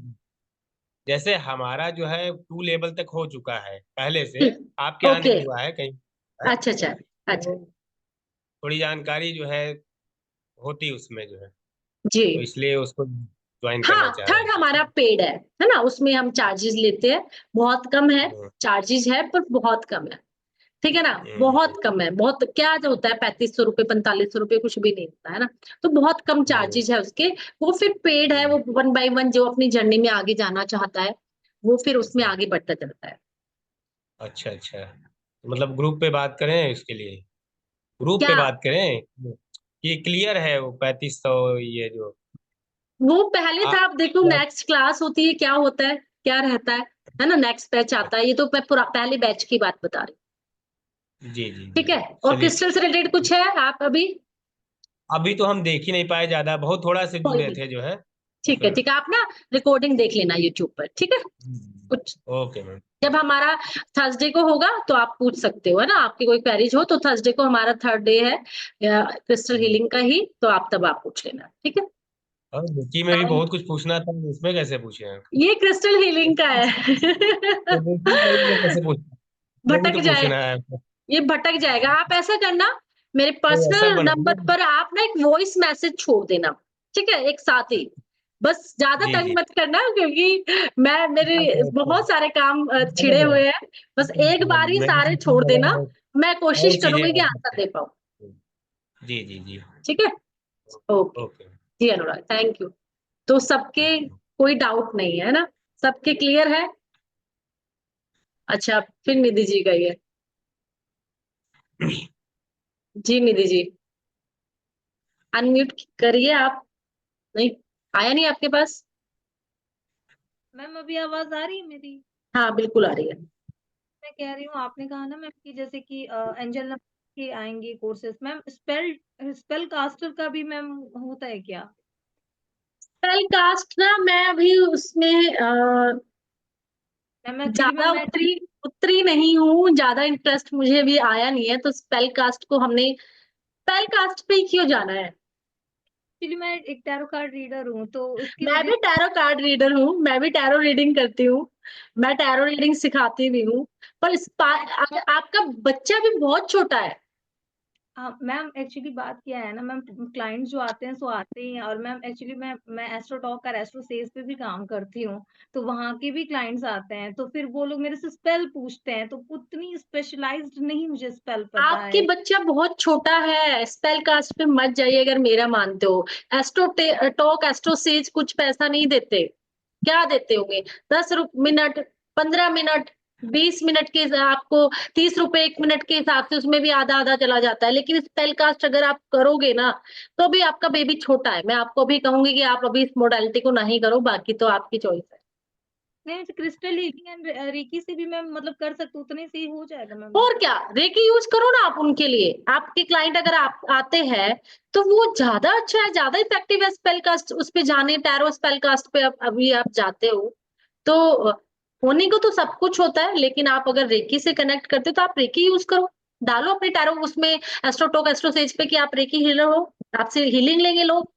जैसे हमारा जो है 2 लेवल तक हो चुका है पहले से, आपके यहाँ ओके, नहीं हुआ है कहीं है, अच्छा, अच्छा, अच्छा, तो थोड़ी जानकारी जो है होती उसमें जो है, जी। तो इसलिए उसको ज्वाइन करना हाँ, चाह रहे 3rd थे। हमारा पेड है ना? उसमें हम चार्जेस लेते हैं, बहुत कम है, हम्म, चार्जेस है पर बहुत कम है, ठीक है ना? हम्म, बहुत कम है, बहुत क्या जो होता है 3500 रुपए, 4500 रुपए कुछ भी नहीं होता है ना? तो बहुत कम हम्म, चार्जेस है उसके, वो फिर पेड है, वो हम्म, 1 बाय 1 जो अपनी जर्नी में आगे जाना चाहता है, वो फिर उसमें हम्म। आगे बढ़ता चलता है। अच्छा अच्छा, तो मतलब ग्रुप पे बात करें इसके लिए, ग्रुप पे क्या? बात करें कि क्लियर है वो 3500 ये जो वो पहले आ, था, अब देखो क्या- नेक्स्ट क्लास होती है, क्या होता है, क्या रहता है ना? नेक्स्ट बैच आता है, ये तो मैं पूरा पहले बैच की बात बता रही हूँ, जी जी ठीक जी, है? और चलिए। क्रिस्टल से रिलेटेड कुछ है आप अभी? अभी तो हम देख ही नहीं पाए, ज्यादा बहुत थोड़ा से कोई जुड़े नहीं, थे जो है, तो ठीक है, फिर ठीक है, आप ना रिकॉर्डिंग देख लेना यूट्यूब पर, ठीक है? कुछ ओके मैम। जब हमारा थर्सडे को होगा तो आप पूछ सकते हो, है ना? आपकी कोई क्वेरीज हो तो थर्सडे को हमारा 3rd डे है क्रिस्टल हीलिंग का ही, तो आप तब आप पूछ लेना, ठीक है? और रुचि में भी बहुत कुछ पूछना था, इसमें कैसे पूछे हैं? ये क्रिस्टल हीलिंग का है। तो रुचि में कैसे पूछना, वो भी भटक तो जाए, पूछना है। ये भटक जाएगा। आप ऐसा करना, मेरे तो ऐसा पर्सनल बना नंबर पर आप ना एक वॉइस मैसेज छोड़ देना, ठीक है? एक साथ ही, बस ज्यादा जी तंग जी, मत करना, क्योंकि मैं मेरे बहुत सारे काम छिड़े समझ रहा हुए हैं, बस एक हूँ। बार ही मैं सारे छोड़ देना, मैं कोशिश और चीजें करूंगी कि आ आंसर सकती दे पाऊँ, हैं। जी जी जी, ठीक है? Okay, okay. जी अनुराग, थैंक यू। तो सबके कोई डाउट नहीं है ना? सबके क्लियर है? अच्छा, फिर निधि जी गई है। जी निधि जी, अनम्यूट करिए आप। नहीं, आया नहीं आपके पास? मैम अभी आवाज आ रही है मेरी? हाँ, बिल्कुल आ रही है। मैं कह रही हूँ, आपने कहा ना मैम कि जैसे कि एंजल नंबर के आएंगे कोर्सेज, मैम स्पेल कास्टर का भी मैम होता है क्या? स्पेल कास्ट ना मैं अभी उसमें मैम एक्चुअली ज्यादा मैम मैं उतरी नहीं हूँ, ज्यादा इंटरेस्ट मुझे अभी आया नहीं है, तो स्पेल कास्ट को हमने स्पेल कास्ट पे ही क्यों जाना है? एक्चुअली मैं एक टैरो कार्ड रीडर हूँ, तो उसकी मैं वजह भी टैरो कार्ड रीडर हूँ, मैं भी टैरो रीडिंग करती हूँ, मैं टैरो रीडिंग सिखाती भी हूँ, पर आपका बच्चा भी बहुत छोटा है। हाँ मैम, एक्चुअली बात क्या है ना मैम, क्लाइंट्स जो आते हैं सो आते ही हैं, और मैम एक्चुअली मैं एस्ट्रो टॉक और एस्ट्रो सेज पे भी काम करती हूँ, तो वहाँ के भी क्लाइंट्स आते हैं, तो फिर वो लोग मेरे से स्पेल पूछते हैं, तो उतनी स्पेशलाइज्ड नहीं मुझे स्पेल पता आपके है। बच्चा बहुत छोटा है, स्पेल कास्ट पे मत जाइए अगर मेरा मानते हो। एस्ट्रो टॉक एस्ट्रो सेज कुछ पैसा नहीं देते, क्या देते होंगे? 10 मिनट, 15 मिनट, 20 मिनट के आपको 30 रुपए 1 मिनट के हिसाब से उसमें भी आधा आधा चला जाता है, लेकिन स्पेल कास्ट अगर आप करोगे ना, तो भी आपका बेबी छोटा है, मैं आपको भी कहूंगी कि आप अभी इस मोडालिटी को नहीं करो, बाकी तो आपकी चॉइस है। नहीं, क्रिस्टल हीलिंग एंड रेकी से भी मैम मतलब कर सकते, उतने से ही हो जाएगा मैम? और क्या, रेकी यूज करो ना आप उनके लिए, आपके क्लाइंट अगर आप आते हैं तो वो ज्यादा अच्छा है, ज्यादा इफेक्टिव है स्पेल कास्ट उस पे जाने, टैरो स्पेल कास्ट पे अभी आप जाते हो तो होने को तो सब कुछ होता है, लेकिन आप अगर रेकी से कनेक्ट करते हो तो आप रेकी यूज करो, डालो अपने टैरो उसमें, एस्ट्रोटॉक एस्ट्रोसेज पे कि आप रेकी हीलर हो, आपसे हीलिंग लेंगे लोग।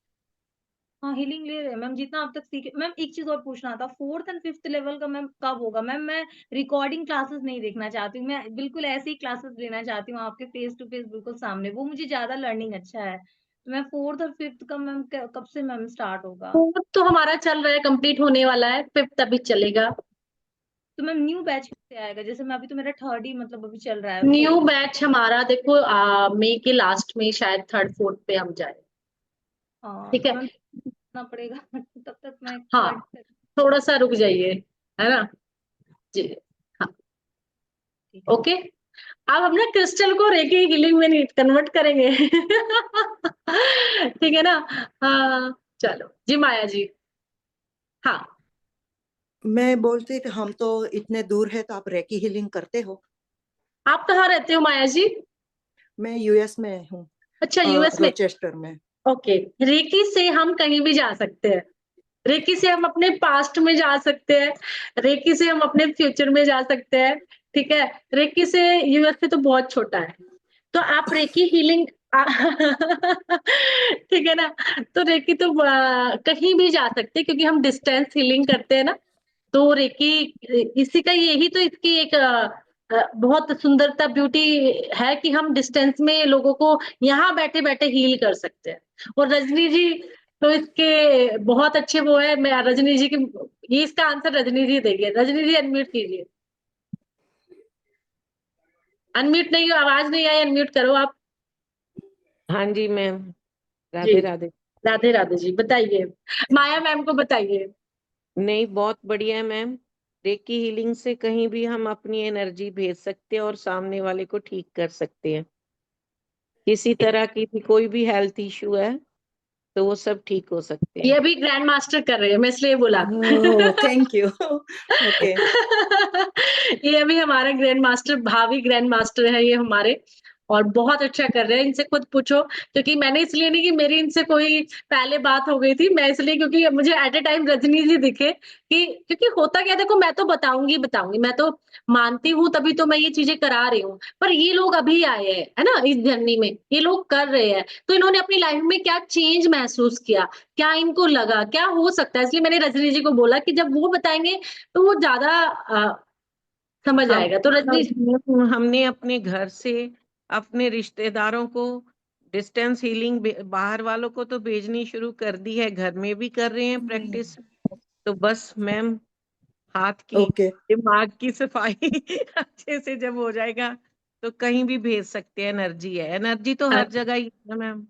हाँ, हीलिंग ले रहे हैं मैम, जितना अब तक सीखे। मैम एक चीज और पूछना था, 4th एंड 5th लेवल का मैम कब होगा? मैम मैं रिकॉर्डिंग क्लासेस नहीं देखना चाहती हूँ, मैं बिल्कुल ऐसी ही क्लासेस लेना चाहती हूँ आपके फेस टू फेस बिल्कुल सामने, वो मुझे ज्यादा लर्निंग अच्छा है। तो मैं 4th और 5th का मैम कब से मैम स्टार्ट होगा? तो हमारा चल रहा है, कंप्लीट होने वाला है, फिफ्थ अभी चलेगा। तो मैम न्यू बैच से आएगा? जैसे मैं अभी तो मेरा 3rd ही मतलब अभी चल रहा है, न्यू 4th। बैच हमारा देखो मई के लास्ट में शायद 3rd 4th पे हम जाए, हाँ ठीक तो है? मैम देखना पड़ेगा। तब तक मैं हाँ, स्टडी। थोड़ा सा रुक जाइए, है ना? जी, हाँ, ठीक है। ओके। अब हम ना क्रिस्टल को रेकी हीलिंग में कन्वर्ट करेंगे। ठीक है ना? हाँ, चलो जी माया जी। हाँ, मैं बोलती कि हम तो इतने दूर है, तो आप रेकी हीलिंग करते हो? आप कहाँ रहते हो माया जी? मैं यूएस में हूँ। अच्छा, यूएस में। रोचेस्टर में। ओके, रेकी से हम कहीं भी जा सकते हैं। रेकी से हम अपने पास्ट में जा सकते हैं, रेकी से हम अपने फ्यूचर में जा सकते हैं, ठीक है। रेकी से यूएसए तो बहुत छोटा है, तो आप रेकी हीलिंग ठीक है ना। तो रेकी तो कहीं भी जा सकते हैं, क्योंकि हम डिस्टेंस हीलिंग करते हैं ना। तो रेकी इसी का यही तो इसकी एक बहुत सुंदरता ब्यूटी है कि हम डिस्टेंस में लोगों को यहाँ बैठे बैठे हील कर सकते हैं। और रजनी जी तो इसके बहुत अच्छे वो है। मैं रजनी जी की, ये इसका आंसर रजनी जी देंगे। रजनी जी अनम्यूट कीजिए। अनम्यूट नहीं, आवाज नहीं आई, अनम्यूट करो आप। हाँ जी मैम, जी, राधे राधे। राधे राधे जी, बताइए। माया मैम को बताइए। नहीं, बहुत बढ़िया है मैम। रेकी हीलिंग से कहीं भी हम अपनी एनर्जी भेज सकते हैं और सामने वाले को ठीक कर सकते हैं। किसी तरह की भी कोई भी हेल्थ इश्यू है तो वो सब ठीक हो सकते ये हैं। अभी ग्रैंड मास्टर कर रहे हैं, मैं इसलिए बोला। Thank you. ओके, ये अभी हमारे ग्रैंड मास्टर, भावी ग्रैंड मास्टर है ये हमारे, और बहुत अच्छा कर रहे हैं। इनसे खुद पूछो, क्योंकि मैंने इसलिए नहीं कि मेरी इनसे कोई पहले बात हो गई थी, मैं इसलिए क्योंकि मुझे एट ए टाइम रजनी जी दिखे कि, क्योंकि होता क्या, देखो मैं तो बताऊंगी, मैं तो मानती हूँ, तभी तो मैं ये चीजें करा रही हूँ। पर ये लोग अभी आए हैं, है ना, इस जर्नी में ये लोग कर रहे हैं, तो इन्होंने अपनी लाइफ में क्या चेंज महसूस किया, क्या इनको लगा, क्या हो सकता है, इसलिए मैंने रजनी जी को बोला कि जब वो बताएंगे तो वो ज्यादा समझ हम आएगा। तो रजनी हमने अपने घर से अपने रिश्तेदारों को डिस्टेंस हीलिंग बाहर वालों को तो भेजनी शुरू कर दी है, घर में भी कर रहे हैं प्रैक्टिस। तो बस मैम, हाथ की ओके, दिमाग की सफाई अच्छे से जब हो जाएगा तो कहीं भी भेज सकते हैं। एनर्जी है, एनर्जी तो हर जगह ही है मैम।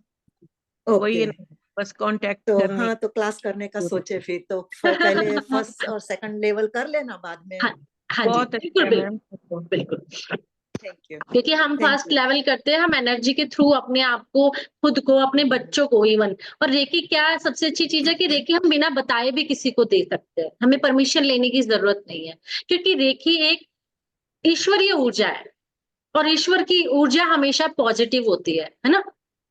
वही ओके। है, बस कांटेक्ट तो करने। हाँ, तो क्लास करने का सोचे फिर तो पहले फर्स्ट और सेकंड लेवल कर लेना, बाद में। हाँ, हाँ जी, बहुत अच्छा बिल्कुल है बिल्कुल मैम। बिल्कुल। थैंक यू, क्योंकि हम थैंक फर्स्ट यू। लेवल करते हैं, हम एनर्जी के थ्रू अपने आप को, खुद को, अपने बच्चों को इवन। और रेकी क्या सबसे अच्छी चीज है कि रेकी हम बिना बताए भी किसी को दे सकते हैं, हमें परमिशन लेने की जरूरत नहीं है, क्योंकि रेकी एक ईश्वरीय ऊर्जा है, और ईश्वर की ऊर्जा हमेशा पॉजिटिव होती है ना।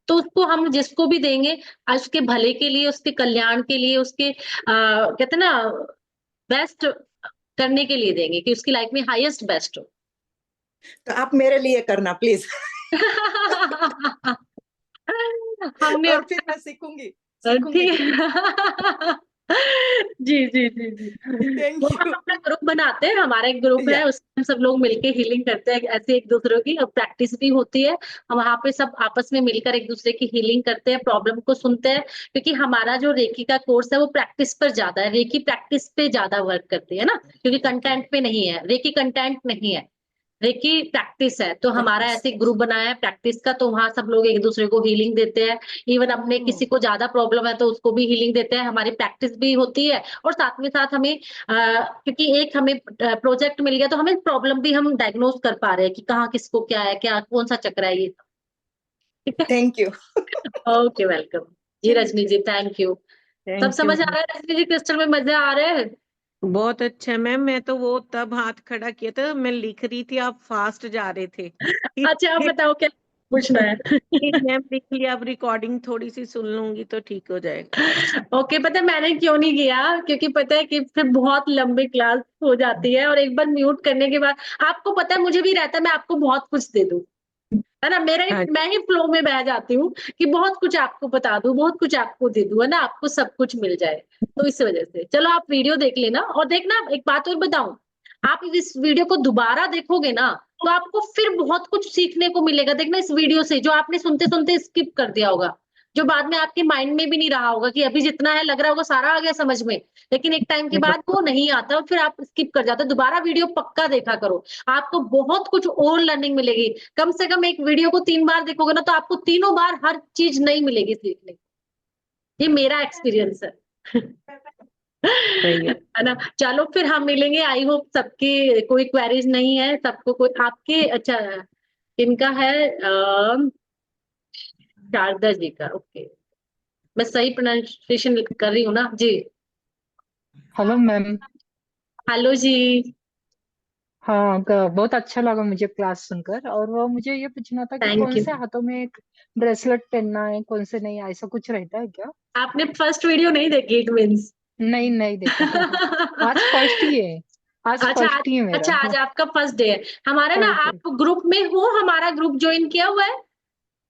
तो उसको हम जिसको भी देंगे, उसके भले के लिए, उसके कल्याण के लिए, उसके कहते हैं ना, बेस्ट करने के लिए देंगे, कि उसकी लाइफ में हाईएस्ट बेस्ट हो। तो आप मेरे लिए करना प्लीज। हमने और फिर मैं सीखूंगी, सीखूंगी ठीक फिर। जी जी जी जी। थैंक वो हम यू। अपना ग्रुप बनाते हैं, हमारा एक ग्रुप है, या उसमें हम सब लोग मिलके हीलिंग करते हैं, ऐसे एक दूसरे की प्रैक्टिस भी होती है। हम वहाँ पे सब आपस में मिलकर एक दूसरे की हीलिंग करते हैं, प्रॉब्लम को सुनते हैं, क्योंकि हमारा जो रेकी का कोर्स है वो प्रैक्टिस पर ज्यादा है, रेकी प्रैक्टिस पे ज्यादा वर्क करती है ना, क्योंकि कंटेंट पे नहीं है, रेकी कंटेंट नहीं है, रेकी प्रैक्टिस है। तो हमारा प्रैक्टिस। ऐसे ग्रुप बनाया है प्रैक्टिस का, तो वहां सब लोग एक दूसरे को हीलिंग देते हैं। इवन अपने किसी को ज्यादा प्रॉब्लम है तो उसको भी हीलिंग देते हैं, हमारी प्रैक्टिस भी होती है। और साथ में साथ हमें क्योंकि एक हमें प्रोजेक्ट मिल गया, तो हमें प्रॉब्लम भी हम डायग्नोज कर पा रहे हैं कि कहाँ किसको क्या है, क्या कौन सा चक्र है ये। ठीक है, थैंक यू। ओके, वेलकम जी रजनी जी, थैंक यू। सब थैंक यू। समझ आ रहा है रजनी जी, क्रिस्टल में मजा आ रहा है? बहुत अच्छा है मैम। मैं तो वो तब हाथ खड़ा किया था, मैं लिख रही थी, आप फास्ट जा रहे थे। अच्छा, आप बताओ क्या पूछना है? ठीक मैम, लिख लिया। अब रिकॉर्डिंग थोड़ी सी सुन लूंगी तो ठीक हो जाएगा। ओके, पता है मैंने क्यों नहीं किया? क्योंकि पता है कि फिर बहुत लंबी क्लास हो जाती है, और एक बार म्यूट करने के बाद आपको पता है, मुझे भी रहता है मैं आपको बहुत कुछ दे दूं, है ना, हाँ, मैं ही फ्लो में बह जाती हूँ कि बहुत कुछ आपको बता दूं, बहुत कुछ आपको दे दूं, है ना, आपको सब कुछ मिल जाए। तो इस वजह से चलो आप वीडियो देख लेना, और देखना एक बात और बताऊं, आप इस वीडियो को दोबारा देखोगे ना, तो आपको फिर बहुत कुछ सीखने को मिलेगा। देखना इस वीडियो से, जो आपने सुनते सुनते स्किप कर दिया होगा, जो बाद में आपके माइंड में भी नहीं रहा होगा, कि अभी जितना है लग रहा होगा सारा आ गया समझ में, लेकिन एक टाइम के बाद वो नहीं आता, और फिर आप स्किप कर जाते हो। दोबारा वीडियो पक्का देखा करो, आपको बहुत कुछ और लर्निंग मिलेगी। कम से कम एक वीडियो को 3 बार देखोगे ना, तो आपको तीनों बार हर चीज नई मिलेगी सीखने को। ये मेरा एक्सपीरियंस है। सही है। है ना, चलो फिर हम मिलेंगे। आई होप सबकी कोई क्वेरीज नहीं है, सबको कोई आपके, अच्छा इनका है शारदा जी का। ओके, मैं सही प्रोनाउंसिएशन कर रही हूँ ना जी? Hello ma'am. हेलो जी। हाँ, बहुत अच्छा लगा मुझे क्लास सुनकर। और वो मुझे ये पूछना था कि थैंक कौन यू। से हाथों में ब्रेसलेट पहनना है, कौन से नहीं, ऐसा कुछ रहता है क्या? आपने फर्स्ट वीडियो नहीं देखी इट मीन्स। नहीं, नहीं देखा। आज फर्स्ट ही है, आज अच्छा फर्स्ट ही है मेरा। अच्छा, आज आपका फर्स्ट डे है। हमारा ना, फर्स्ट आप ग्रुप में हो, हमारा ग्रुप ज्वाइन किया हुआ है?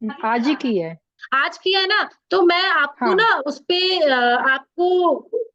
डे आज ही की है। आज किया है ना, तो मैं आपको हाँ ना उस पे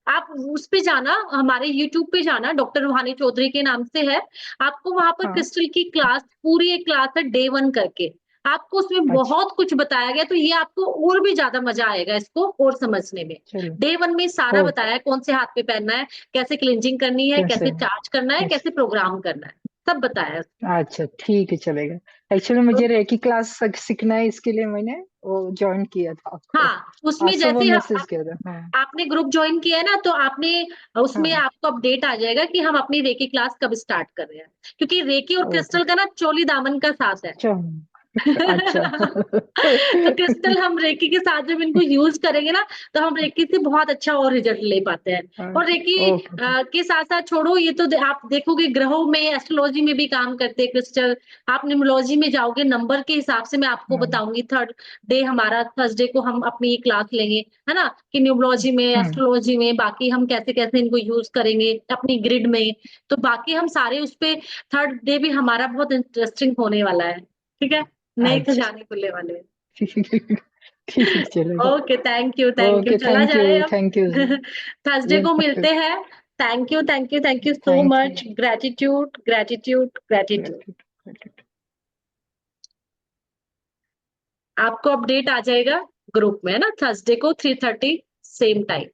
आप उस पे जाना, हमारे यूट्यूब पे जाना, डॉक्टर रूहानी चौधरी के नाम से है। आपको वहां पर हाँ, क्रिस्टल की क्लास, पूरी एक क्लास है डे 1 करके। आपको उसमें अच्छा, बहुत कुछ बताया गया, तो ये आपको और भी ज्यादा मजा आएगा इसको और समझने में। चलो। डे 1 में सारा ओके, बताया है, कौन से हाथ पे पहनना है, कैसे क्लिंजिंग करनी है, कैसे? कैसे चार्ज करना है, कैसे? कैसे प्रोग्राम करना है, सब बताया है। अच्छा, ठीक है, चलेगा। एक्चुअली मुझे रेकी क्लास सीखना है, इसके लिए मैंने वो ज्वाइन किया था आपको। हाँ, आज उसमें सुबह जैसे मैसेज किया था। हाँ आपने ग्रुप ज्वाइन किया है ना, तो आपने उसमें हाँ, आपको अपडेट आ जाएगा कि हम अपनी रेकी क्लास कब स्टार्ट कर रहे हैं, क्योंकि रेकी और ओके, क्रिस्टल का ना चोली दामन का साथ है। चलो। अच्छा। तो क्रिस्टल हम रेकी के साथ जब इनको यूज करेंगे ना, तो हम रेकी से बहुत अच्छा और रिजल्ट ले पाते हैं। और रेकी ओके, के साथ साथ छोड़ो, ये तो आप देखोगे ग्रहों में, एस्ट्रोलॉजी में भी काम करते हैं क्रिस्टल। आप न्यूमरोलॉजी में जाओगे, नंबर के हिसाब से मैं आपको बताऊंगी। थर्ड डे हमारा थर्सडे को हम अपनी क्लास लेंगे, है ना, कि न्यूमरोलॉजी में, एस्ट्रोलॉजी में, बाकी हम कैसे कैसे इनको यूज करेंगे अपनी ग्रिड में। तो बाकी हम सारे उस पे, थर्ड डे भी हमारा बहुत इंटरेस्टिंग होने वाला है। ठीक है, नए अच्छा। खजाने खुलने वाले हैं। ठीक, चलेगा। ओके, थैंक यू, ओके, चला जाए अब। Thank you. थर्सडे को मिलते हैं। Thank you so thank much. Gratitude, gratitude, gratitude. You. आपको अपडेट आ जाएगा ग्रुप में, है ना, थर्सडे को 3:30 सेम टाइम।